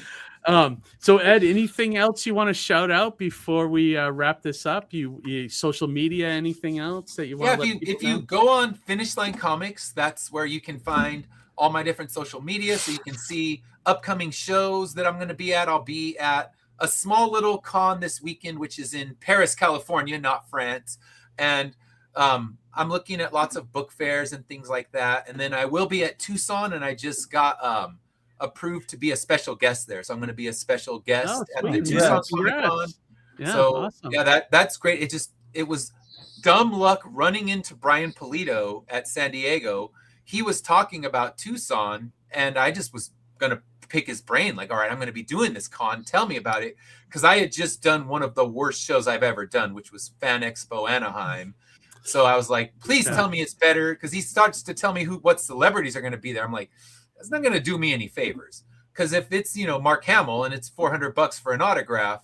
So Ed, anything else you want to shout out before we wrap this up? You social media, anything else that you want? Yeah, if you go on Finish Line Comics, that's where you can find all my different social media, so you can see upcoming shows that I'm going to be at. I'll be at a small little con this weekend, which is in Paris, California, not France, and I'm looking at lots of book fairs and things like that. And then I will be at Tucson, and I just got approved to be a special guest there. So I'm going to be a special guest at the Tucson Comic Con. Yeah, so awesome. Yeah, that's great. It was dumb luck running into Brian Polito at San Diego. He was talking about Tucson, and I just was going to pick his brain. All right, I'm going to be doing this con. Tell me about it. Because I had just done one of the worst shows I've ever done, which was Fan Expo Anaheim. So I was like, please tell me it's better. Because he starts to tell me what celebrities are going to be there. I'm like, that's not going to do me any favors. Because if it's, Mark Hamill and it's $400 for an autograph,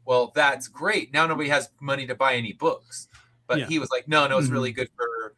well, that's great. Now nobody has money to buy any books. But he was like, no, it's really good for,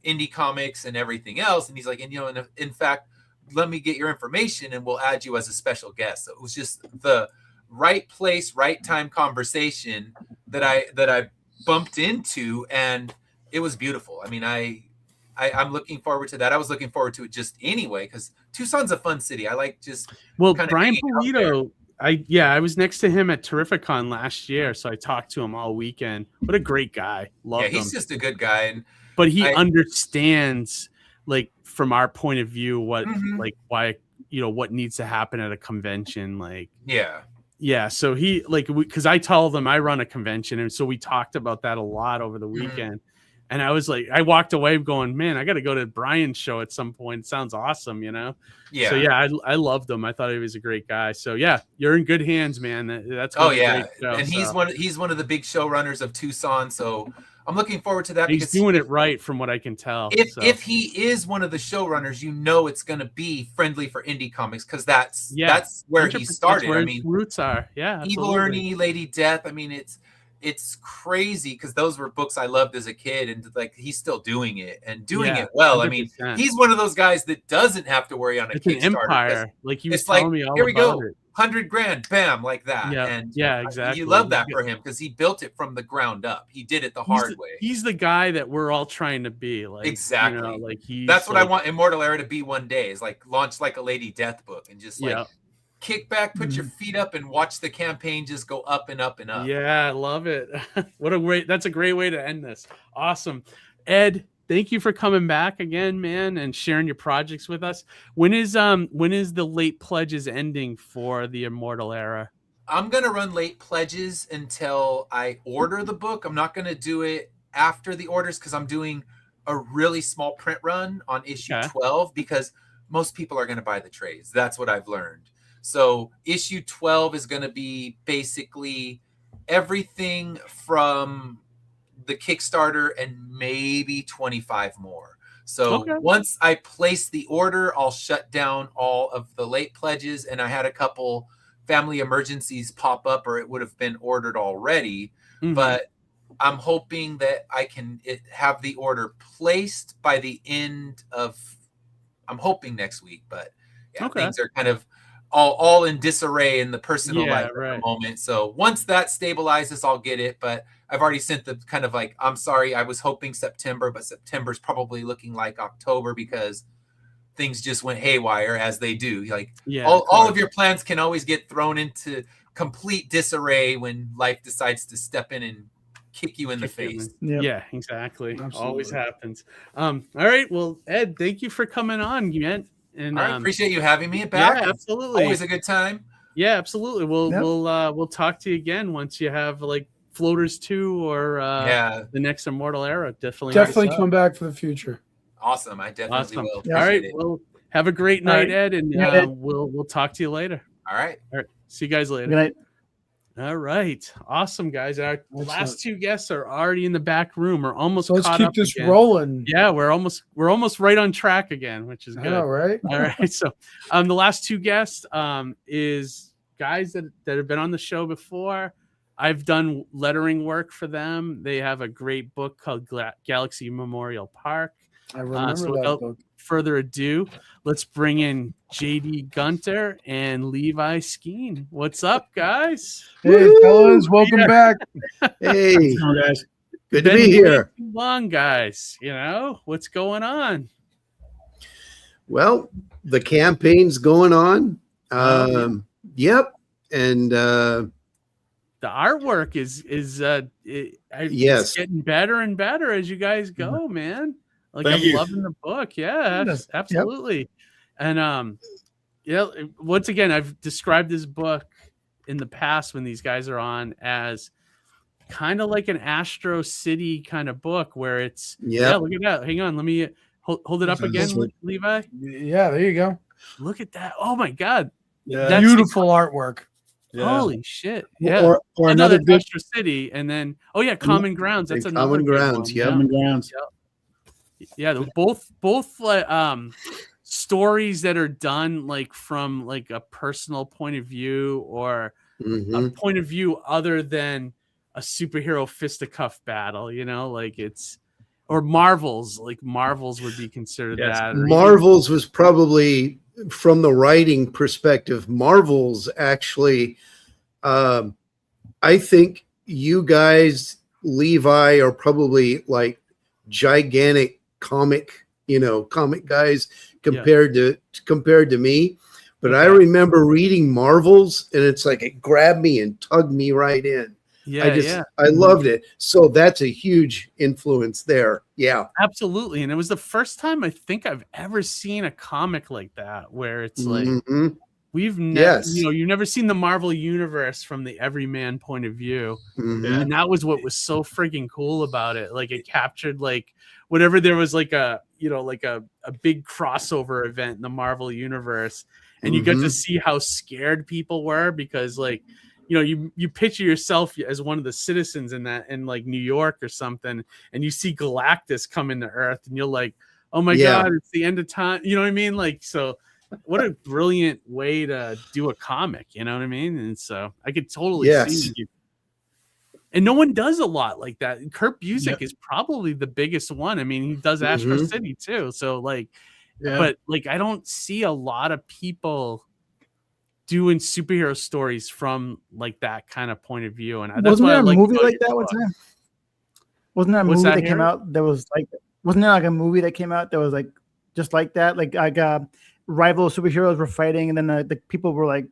indie comics and everything else. And he's like, and in fact, let me get your information and we'll add you as a special guest. So it was just the right place, right time conversation that I bumped into, and it was beautiful. I mean, I'm looking forward to that. I was looking forward to it just anyway, because Tucson's a fun city. I like just Brian Polito. I was next to him at Terrificon last year, so I talked to him all weekend. What a great guy. Love him. He's just a good guy, but he understands, like, from our point of view, what like why what needs to happen at a convention, like so he because I told him I run a convention, and so we talked about that a lot over the weekend. And I was like, I walked away going, man, I got to go to Brian's show at some point. It sounds awesome, So I loved him. I thought he was a great guy. So you're in good hands, man. That's a great show, and he's one of the big showrunners of Tucson. So I'm looking forward to that. He's doing it right, from what I can tell. If he is one of the showrunners, it's going to be friendly for indie comics, because that's where he started. Where his roots are. Yeah, Evil Ernie, Lady Death. I mean, it's crazy, because those were books I loved as a kid, and like he's still doing it and doing it well. 100%. I mean, he's one of those guys that doesn't have to worry on a Kickstarter. An empire. Like he was telling me all here we about go. it. $100,000, bam, like that. Yeah, exactly. You love that for him, because he built it from the ground up. He did it the hard way. He's the guy that we're all trying to be. Like, exactly. That's what I want Immortal Era to be one day. Is like launch like a Lady Death book, and just kick back, put your feet up, and watch the campaign just go up and up and up. Yeah, I love it. That's a great way to end this. Awesome. Ed, thank you for coming back again, man, and sharing your projects with us. When is the late pledges ending for the Immortal Era? I'm gonna run late pledges until I order the book. I'm not gonna do it after the orders, because I'm doing a really small print run on issue 12, because most people are gonna buy the trades. That's what I've learned. So issue 12 is going to be basically everything from the Kickstarter and maybe 25 more. So once I place the order, I'll shut down all of the late pledges. And I had a couple family emergencies pop up, or it would have been ordered already. But I'm hoping that I can have the order placed by the end of, I'm hoping next week. But things are kind of all in disarray in the personal life at the moment. So once that stabilizes, I'll get it. But I've already sent the kind of like, I'm sorry, I was hoping September, but September's probably looking like October, because things just went haywire, as they do. Like all of your plans can always get thrown into complete disarray when life decides to step in and kick you in the face. Yeah, exactly. Absolutely. Always happens. All right. Well, Ed, thank you for coming on, man. And I appreciate you having me back. Yeah, absolutely. Always a good time. Yeah, absolutely. We'll talk to you again once you have like Floaters 2 or the next Immortal Era. Definitely come back for the future. Awesome. I definitely will. All right. Well, have a great night, Ed, and we'll talk to you later. All right. See you guys later. Good night. All right. Awesome, guys. Our last two guests are already in the back room. We're almost let's keep this rolling. Yeah, we're almost right on track again, which is good. All right. All right. So the last two guests is guys that have been on the show before. I've done lettering work for them. They have a great book called Galaxy Memorial Park. I remember that book. Further ado, let's bring in JD Gunter and Levi Skeen. What's up, guys? Hey, fellas, welcome back. Hey, guys. Good to be here. Long, guys. What's going on? Well, the campaign's going on. Yep, and the artwork is it's getting better and better as you guys go, man. Like, I'm loving the book. Yeah, absolutely. Yep. And once again, I've described this book in the past when these guys are on as kind of like an Astro City kind of book where it's look at that. Hang on, let me hold it up again, Levi. Yeah, there you go. Look at that. Oh my god. Yeah. Beautiful artwork. Yeah. Holy shit. Yeah. Or another good Astro City, and then Common Grounds. That's another Common Grounds. Yeah. Common Grounds. Yep. Yeah, both stories that are done like from like a personal point of view, or a point of view other than a superhero fisticuff battle, like or Marvels, like Marvels would be considered that. Marvels was probably, from the writing perspective, Marvels actually, I think you guys, Levi, are probably like gigantic comic guys compared to me. But I remember reading Marvels, and it's like it grabbed me and tugged me right in. I loved it. So that's a huge influence there. Yeah, absolutely. And it was the first time I think I've ever seen a comic like that, where it's like we've never, you've never seen the Marvel universe from the everyman point of view, and that was what was so freaking cool about it. Like it captured like whatever there was like a big crossover event in the Marvel universe, and you get to see how scared people were because like. You picture yourself as one of the citizens in like New York or something, and you see Galactus come into Earth, and you're like, "Oh my God, it's the end of time!" You know what I mean? Like, so what a brilliant way to do a comic. You know what I mean? And so I could totally see you. And no one does a lot like that. Kurt Busiek is probably the biggest one. I mean, he does Astro City too. So like, but like, I don't see a lot of people doing superhero stories from like that kind of point of view, and that's wasn't why there I like a movie like that one time? Wasn't there a movie that came out that was like? Wasn't there like a movie that came out that was like just like that? Like rival superheroes were fighting, and then the people were like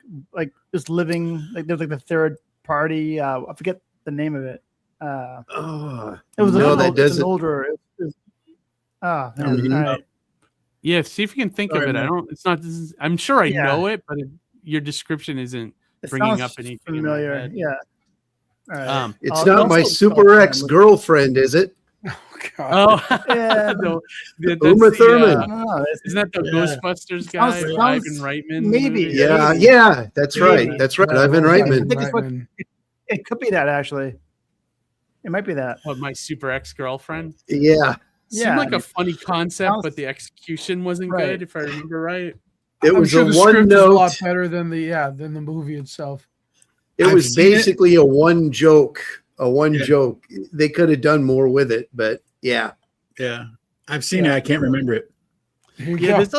just living like there's like the third party. I forget the name of it. It was an older. Yeah, see if you can think of it. I'm sure I know it, but your description isn't bringing up anything familiar. In my head. Right. It's not my super ex-girlfriend, is it? Oh God! Yeah, Uma Thurman. Isn't that the Ghostbusters guy, Ivan Reitman? Maybe. Yeah, that's right. That's right. Ivan Reitman. It could be that actually. It might be that. What, my super ex-girlfriend? Yeah. Seemed like a funny concept, but the execution wasn't good, if I remember right. It was the script is a lot better than the movie itself. It was basically a one joke. They could have done more with it, but yeah. I've seen it. I can't remember it. There's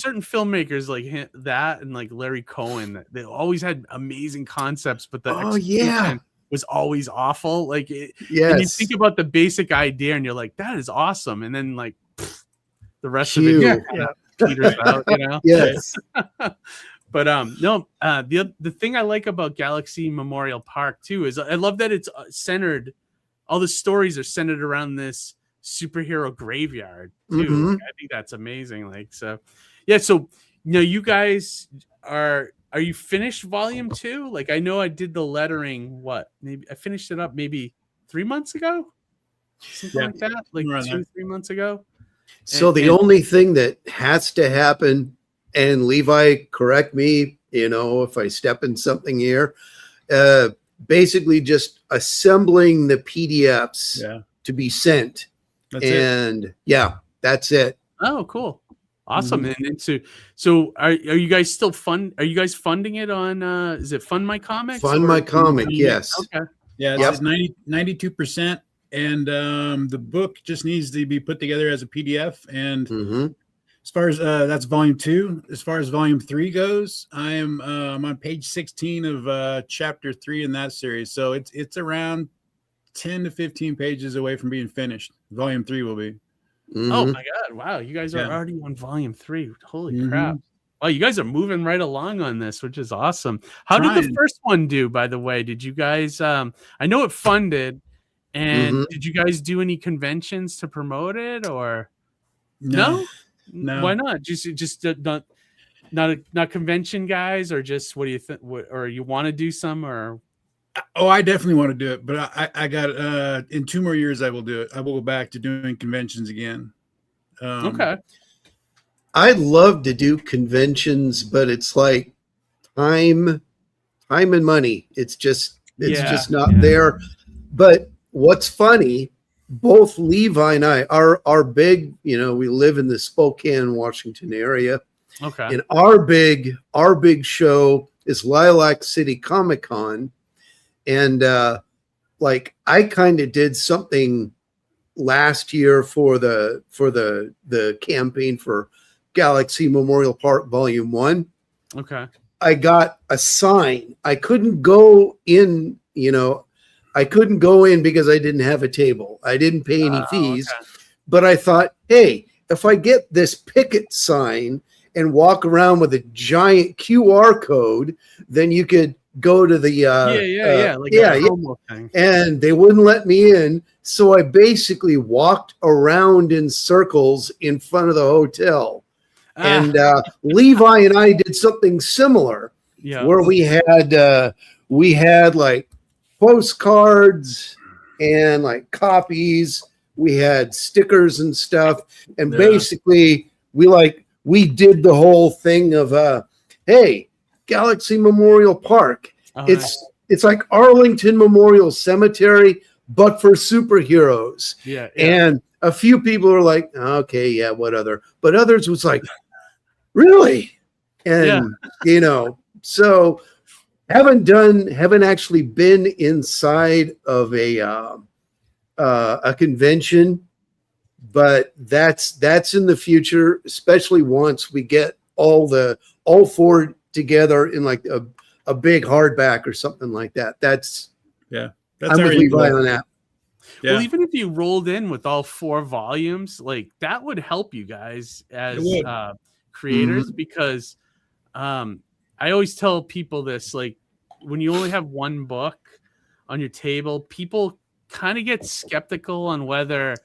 certain filmmakers like that and like Larry Cohen. They always had amazing concepts, but the execution was always awful. Like, and you think about the basic idea, and you're like, "That is awesome," and then like the rest of it peters out, Yes. But the thing I like about Galaxy Memorial Park too is I love that it's centered. All the stories are centered around this superhero graveyard too. I think that's amazing. Like, so so you guys are you finished volume 2? Like, I know I did the lettering. Maybe I finished it up maybe 3 months ago, something like that. Like 2-3 months ago. So the only thing that has to happen, and Levi, correct me, if I step in something here, basically just assembling the PDFs to be sent. That's it. Oh, cool. Awesome. And so are you guys still are you guys funding it on is it Fund My Comics? Fund My Comic, yes. Okay. Yeah, it's 92%. And the book just needs to be put together as a PDF. And as far as that's volume 2, as far as volume 3 goes, I'm on page 16 of chapter 3 in that series. So it's around 10 to 15 pages away from being finished. Volume 3 will be. Oh my God! Wow, you guys are already on volume 3. Holy crap! Wow, you guys are moving right along on this, which is awesome. How did the first one do, by the way? Did you guys? I know it funded. And did you guys do any conventions to promote it, or no? Why not? Just not convention guys, or just what do you think? Or you want to do some, or? Oh, I definitely want to do it, but I got in 2 more years I will do it. I will go back to doing conventions again. Okay. I'd love to do conventions, but it's like time and money. It's just not there. But what's funny, both Levi and I are big, we live in the Spokane, Washington area. Okay. And our big show is Lilac City Comic Con. And like I kind of did something last year for the campaign for Galaxy Memorial Park Volume 1. Okay. I got a sign. I couldn't go in, I couldn't go in because I didn't have a table. I didn't pay any fees. Okay. But I thought, hey, if I get this picket sign and walk around with a giant QR code, then you could go to the thing. And they wouldn't let me in. So I basically walked around in circles in front of the hotel. And Levi and I did something similar, where we had like postcards and like copies. We had stickers and stuff, and basically we did the whole thing of hey, Galaxy Memorial Park. It's like Arlington Memorial Cemetery, but for superheroes. Yeah. And a few people are like, okay, yeah, what other? But others was like, really? And so haven't actually been inside of a convention, but that's in the future, especially once we get all four together in like a big hardback or something like that. That's I'm with Levi on that. Yeah. Well, even if you rolled in with all 4 volumes, like that would help you guys as creators, because I always tell people this, like when you only have one book on your table, people kind of get skeptical on whether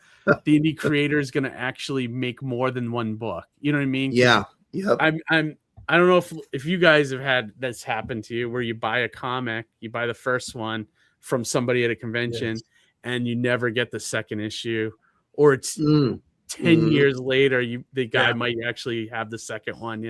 the indie creator is going to actually make more than one book. You know what I mean? Yeah. Yep. I don't know if you guys have had this happen to you, where you buy a comic, you buy the first one from somebody at a convention, and you never get the second issue, or it's 10 years later, the guy might actually have the second one,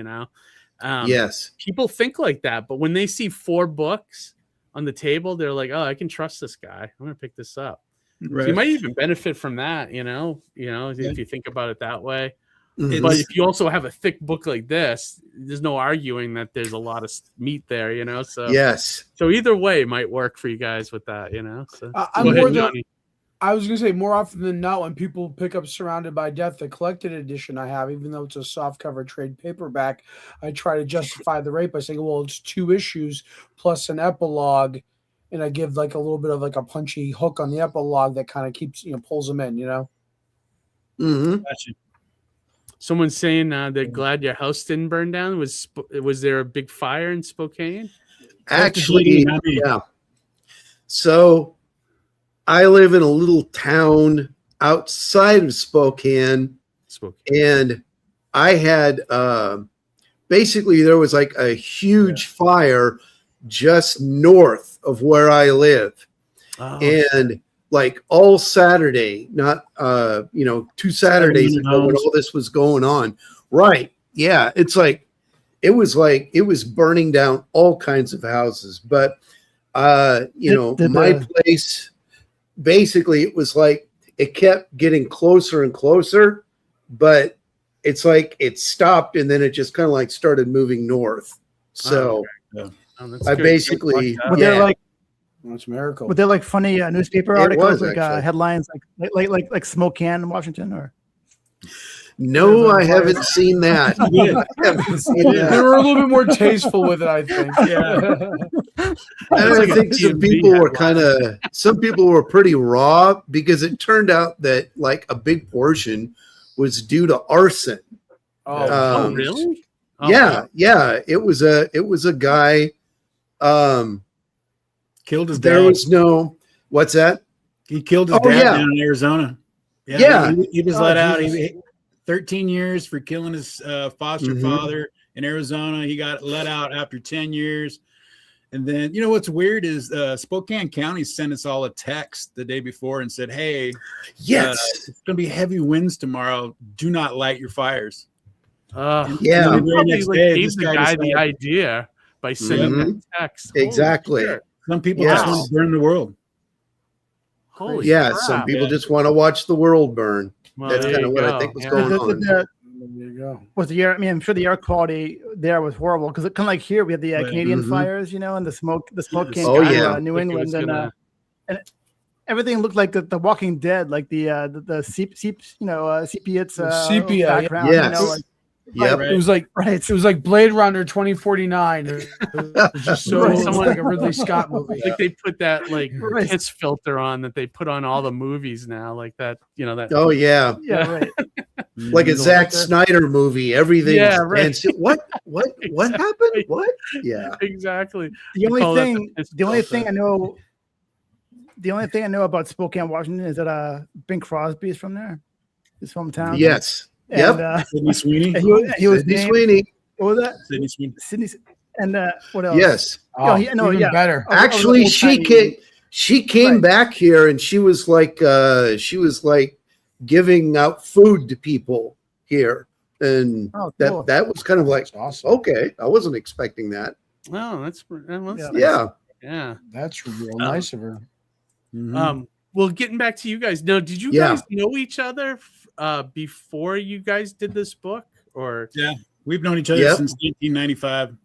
Yes. People think like that, but when they see 4 books on the table, they're like, oh, I can trust this guy. I'm going to pick this up. Right. So you might even benefit from that, if you think about it that way. But if you also have a thick book like this, there's no arguing that there's a lot of meat there, So yes. So either way might work for you guys with that, So I was gonna say, more often than not, when people pick up Surrounded by Death, the collected edition I have, even though it's a softcover trade paperback, I try to justify the rate by saying, well, it's 2 issues plus an epilogue, and I give like a little bit of like a punchy hook on the epilogue that kind of keeps pulls them in, Gotcha. Someone's saying they're glad your house didn't burn down. Was there a big fire in Spokane? Actually, yeah. So I live in a little town outside of Spokane. And I had basically there was like a huge fire just north of where I live. And like all Saturday, not 2 Saturdays ago when all this was going on. Right. Yeah. It's like it was burning down all kinds of houses. But my place, basically it was like it kept getting closer and closer, but it's like it stopped and then it just kind of like started moving north. So I basically it's a miracle. Were there like funny newspaper articles, like headlines, like smoke can in Washington, or? No, I haven't seen that. They were a little bit more tasteful with it, I think. And I think some people were pretty raw, because it turned out that like a big portion was due to arson. Oh, really? Yeah. It was a guy. Killed his dad. There was no. What's that? He killed his dad down in Arizona. Yeah. He was let out. He 13 years for killing his foster father in Arizona. He got let out after 10 years. And then, what's weird is Spokane County sent us all a text the day before and said, hey, it's going to be heavy winds tomorrow. Do not light your fires. Probably gave the guy the idea by sending that text. Exactly. Some people just want to burn the world. Holy crap. Some people just want to watch the world burn. Well, that's kind of what I think was going on. was the air. I mean, I'm sure the air quality there was horrible because it kind of like here we had the Canadian fires, and the smoke came from New England, and everything looked like the Walking Dead, like the sepia background. It was like It was like Blade Runner 2049. It was just so like a Ridley Scott movie. Like they put that piss filter on that they put on all the movies now, like that. That. Oh yeah, right. Like a Zack Snyder movie. Everything. Yeah, right. What happened? What? Yeah, exactly. The only thing I know about Spokane, Washington, is that Bing Crosby is from there. His hometown. Yes. And, Sydney Sweeney. He was Sydney Sweeney. What was that? Sydney Sweeney. And what else? Yes. Better. Actually, she came back here and she was like giving out food to people here, and that was kind of like awesome. Okay, I wasn't expecting that. Wow, that's yeah. That's real nice of her. Well, getting back to you guys. Now, did you guys know each other before you guys did this book, or? Yeah, we've known each other since 1995.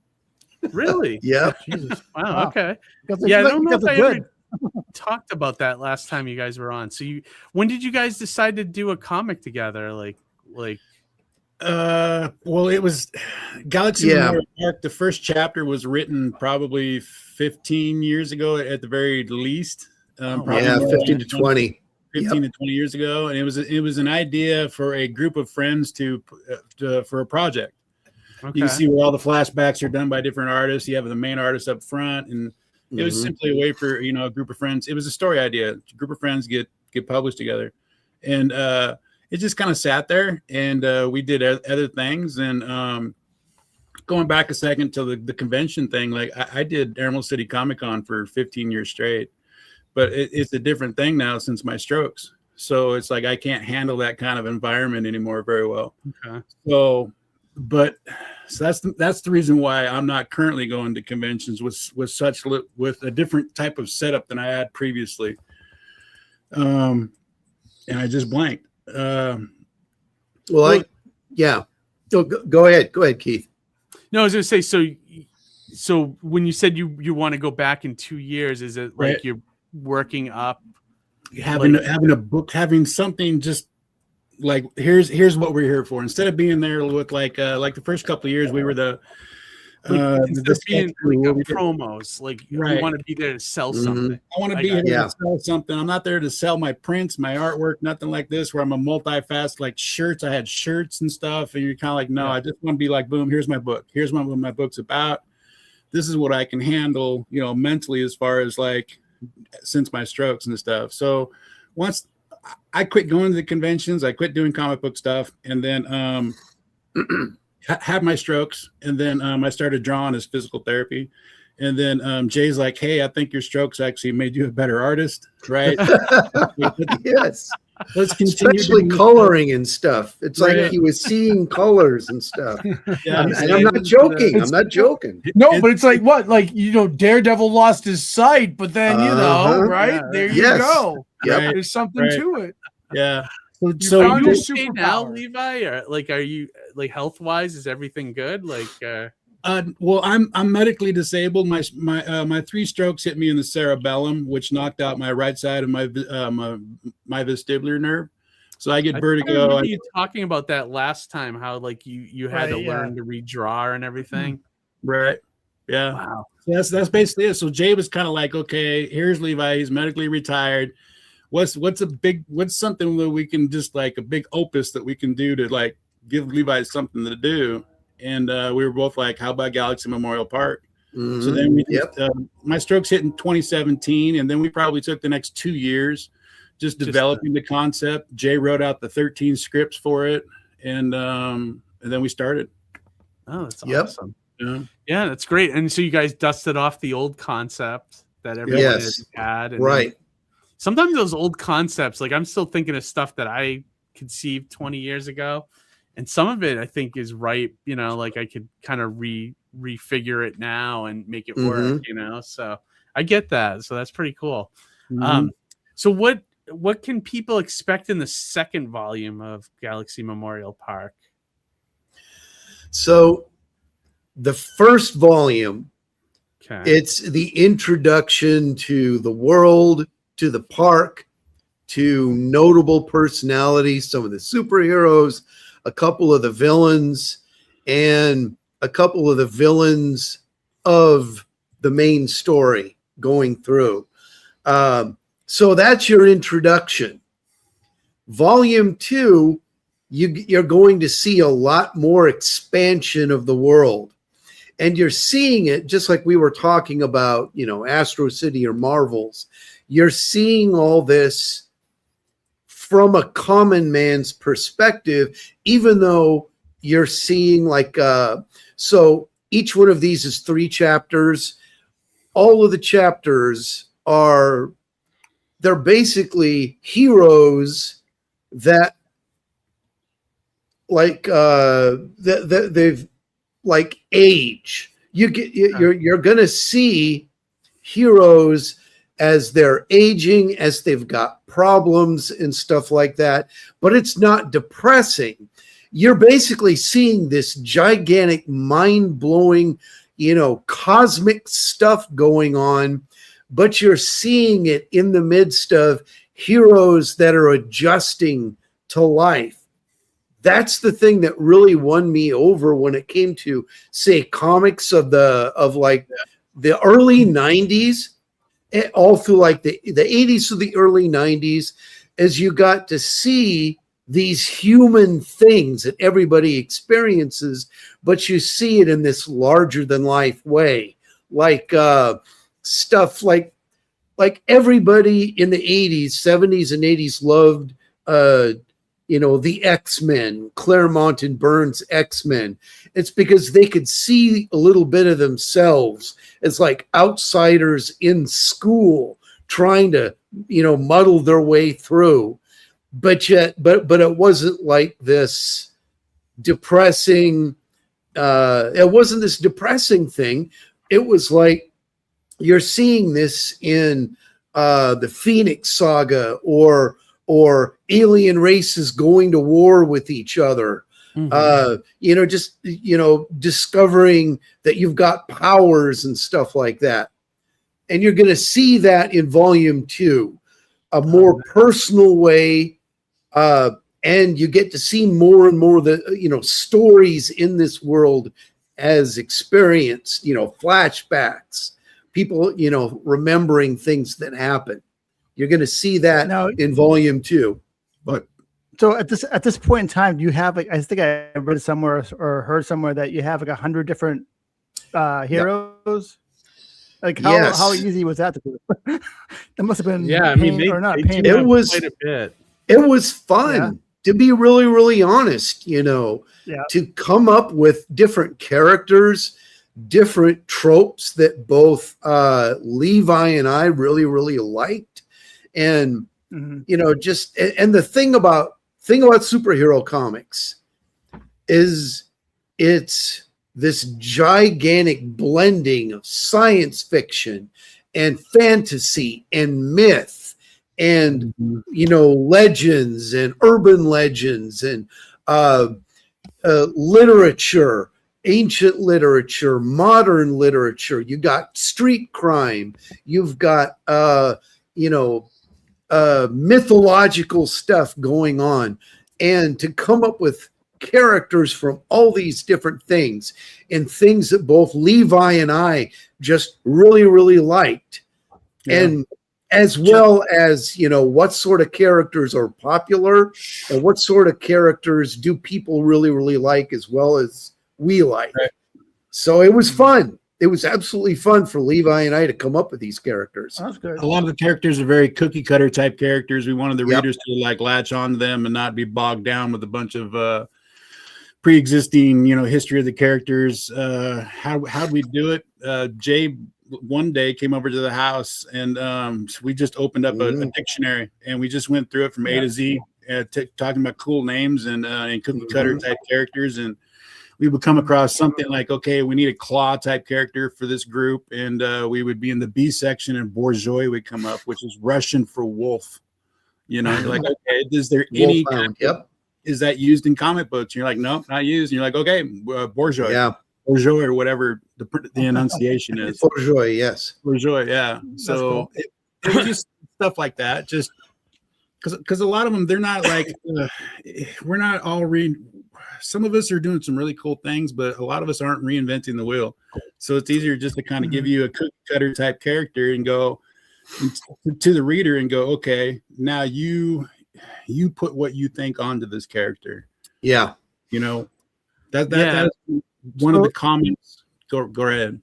Really? Yeah. Jesus. Wow. Okay. I don't know if I ever talked about that last time you guys were on. So when did you guys decide to do a comic together? Well, it was Galaxy Memorial Park. The first chapter was written probably 15 years ago at the very least. 15 to 20. 15 to 20 years ago, and it was an idea for a group of friends for a project. Okay. You can see where all the flashbacks are done by different artists. You have the main artist up front, and it was simply a way for a group of friends. It was a story idea. A group of friends get published together, and it just kind of sat there. And we did other things. And going back a second to the convention thing, like I did Emerald City Comic Con for 15 years straight. But it's a different thing now since my strokes. So it's like I can't handle that kind of environment anymore very well. Okay. So that's the reason why I'm not currently going to conventions with a different type of setup than I had previously. And I just blanked. Go ahead, Keith. No, I was going to say, so when you said you want to go back in 2 years, is it like you're working up, having a book, having something, just like here's what we're here for, instead of being there with like the first couple of years we were promos, we want to be there to sell something. I want to be here to sell something. I'm not there to sell my prints, my artwork, nothing like this where I'm a multi-facet, like shirts. I had shirts and stuff, and you're kind of like, no, I just want to be like, boom, here's my book, here's what my book's about, this is what I can handle mentally, as far as like since my strokes and stuff. So once I quit going to the conventions, I quit doing comic book stuff, and then had my strokes, and then I started drawing as physical therapy. And then Jay's like, hey, I think your strokes actually made you a better artist, right? Yes. Let's continue, especially coloring and stuff. It's like he was seeing colors and stuff. Yeah, and I'm not joking. I'm not joking. No, but it's like what? Like, Daredevil lost his sight, but then right? Yeah. There you go. Yep. There's something to it. Yeah. So are you okay now, Levi? Or are you health wise? Is everything good? Well, I'm medically disabled. My 3 strokes hit me in the cerebellum, which knocked out my right side of my vestibular nerve. So I get vertigo. I remember you talking about that last time, how you had to learn to redraw and everything. Right. Yeah. Wow. So that's basically it. So Jay was kind of like, okay, here's Levi. He's medically retired. What's something that we can just like a big opus that we can do to like give Levi something to do. And we were both like, how about Galaxy Memorial Park? Mm-hmm. So then my strokes hit in 2017. And then we probably took the next 2 years just developing the concept. Jay wrote out the 13 scripts for it. And then we started. Oh, that's awesome. Yeah, that's great. And so you guys dusted off the old concept that everyone had. And right. Sometimes those old concepts, like I'm still thinking of stuff that I conceived 20 years ago. And some of it I think is right, like I could kind of refigure it now and make it work, So I get that. So that's pretty cool. Mm-hmm. So what can people expect in the second volume of Galaxy Memorial Park? So the first volume, Okay. it's the introduction to the world, to the park, to notable personalities, some of the superheroes, a couple of the villains, and a couple of the villains of the main story going through. So that's your introduction. Volume 2, you're going to see a lot more expansion of the world. And you're seeing it just like we were talking about, Astro City or Marvels. You're seeing all this from a common man's perspective, even though you're seeing so each one of these is 3 chapters. All of the chapters they're basically heroes that they've age. You're gonna see heroes as they're aging, as they've got problems and stuff like that, but it's not depressing. You're basically seeing this gigantic, mind-blowing, cosmic stuff going on, but you're seeing it in the midst of heroes that are adjusting to life. That's the thing that really won me over when it came to, say, comics of the early 90s, all through the 80s to the early 90s, as you got to see these human things that everybody experiences, but you see it in this larger than life way, stuff like everybody in the 80s, 70s, and 80s loved the X-Men, Claremont and Burns' X-Men. It's because they could see a little bit of themselves as outsiders in school trying to, muddle their way through. But it wasn't like this depressing, it wasn't this depressing thing. It was like you're seeing this in the Phoenix Saga or alien races going to war with each other. Discovering that you've got powers and stuff like that. And you're going to see that in volume 2, a more personal way. And you get to see more and more the, stories in this world as experienced, flashbacks, people, remembering things that happened. You're going to see that now in volume 2. But so at this point in time, do you have I think I read somewhere or heard somewhere that you have 100 different heroes? Yep. How easy was that to do? It must have been It was quite a bit. It was fun to be really, really honest. To come up with different characters, different tropes that both Levi and I really, really liked. And and the thing about superhero comics is it's this gigantic blending of science fiction and fantasy and myth and legends and urban legends and literature, ancient literature, modern literature. You got street crime, you've got mythological stuff going on, and to come up with characters from all these different things and things that both Levi and I just really, really liked. And as well as, what sort of characters are popular and what sort of characters do people really, really like as well as we like. Right. So it was fun. It was absolutely fun for Levi and I to come up with these characters. That's good. A lot of the characters are very cookie cutter type characters. We wanted the readers to latch on to them and not be bogged down with a bunch of pre-existing, history of the characters. How'd we do it? Jay one day came over to the house and we just opened up a dictionary and we just went through it from A to Z, talking about cool names and cookie cutter type characters. And we would come across something like, okay, we need a claw type character for this group. And we would be in the B section and Bourgeois would come up, which is Russian for wolf. Okay, is there any is that used in comic books? And you're like, nope, not used. And you're like, okay, bourgeois. Yeah. Bourgeois or whatever the enunciation is. Bourgeois, yes. Bourgeois, yeah. So cool. it was just stuff like that. Just because a lot of them, they're not like, we're not all some of us are doing some really cool things, but a lot of us aren't reinventing the wheel. So it's easier just to kind of give you a cookie cutter type character and go to the reader and go, okay, now you put what you think onto this character. Yeah. You know, that's one of the comments. Go ahead.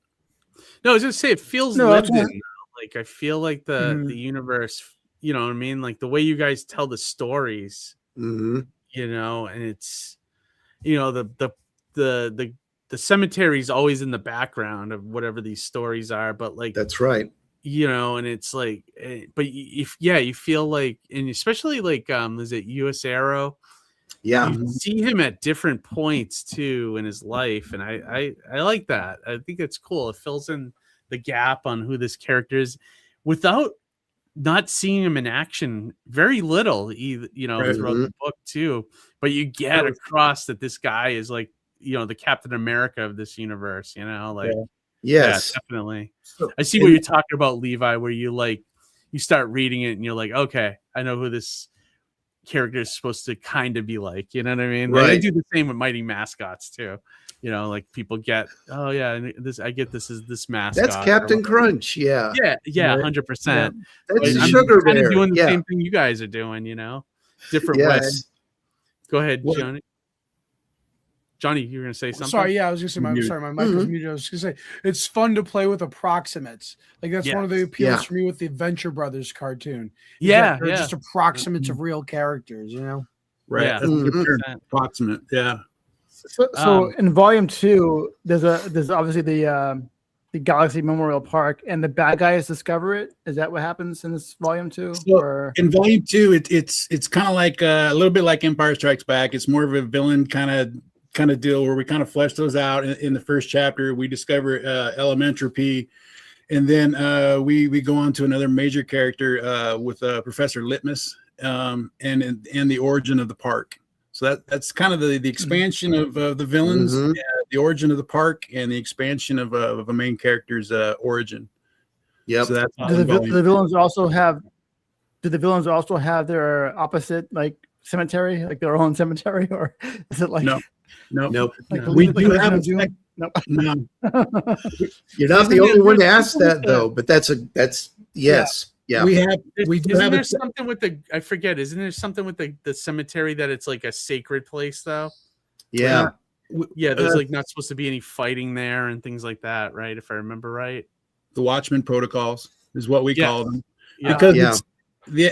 No, I was just say it feels lived in. Like I feel like the universe, you know what I mean? Like the way you guys tell the stories, you know, and it's, you know, the cemetery is always in the background of whatever these stories are, but like that's right. You know, and it's like, but if you feel like, and especially like, is it US Arrow? Yeah, you see him at different points too in his life, and I like that. I think it's cool. It fills in the gap on who this character is without not seeing him in action very little, you know, throughout the book too. But you get across that this guy is like, you know, the Captain America of this universe, you know, like yes, yeah, definitely. I see what you're talking about, Levi, where you like you start reading it and you're like, okay, I know who this character is supposed to kind of be like, you know what I mean? Like, I do the same with Mighty Mascots too. You know, like people get, oh yeah, this I get this is this mascot. That's Captain Crunch, yeah, 100%. That's I'm Sugar kind Bear. of doing the same thing you guys are doing, you know, different ways. Go ahead, Johhny. Johhny, you were gonna say something? Sorry, I was gonna say my mic was muted. I was gonna say it's fun to play with approximates. Like that's one of the appeals for me with the Venture Brothers cartoon. They're just approximates of real characters, you know. Right. Approximate. Yeah. So in volume 2, there's obviously the Galaxy Memorial Park, and the bad guys discover it. Is that what happens in this volume 2? So in volume 2, it's kind of like a little bit like Empire Strikes Back. It's more of a villain kind of deal where we kind of flesh those out in the first chapter. We discover Elementropy, and then we go on to another major character with Professor Litmus, and the origin of the park. So that's kind of the expansion of the villains, the origin of the park, and the expansion of a main character's origin. Yeah. So that's do the villains also have? Do the villains also have their opposite, like cemetery, like their own cemetery, or is it like Nope. Like we do have a no. You're not the only one to ask that though, but that's yes. Yeah. Isn't there something with the I forget, isn't there something with the cemetery that it's like a sacred place though? Yeah. Yeah, there's like not supposed to be any fighting there and things like that, right? If I remember right. The Watchmen protocols is what we call them. Yeah. Because it's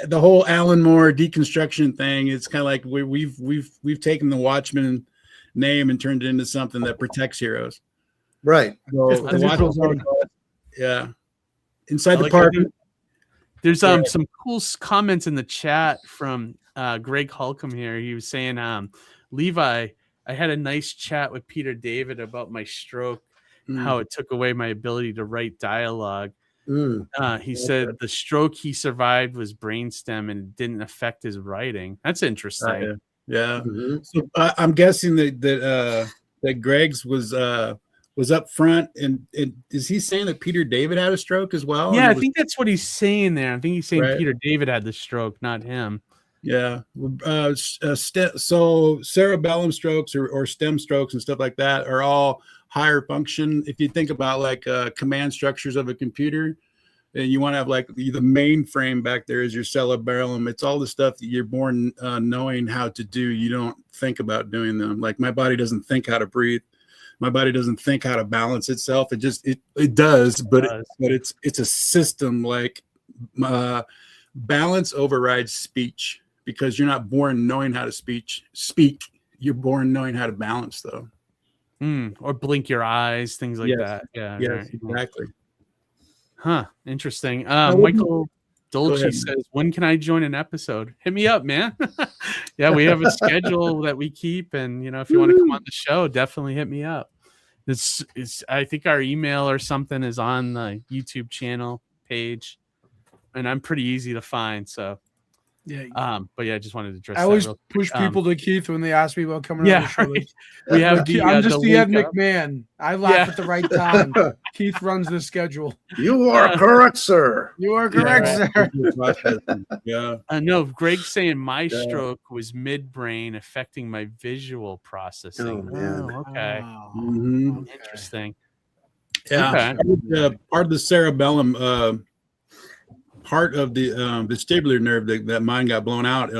the whole Alan Moore deconstruction thing, it's kind of like we've taken the Watchmen name and turned it into something that protects heroes. Right. So inside the park. There's some cool comments in the chat from Greg Holcomb here. He was saying, Levi, I had a nice chat with Peter David about my stroke, how it took away my ability to write dialogue. He said the stroke he survived was brainstem and it didn't affect his writing. That's interesting. So I'm guessing that Greg's was up front, and is he saying that Peter David had a stroke as well? Yeah, I think that's what he's saying there. I think he's saying Peter David had the stroke, not him. Yeah. So cerebellum strokes or stem strokes and stuff like that are all higher function. If you think about like command structures of a computer, and you want to have like the mainframe back there is your cerebellum. It's all the stuff that you're born knowing how to do. You don't think about doing them. Like my body doesn't think how to breathe. My body doesn't think how to balance itself. It just it does, but it's a system. Like balance overrides speech because you're not born knowing how to speak. You're born knowing how to balance, though. Or blink your eyes, things like that. Yeah. Yes, exactly. Huh. Interesting. Michael Dolce says, when can I join an episode? Hit me up, man. Yeah, we have a schedule that we keep, and if you want to come on the show, definitely hit me up. It's I think our email or something is on the YouTube channel page, and I'm pretty easy to find. So Yeah. But yeah, I just wanted to address. I always push people to Keith when they ask me about coming on the show. Right. We have I'm just the Ed link up. McMahon. I laugh at the right time. Keith runs the schedule. You are correct, sir. You are correct, sir. Yeah. No, Greg's saying my stroke was midbrain affecting my visual processing. Oh, man. Okay. Mhm. Interesting. Yeah. Okay. Part of the cerebellum, part of the vestibular nerve that mine got blown out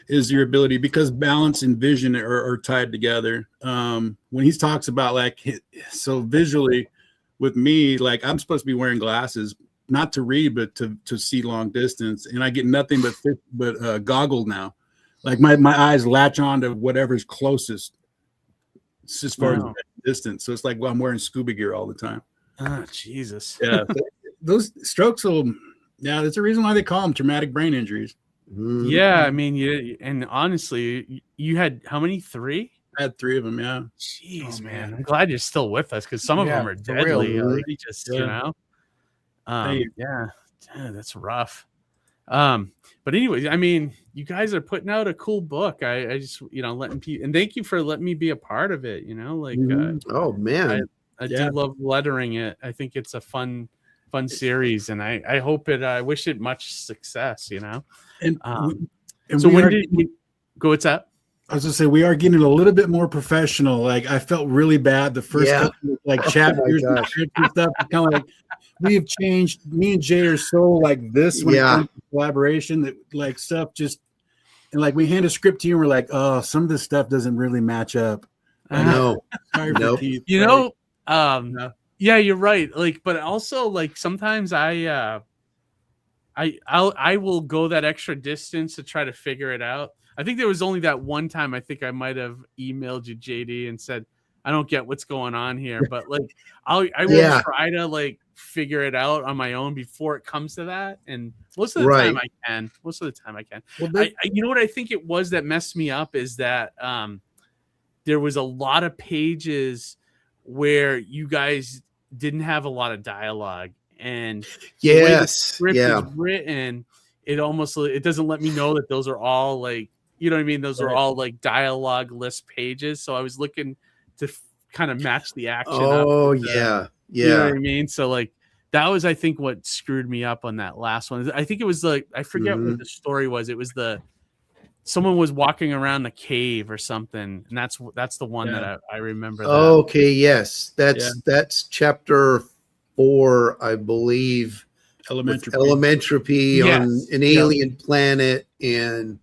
is your ability, because balance and vision are tied together. When he talks about so visually with me, like I'm supposed to be wearing glasses, not to read, but to see long distance. And I get nothing but goggle now. Like my eyes latch on to whatever's closest as far as distance. So it's like, well, I'm wearing scuba gear all the time. Oh, Jesus. Yeah. Those strokes yeah, that's the reason why they call them traumatic brain injuries. Yeah, I mean, and honestly, you had how many? 3? I had 3 of them. Yeah. Jeez, man. I'm glad you're still with us, because some of them are deadly. Like, you know. Yeah, that's rough. But anyways, I mean, you guys are putting out a cool book. I just, letting people, and thank you for letting me be a part of it. Oh man, I do love lettering it. I think it's a fun series, and I hope I wish it much success. And so when did you go? What's that? I was gonna say, we are getting a little bit more professional. Like, I felt really bad the first couple, chapters and stuff. Kind of like, we have changed. Me and Jay are so like this when it comes to collaboration, that like stuff just, and like we hand a script to you and we're like, oh, some of this stuff doesn't really match up. No. Keith, yeah, you're right. Like, but also like sometimes I will go that extra distance to try to figure it out. I think there was only that one time I think I might have emailed you, JD, and said, I don't get what's going on here, but like I will try to like figure it out on my own before it comes to that. And most of the time I can. Most of the time I can. Well, you know what I think it was that messed me up is that there was a lot of pages where you guys didn't have a lot of dialogue, and the way the script is written, it doesn't let me know that those are all like, you know what I mean? Those are all like dialogue list pages. So I was looking to kind of match the action. Oh, yeah. You know what I mean? So like that was, I think, what screwed me up on that last one. I think it was like, I forget what the story was. It was someone was walking around the cave or something. And that's the one that I remember. Okay. Yes. That's chapter 4, I believe. Elementropy on an alien planet. And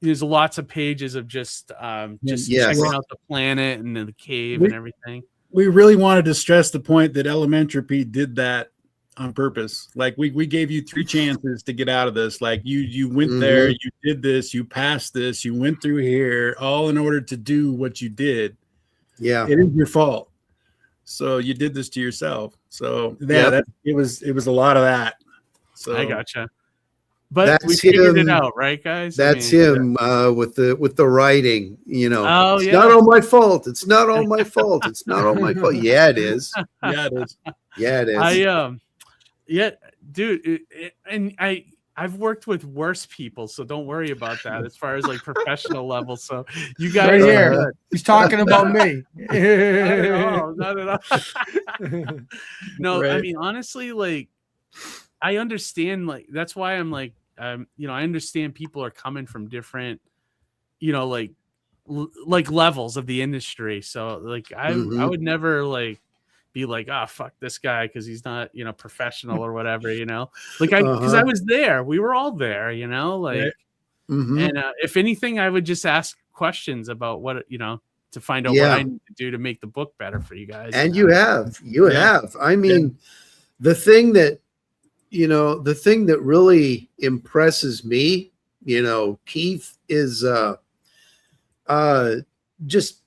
there's lots of pages of just checking out the planet and the cave and everything. We really wanted to stress the point that Elementropy did that on purpose. Like we gave you 3 chances to get out of this. Like you went there, you did this, you passed this, you went through here, all in order to do what you did. Yeah, it is your fault. So you did this to yourself. So it was a lot of that. So I gotcha. But we figured it out, right, guys? That's him with the writing, Oh, it's not all my fault. It's not all my fault. It's not all my fault. Yeah, it is. Yeah, it is. Yeah, it is. Dude, and I've worked with worse people, so don't worry about that as far as like professional level. So you guys right here, he's talking about me. Not at all. No, right. I mean, honestly, like I understand, like that's why I'm like, I understand people are coming from different, like levels of the industry. So like I would never like be like, fuck this guy because he's not, professional or whatever, like because I was there. We were all there, like, and if anything, I would just ask questions about what, to find out what I need to do to make the book better for you guys. And you have. I mean, the thing that really impresses me, Keith, is just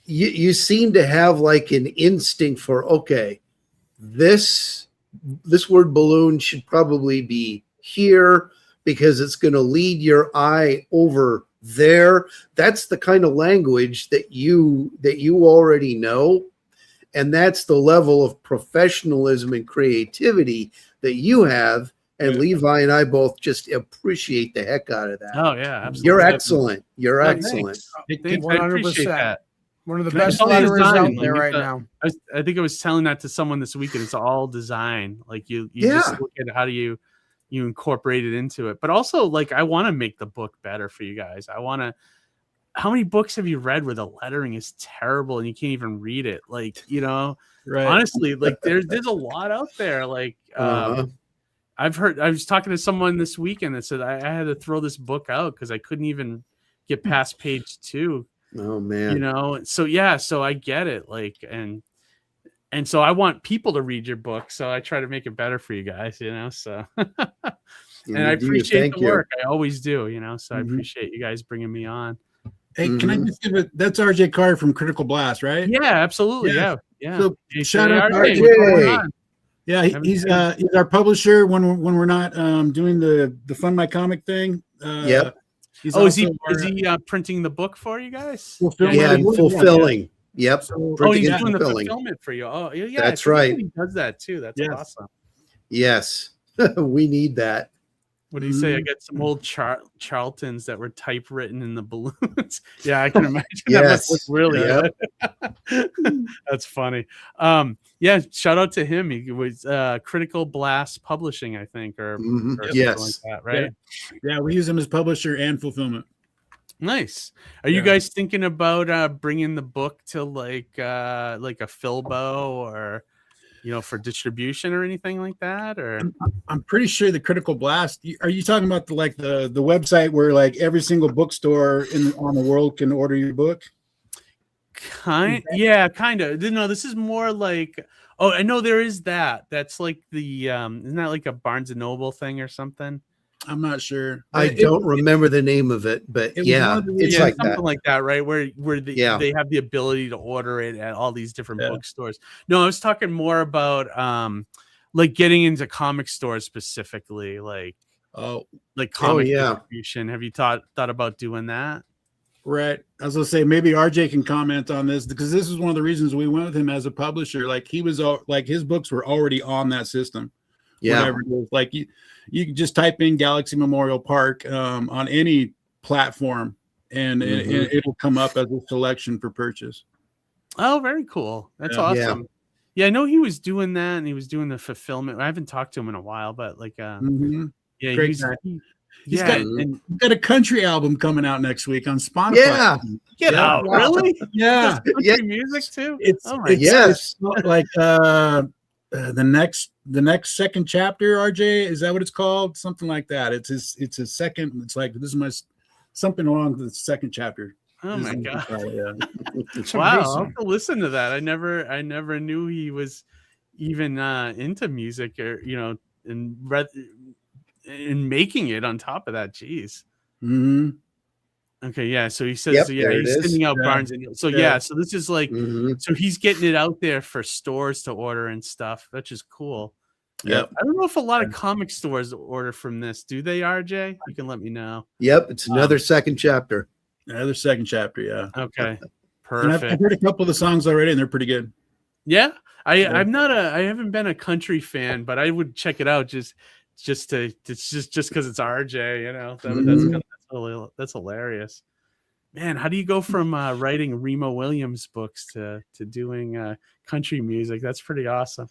you seem to have like an instinct for, okay, this word balloon should probably be here because it's going to lead your eye over there. That's the kind of language that you already know. And that's the level of professionalism and creativity that you have. And Levi and I both just appreciate the heck out of that. Oh yeah, absolutely. You're excellent. You're excellent. Thanks. I appreciate that. One of the best letterers out there right now. I think I was telling that to someone this week, and it's all design. Like you just look at how do you incorporate it into it. But also, like, I want to make the book better for you guys. How many books have you read where the lettering is terrible and you can't even read it? Like, right. Honestly, like there's a lot out there. Like, I was talking to someone this weekend that said I had to throw this book out because I couldn't even get past page 2. Oh man. So I get it. Like, and so I want people to read your book. So I try to make it better for you guys, so, and I appreciate the work. I always do, so I appreciate you guys bringing me on. Hey, can I just give it? That's RJ Carr from Critical Blast, right? Yeah, absolutely. Yeah. So shout out to RJ. Yeah, he's our publisher when we're not doing the Fund My Comic thing. Yep. Is he printing the book for you guys? Fulfilling. Yep. So, he's doing the fulfillment for you. Oh, yeah. That's right. He does that too. That's awesome. Yes, we need that. What do you say? I got some old Charltons that were typewritten in the balloons. Yeah, I can imagine. That must look really good. That's funny. Shout out to him. He was Critical Blast Publishing, I think, or something like that, right? Yeah, we use him as publisher and fulfillment. Nice. Are you guys thinking about bringing the book to like a Filbo or for distribution or anything like that? Or I'm pretty sure the Critical Blast. Are you talking about the website where like every single bookstore on the world can order your book? Kind of. No, this is more like. Oh, I know there is that. That's like the isn't that like a Barnes and Noble thing or something? I'm not sure. I don't remember the name of it, but it's like something that. like that, right? Where they have the ability to order it at all these different bookstores. No, I was talking more about like getting into comic stores specifically, like comic distribution. Have you thought about doing that? Right. I was gonna say maybe RJ can comment on this because this is one of the reasons we went with him as a publisher. Like he was like his books were already on that system. Yeah. Whatever it is. Like you can just type in Galaxy Memorial Park on any platform and it'll come up as a selection for purchase. Oh, very cool. That's awesome. Yeah, I know he was doing that and he was doing the fulfillment. I haven't talked to him in a while, but like great guy. He's got a country album coming out next week on Spotify. Yeah. Get out. Really? Yeah. Country music too? It's like the next second chapter, RJ, is that what it's called? Something like that. It's a second. It's like this is my something along the second chapter. Oh my god! Wow, I'll have to listen to that. I never knew he was even into music or in making it. On top of that, jeez. Okay, yeah. So he says, he's sending out Barnes and so so this is like, so he's getting it out there for stores to order and stuff. That's just cool. Yep. I don't know if a lot of comic stores order from this. Do they, RJ? You can let me know. Yep, it's another second chapter. Another second chapter, yeah. Okay, perfect. I've heard a couple of the songs already, and they're pretty good. Yeah, I haven't been a country fan, but I would check it out just because it's RJ. That's hilarious. Man, how do you go from writing Remo Williams books to doing country music? That's pretty awesome.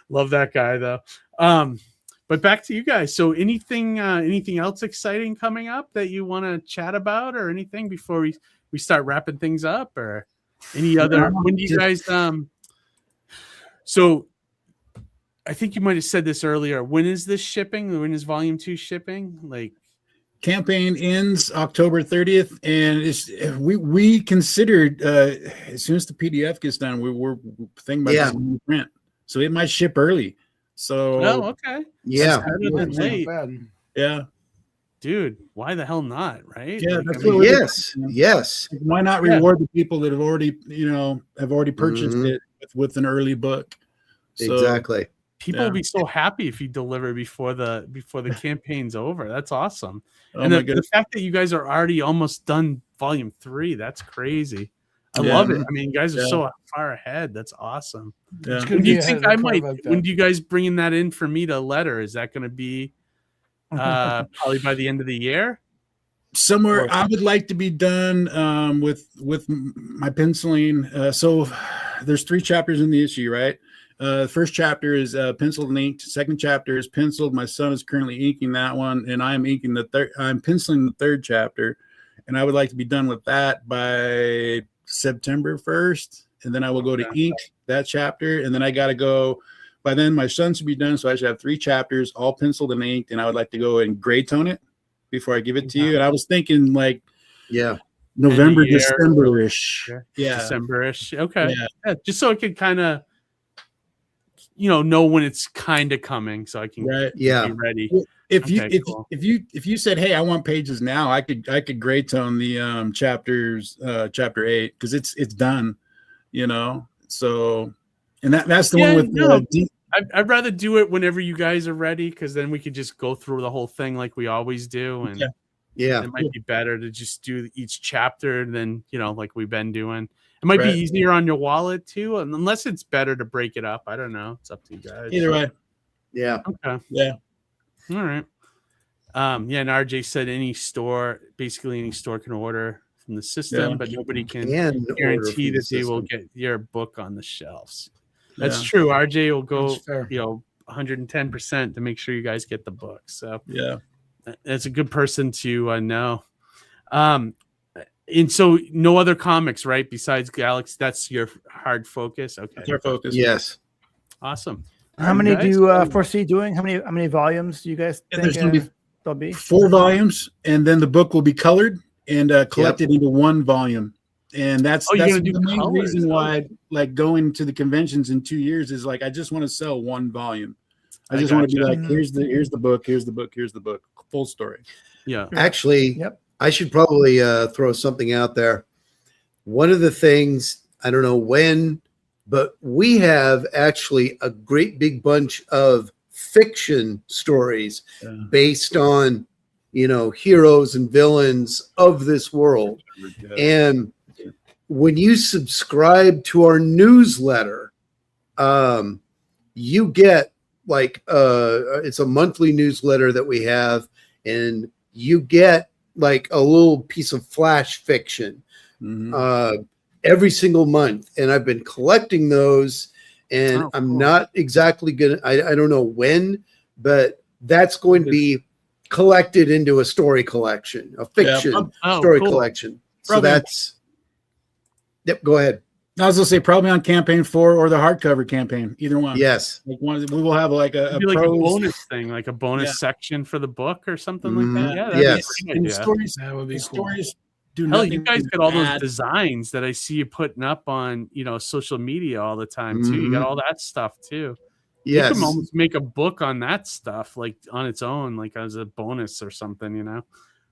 Love that guy though. But back to you guys. So anything else exciting coming up that you want to chat about or anything before we start wrapping things up or any other when do you guys so I think you might have said this earlier. When is this shipping? When is volume 2 shipping? Like campaign ends October 30th, and we considered as soon as the PDF gets done, we're thinking about this print, so it might ship early. So okay, yeah, dude, why the hell not? Right? Yeah, yes. Why not reward the people that have already purchased it with an early book? So, exactly. People will be so happy if you deliver before the campaign's over. That's awesome. Oh and the fact that you guys are already almost done volume 3, that's crazy. I love it. I mean, you guys are so far ahead. That's awesome. Yeah. When do you think I might? When do you guys bringing that in for me to letter? Is that going to be probably by the end of the year? Somewhere I would like to be done with my penciling. So there's 3 chapters in the issue, right? The first chapter is penciled and inked. Second chapter is penciled. My son is currently inking that one, and I am inking the third. I'm penciling the 3rd chapter, and I would like to be done with that by September 1st, and then I will go to ink that chapter, and then I got to go. By then, my son should be done, so I should have 3 chapters all penciled and inked, and I would like to go and gray tone it before I give it to you. And I was thinking like, November, December-ish. Yeah, December-ish. Okay, yeah, just so I could kind of, know when it's kind of coming, so I can be ready. Well, if you said, hey, I want pages now, I could gray tone the chapters, chapter 8, because it's done, So, and that's the one with I'd rather do it whenever you guys are ready, because then we could just go through the whole thing like we always do, and it might be better to just do each chapter than like we've been doing. It might be easier on your wallet too, unless it's better to break it up. I don't know. It's up to you guys. Either way. Yeah. Okay. Yeah. All right. And RJ said any store can order from the system, but nobody can guarantee that they will get your book on the shelves. That's true. RJ will go, 110% to make sure you guys get the book. So that's a good person to know. And so no other comics, right? Besides Galaxy, that's your hard focus. Okay. That's our focus. Yes. Awesome. How many do you foresee doing? How many volumes do you guys think there's going to be there'll be? 4 volumes, and then the book will be colored and collected into 1 volume. And that's the main reason why, like, going to the conventions in 2 years is like, I just want to sell 1 volume. I just want to be like, here's the book, here's the book, full story. Yeah. Actually, I should probably throw something out there. One of the things, I don't know when, but we have actually a great big bunch of fiction stories based on, heroes and villains of this world. And when you subscribe to our newsletter, you get it's a monthly newsletter that we have, and you get like a little piece of flash fiction every single month. And I've been collecting those, and I'm not exactly I don't know when, but that's going to be collected into a story collection, a fiction story collection. So that's go ahead. I was gonna say probably on campaign 4 or the hardcover campaign, either one. Yes, we will have like a bonus thing, like a bonus section for the book or something like that. Yeah, yes. And stories, that would be cool. Stories do nothing. You guys get all those designs that I see you putting up on social media all the time too. You got all that stuff too. Yes, you can almost make a book on that stuff, like on its own, like as a bonus or something.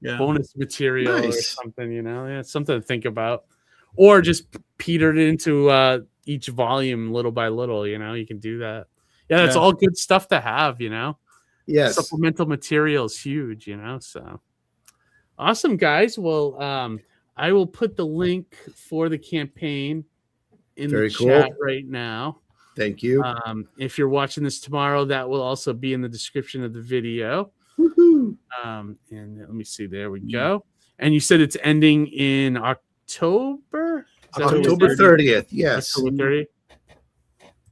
Bonus material or something. It's something to think about. Or just petered into each volume little by little, you can do that. Yeah, that's all good stuff to have, Yes. Supplemental material is huge, so. Awesome, guys. Well, I will put the link for the campaign in the chat right now. Thank you. If you're watching this tomorrow, that will also be in the description of the video. Woohoo. And let me see. There we go. And you said it's ending in October 30th. Yes. October 30th.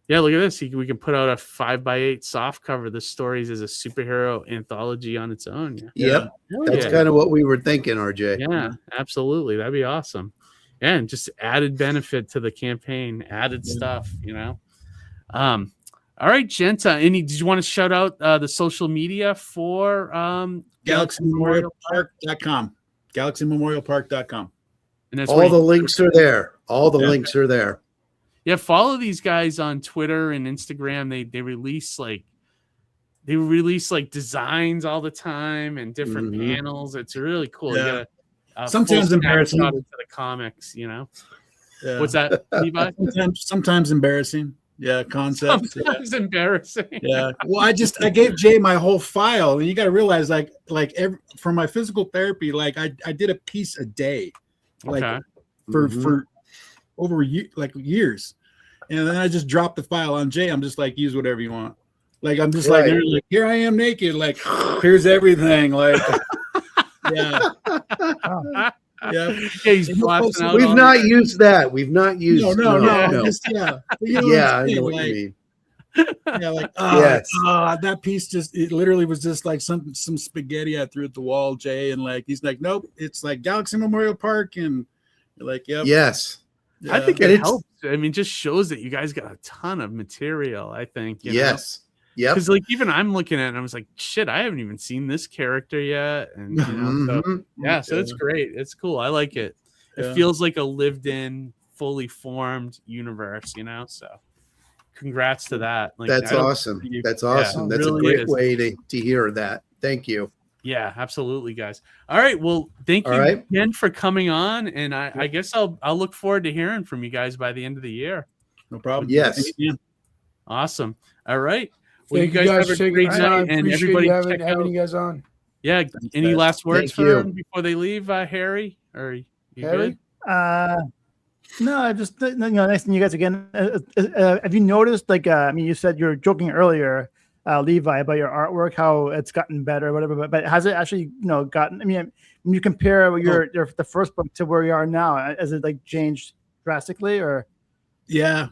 Yeah, look at this. We can put out a 5x8 soft cover. The stories as a superhero anthology on its own. Yep. That's kind of what we were thinking, RJ. Yeah, absolutely. That'd be awesome. And just added benefit to the campaign, added stuff, All right, gents. Did you want to shout out the social media for GalaxyMemorialPark.com? GalaxyMemorialPark.com. And that's all the links are there. All the links are there. Yeah, follow these guys on Twitter and Instagram. They release designs all the time and different panels. It's really cool. Yeah. Sometimes embarrassing into the comics, What's that, Levi? Sometimes embarrassing. Yeah, concept. Sometimes embarrassing. Yeah. Well, I gave Jay my whole file, and you got to realize, for my physical therapy, I did a piece a day, for over years. And then I just dropped the file on Jay. I'm just like, use whatever you want. Like, I'm just like, here I am naked. Like, here's everything. Like, yeah. Yeah. We've not used that. We've not used. No. Just, yeah. You know yeah, I know what you mean. Yeah, like yes. That piece it literally was just like some spaghetti I threw at the wall, Jay, and like he's like, nope, it's like Galaxy Memorial Park, and you're like, yep. Yes. Yeah. I think it helps. I mean, just shows that you guys got a ton of material. I think. Yes. Yeah. Because like even I'm looking at it and I was like, shit, I haven't even seen this character yet, and so it's great. It's cool. I like it. It feels like a lived-in, fully formed universe. So. Congrats to that. Like, that's awesome. That's awesome. That's really a great way to hear that. Thank you. Yeah, absolutely, guys. All right. Well, thank you again for coming on. And I guess I'll look forward to hearing from you guys by the end of the year. No problem. Yes. Awesome. All right. Well, you guys have a great night, and everybody having you guys on. Yeah. Any last words for them before they leave, Harry? Or you Harry? Good? No, just nice to meet you guys again. Have you noticed, like, I mean, you said you were joking earlier, Levi, about your artwork, how it's gotten better, or whatever. But has it actually, gotten? I mean, when you compare the first book to where you are now, has it like changed drastically, or? Yeah.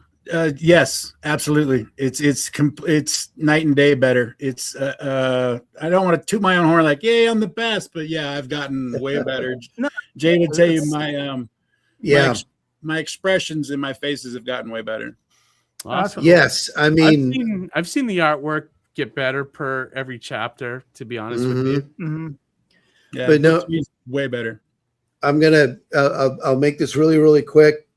Yes, absolutely. It's night and day better. It's I don't want to toot my own horn like, yay, I'm the best, but yeah, I've gotten way better. Jay would tell you my expressions in my faces have gotten way better. Awesome. Yes, I mean, I've seen the artwork get better per every chapter. To be honest with you, yeah, but no, way better. I'm gonna. I'll make this really, really quick.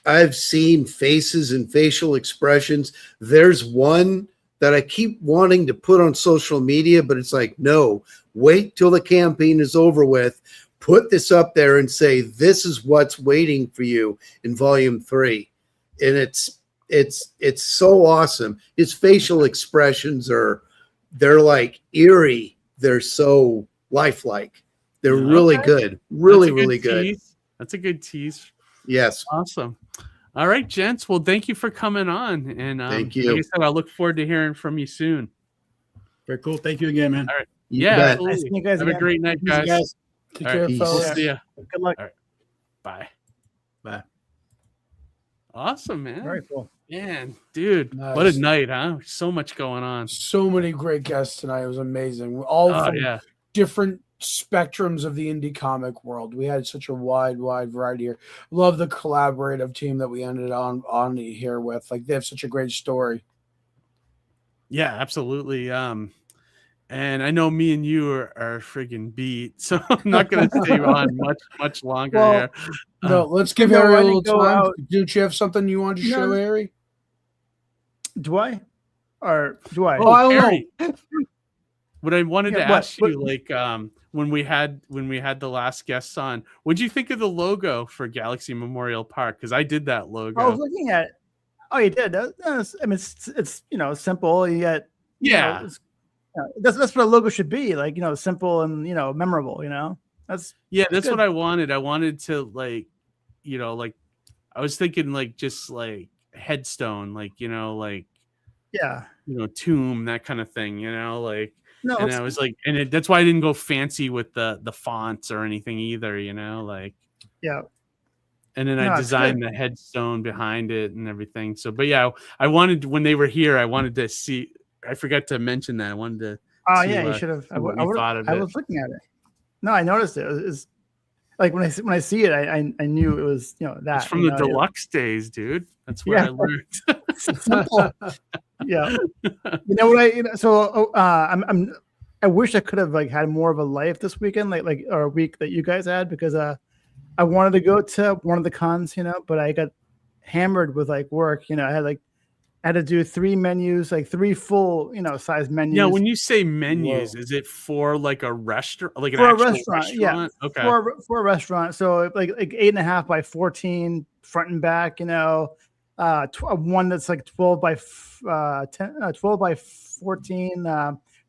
I've seen faces and facial expressions. There's one that I keep wanting to put on social media, but it's like, no, wait till the campaign is over with. Put this up there and say, this is what's waiting for you in volume 3. And it's so awesome. His facial expressions they're like eerie. They're so lifelike. They're really good. Really good. That's a good tease. Yes. Awesome. All right, gents. Well, thank you for coming on. And thank you. Like I said, I look forward to hearing from you soon. Very cool. Thank you again, man. All right. Nice to meet you guys Have again. a great night, guys. Take care, fellas. See ya. Good luck. All right. Bye. Bye. Awesome, man. Very cool. Man, dude, Nice. What a night, huh? So much going on. So many great guests tonight. It was amazing. All from different spectrums of the indie comic world. We had such a wide variety here. Love the collaborative team that we ended on here with. Like, they have such a great story. Yeah, absolutely. And I know me and you are friggin' beat, so I'm not going to stay on much longer here. No, let's give Harry a little time. Did you have something you wanted to show Harry? Do I? Or do I? Oh, I don't Harry. Know. What I wanted to ask you, like, when we had the last guests on, what'd you think of the logo for Galaxy Memorial Park? Because I did that logo. I was looking at it. Oh, you did? I mean, it's simple, yet that's what a logo should be, like, simple and memorable. That's good. What I wanted. I wanted to like I was thinking like just like headstone, like tomb, that kind of thing, like. No, and I was like, that's why I didn't go fancy with the fonts or anything either, like. Yeah. And then I designed the headstone behind it and everything. So, but yeah, I wanted, when they were here, I wanted to see. I forgot to mention that. I wanted to. Oh yeah, you should have. I was looking at it. No, I noticed it. It's like when I see it, I knew it was that. It's from the deluxe days, dude. That's where I learned. Simple. Yeah. I wish I could have had more of a life this weekend, or a week that you guys had, because I wanted to go to one of the cons, but I got hammered with work. I had to do 3 menus, 3 full, size menus. Yeah, when you say menus, is it for like a restaurant, like for an actual restaurant? Yeah, okay. For a restaurant, so like 8.5 by 14 front and back. One that's 12 by 12 by 14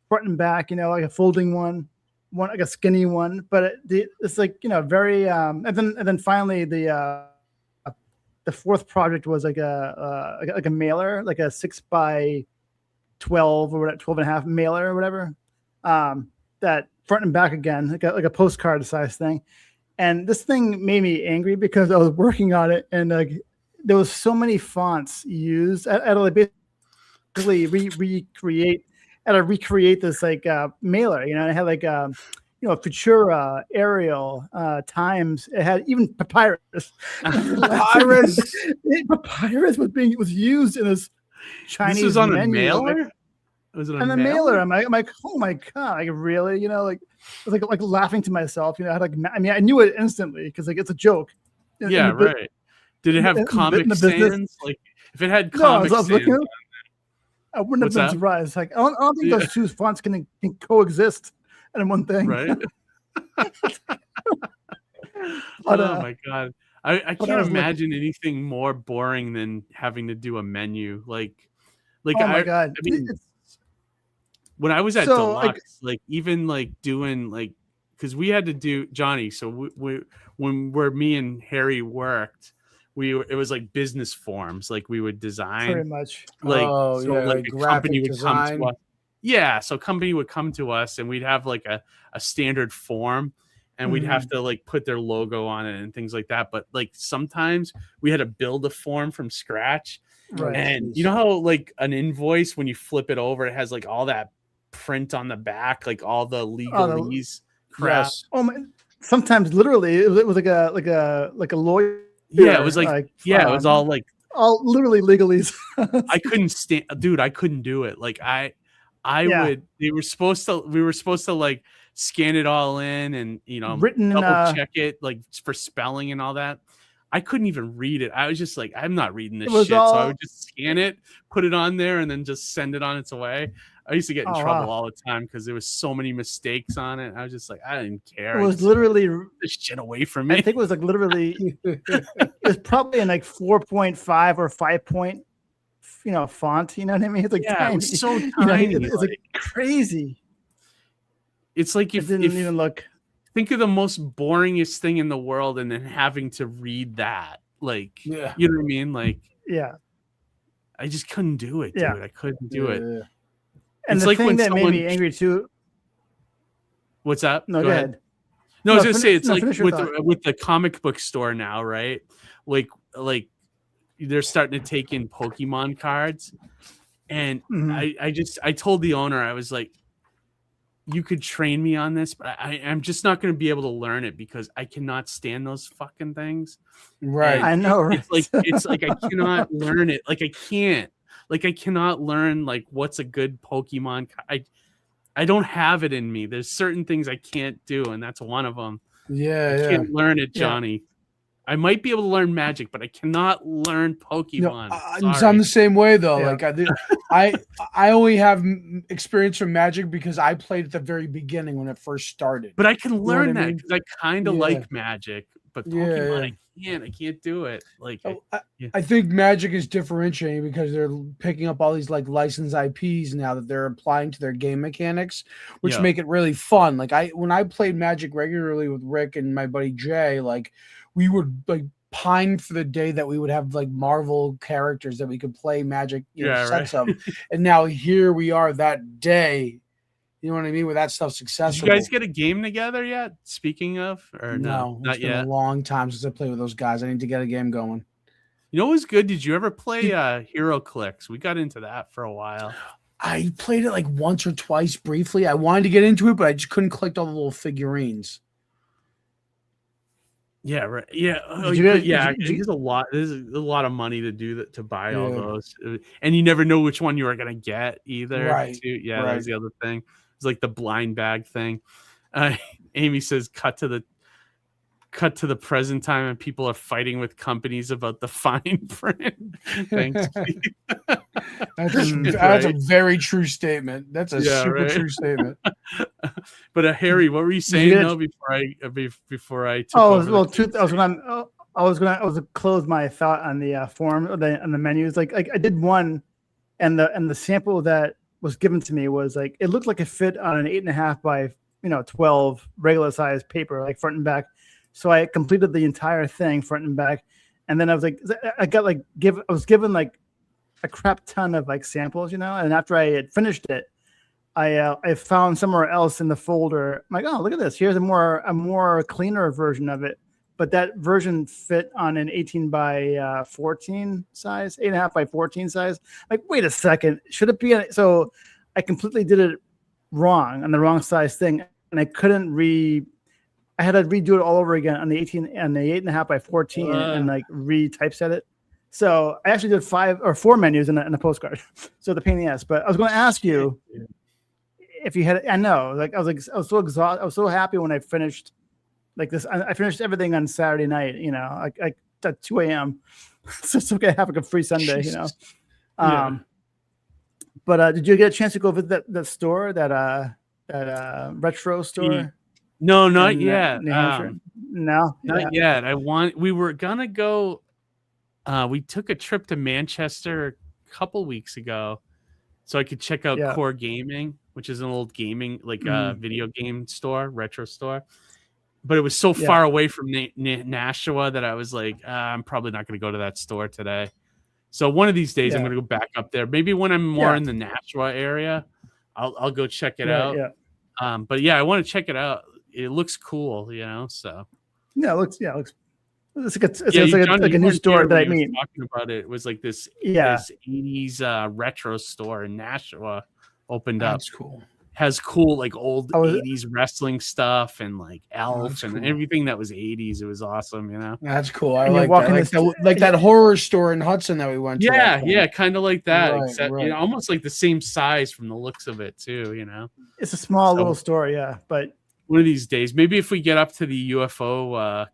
front and back. Like a folding one like a skinny one. But it's very and then finally the the fourth project was like a mailer, like a 6x12 or whatever, 12 and a half mailer or whatever. That front and back again, like a postcard size thing. And this thing made me angry because I was working on it, and like there was so many fonts used. I had to like basically recreate this like mailer. You know, it had like Futura, Arial, Times. It had even Papyrus. Papyrus was used in this Chinese. This was on menu. a mailer. Was it on a mailer? I'm like, oh my god! Like really? You know, like I was like laughing to myself. You know, I knew it instantly because like it's a joke. Yeah, right. Did it have Comic Sans? Like if it had Comic Sans, I wouldn't have been surprised. Like I don't think those two fonts can coexist in one thing. Right. But, oh my god! I can't imagine anything more boring than having to do a menu. Like oh my god! I mean, when I was at Deluxe, like even like doing like, because we had to do Johhny. So where me and Harry worked, it was like business forms. Like we would design pretty much. Like like a company would design. come to us. Yeah, so company would come to us and we'd have like a standard form, and we'd have to like put their logo on it and things like that. But like sometimes we had to build a form from scratch. Right. And you know how like an invoice, when you flip it over, it has like all that print on the back, like all the legalese crap. Yes. Oh my! Sometimes literally, it was like a lawyer. Yeah, it was like it was all literally legalese. I couldn't stand, dude. I couldn't do it. Like I would. We were supposed to like scan it all in and double check it like for spelling and all that. I couldn't even read it. I was just like, I'm not reading this shit. So I would just scan it, put it on there, and then just send it on its way. I used to get in trouble all the time because there was so many mistakes on it. I was just like, I didn't care. It was literally this shit away from me. I think it was like literally, it was probably in like 4.5 or 5 point, font. You know what I mean? It's like tiny. It was so tiny. It's like crazy. It's like it didn't even look. Think of the most boringest thing in the world, and then having to read that. Like, you know what I mean? Like, I just couldn't do it, dude. I couldn't do it. And it's the like thing when that made me angry too. What's that? No, go ahead. No, I was gonna say it's like with the comic book store now, right? Like they're starting to take in Pokemon cards, and I told the owner, I was like, you could train me on this, but I'm just not going to be able to learn it because I cannot stand those fucking things. Right. And I know. Right? It's like I cannot learn it. Like I can't. Like I cannot learn like what's a good Pokemon. I don't have it in me. There's certain things I can't do, and that's one of them. Yeah, I can't learn it, Johhny. I might be able to learn Magic, but I cannot learn Pokemon. I'm the same way though. Yeah. Like I only have experience from Magic because I played at the very beginning when it first started. But I can learn that because I kind of like Magic, but Pokemon I can't do it. Like I think Magic is differentiating because they're picking up all these like licensed IPs now that they're applying to their game mechanics, which make it really fun. Like when I played Magic regularly with Rick and my buddy Jay, like we would like pine for the day that we would have like Marvel characters that we could play Magic sets of. And now here we are that day. You know what I mean? Where that stuff's successful. Did you guys get a game together yet? Speaking of, or no, not been yet. A long time since I played with those guys. I need to get a game going. You know what was good? Did you ever play Hero Clicks? We got into that for a while. I played it like once or twice briefly. I wanted to get into it, but I just couldn't collect all the little figurines. Yeah, right. Yeah, there's a lot. There's a lot of money to do that to buy all those, and you never know which one you are gonna get either. Right. Too. Yeah, that was the other thing. It's like the blind bag thing. Amy says, "Cut to the present time, and people are fighting with companies about the fine print." Thanks. That's a very true statement. That's a super true statement. But Harry, what were you saying though before I took over? I was gonna close my thought on the form on the menus. Like I did one, and the sample that was given to me was like it looked like it fit on an 8.5 by 12 regular size paper, like front and back. So I completed the entire thing front and back, And then I was like, I was given like a crap ton of like samples, and after I had finished it, I found somewhere else in the folder. I'm like, oh, look at this. Here's a more cleaner version of it. But that version fit on an 18 by 14 size, 8.5 by 14 size. Like, wait a second, should it be? So I completely did it wrong on the wrong size thing, and I couldn't I had to redo it all over again on the 18 and the 8.5 by 14 and like retypeset it. So I actually did 5 or 4 menus in a postcard. So the pain in the ass. But I was going to ask you if you had. I know, like I was so exhausted. I was so happy when I finished like this. I finished everything on Saturday night. Like at 2 a.m. So it's okay to have like a free Sunday. Yeah. But did you get a chance to go visit that store, that retro store? No, not yet. New Hampshire? No, not yet. We were gonna go. We took a trip to Manchester a couple weeks ago, so I could check out Core Gaming, which is an old gaming video game store, retro store. But it was so far away from Nashua that I was like, I'm probably not going to go to that store today. So one of these days, I'm going to go back up there. Maybe when I'm more in the Nashua area, I'll go check it out. Yeah. But yeah, I want to check it out. It looks cool, So it looks. It's like a new store that I mean. Talking about it was like this 80s retro store in Nashua opened up. That's cool. Has cool like old 80s wrestling stuff and like Elf and everything that was 80s. It was awesome, That's cool. I like that. Like that horror store in Hudson that we went to. Yeah, kind of like that. Right, except right. Almost like the same size from the looks of it too. It's a small little store, but one of these days, maybe if we get up to the UFO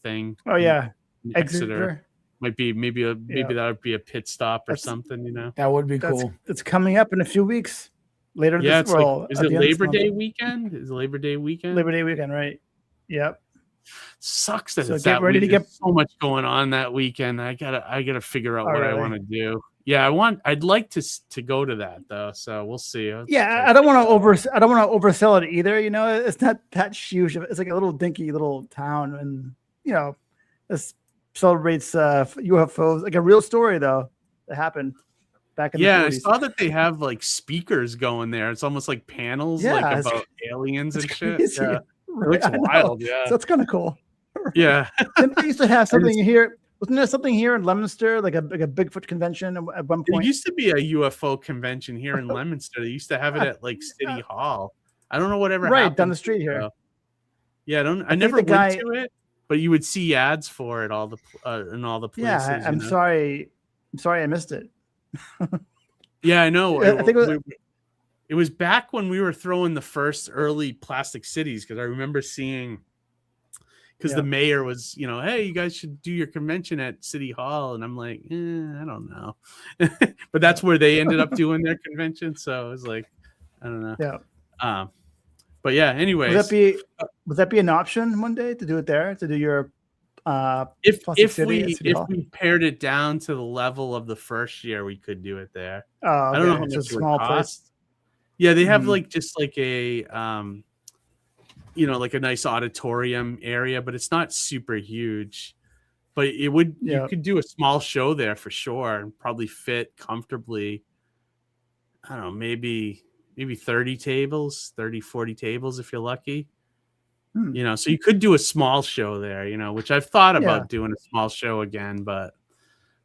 thing. Oh yeah, Exeter might be maybe that would be a pit stop or something. That would be cool. It's coming up in a few weeks. Later this fall. Is it Labor Day weekend? Is it Labor Day weekend? Labor Day weekend, right? Yep. Sucks that it's get ready to get so much going on that weekend. I gotta figure out what I want to do. Yeah, I'd like to go to that though. So we'll see. I don't want to oversell it either. It's not that huge. It's like a little dinky little town, and this celebrates UFOs. Like a real story though that happened back in the 40s. I saw that they have like speakers going there. It's almost like panels like about aliens and shit. Crazy. Yeah, it's wild. Yeah, so it's kind of cool. Yeah, didn't they used to have something here? Wasn't there something here in Leominster, like a Bigfoot convention at one point? There used to be a UFO convention here in Leominster. They used to have it at like City Hall. I don't know whatever happened down the street here. Yeah, I never went to it, but you would see ads for it in all the places. Yeah, I'm sorry I missed it. Yeah, I know. I think it was back when we were throwing the first early Plastic Cities, because I remember seeing. Because the mayor was, hey, you guys should do your convention at City Hall. And I'm like, I don't know. But that's where they ended up doing their convention. So it was like, I don't know. Yeah. But yeah, anyways. Would that be an option one day to do it there, to do your if we pared it down to the level of the first year, we could do it there. Oh, okay. I don't know how much it's a small place. Yeah, they have just like a like a nice auditorium area, but it's not super huge. But you could do a small show there for sure and probably fit comfortably. I don't know, maybe 30 tables, 30, 40 tables if you're lucky. So you could do a small show there, which I've thought about doing a small show again, but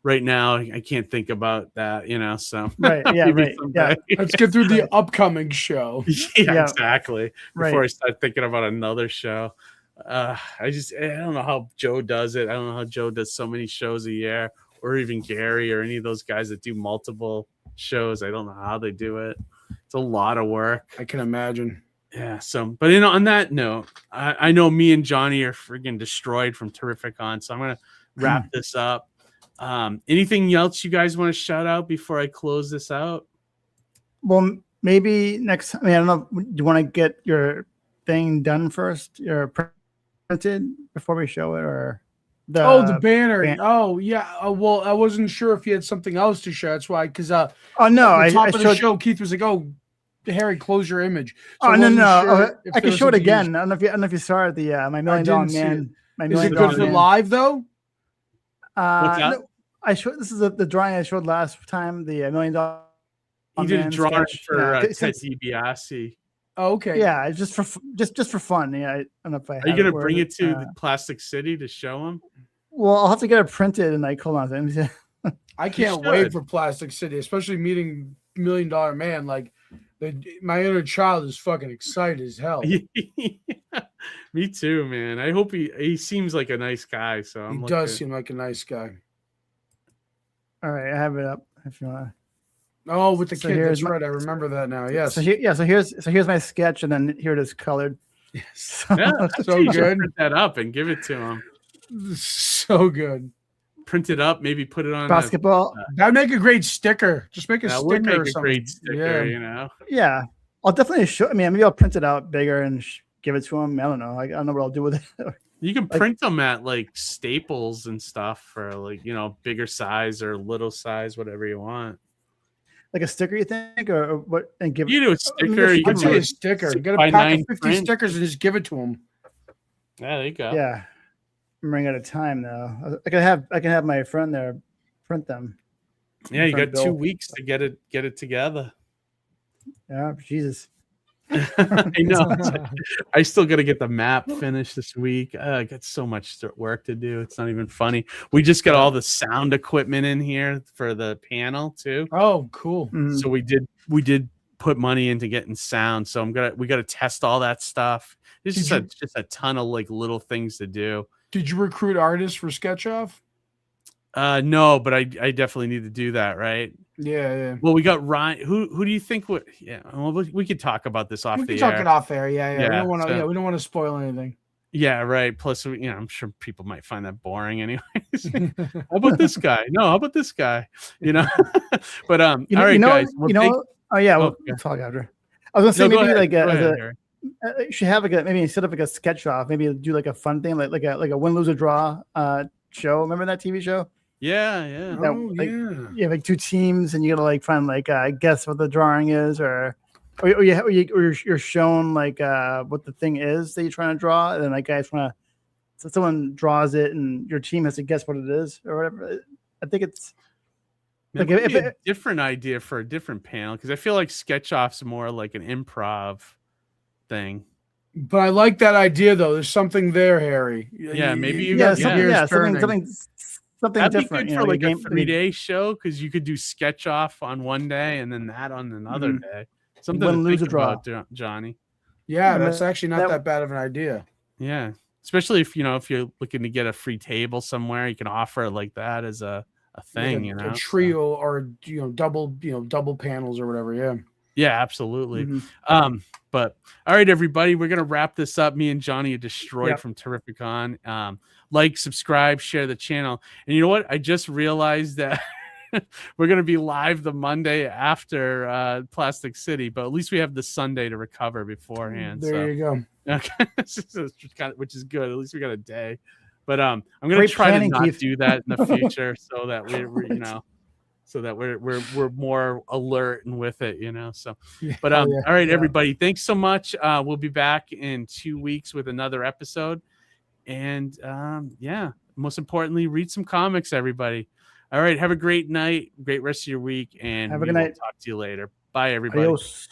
right now I can't think about that, so right. Let's get through the upcoming show. Yeah, exactly. Before I start thinking about another show. I don't know how Joe does it. I don't know how Joe does so many shows a year, or even Gary or any of those guys that do multiple shows. I don't know how they do it. It's a lot of work. I can imagine. Yeah. So, but on that note, I know me and Johhny are freaking destroyed from Terrificon, so I'm gonna wrap this up. Anything else you guys want to shout out before I close this out? Well, maybe next. I don't know. Do you want to get your thing done first? Your printed before we show it, or the banner? Oh yeah. Well, I wasn't sure if you had something else to share. That's why, because oh no, at the top of the show, Keith was like, "Oh, Harry, close your image." So no. Sure I can show it again. I don't know if you saw it. The my $1 Million Man. My Is it good for live though? What's that? No, I showed this is the drawing I showed last time. The $1 million. He did a drawing sketch. for Ted DiBiase. Oh, okay. Yeah, it's just for fun. Yeah, I don't know if I. Are you gonna bring it to the Plastic City to show him? Well, I'll have to get it printed and like hold on. I can't wait for Plastic City, especially meeting $1 Million Man. Like, my inner child is fucking excited as hell. Me too, man. I hope he seems like a nice guy. So he does seem like a nice guy. All right, I have it up if you want. Oh, with the kid. That's right. I remember that now. Yes. So here's my sketch, and then here it is colored. Yes. Yeah, so good. Print that up and give it to him. So good. Print it up. Maybe put it on basketball. That'd make a great sticker. Just make a sticker. Would make or a something. great sticker. You know. Yeah, I'll definitely show. I mean, maybe I'll print it out bigger and give it to him. I don't know. I don't know what I'll do with it. You can print them at like Staples and stuff for like, bigger size or little size, whatever you want. Like a sticker, you think, or what? And give you do a sticker. You can do a sticker. You got a pack of 50 print. stickers and just give it to them. Yeah, there you go. Yeah, I'm running out of time now. I can have my friend there print them. Yeah, you got 2 weeks to get it together. Yeah, Jesus. I know. I still got to get the map finished this week. I got so much work to do. It's not even funny. We just got all the sound equipment in here for the panel too. Oh, cool. Mm-hmm. So we did put money into getting sound. So we got to test all that stuff. There's just a ton of like little things to do. Did you recruit artists for Sketch Off? No, but I definitely need to do that, right? Yeah. Well, we got Ryan. Who do you think would? Yeah, well, we could talk about this off. We can talk it off air. Yeah. We don't want to spoil anything. Yeah, right. Plus, I'm sure people might find that boring, anyways. How about this guy? No, how about this guy? But all right, guys. Oh yeah, we'll talk after. I was gonna say maybe you should have maybe instead of like a sketch off, maybe do like a fun thing like a win, lose, or draw show. Remember that TV show? Yeah. You have like two teams, and you gotta like find like guess what the drawing is, or you're shown like what the thing is that you're trying to draw, and then like guys so someone draws it, and your team has to guess what it is or whatever. I think it's like a different idea for a different panel because I feel like sketch off's more like an improv thing. But I like that idea though. There's something there, Harry. Yeah, maybe something that'd different. Be good for like a 3-day show because you could do sketch off on one day and then that on another day. Something to think about, Johhny. Yeah, that's actually not that bad of an idea. Yeah, especially if you're looking to get a free table somewhere, you can offer it like that as a thing, a trio or double panels or whatever. Yeah, absolutely. Mm-hmm. But all right, everybody, we're gonna wrap this up. Me and Johhny are destroyed from Terrificon. Like, subscribe, share the channel, and you know what? I just realized that we're gonna be live the Monday after Plastic City, but at least we have the Sunday to recover beforehand. There you go. Okay, which is good. At least we got a day. But I'm gonna try to not do that in the future, so that we're more alert and with it, So, but all right, everybody, thanks so much. We'll be back in 2 weeks with another episode, and most importantly, read some comics, everybody. All right, have a great night, great rest of your week, and have a good night. Talk to you later. Bye, everybody. Adios.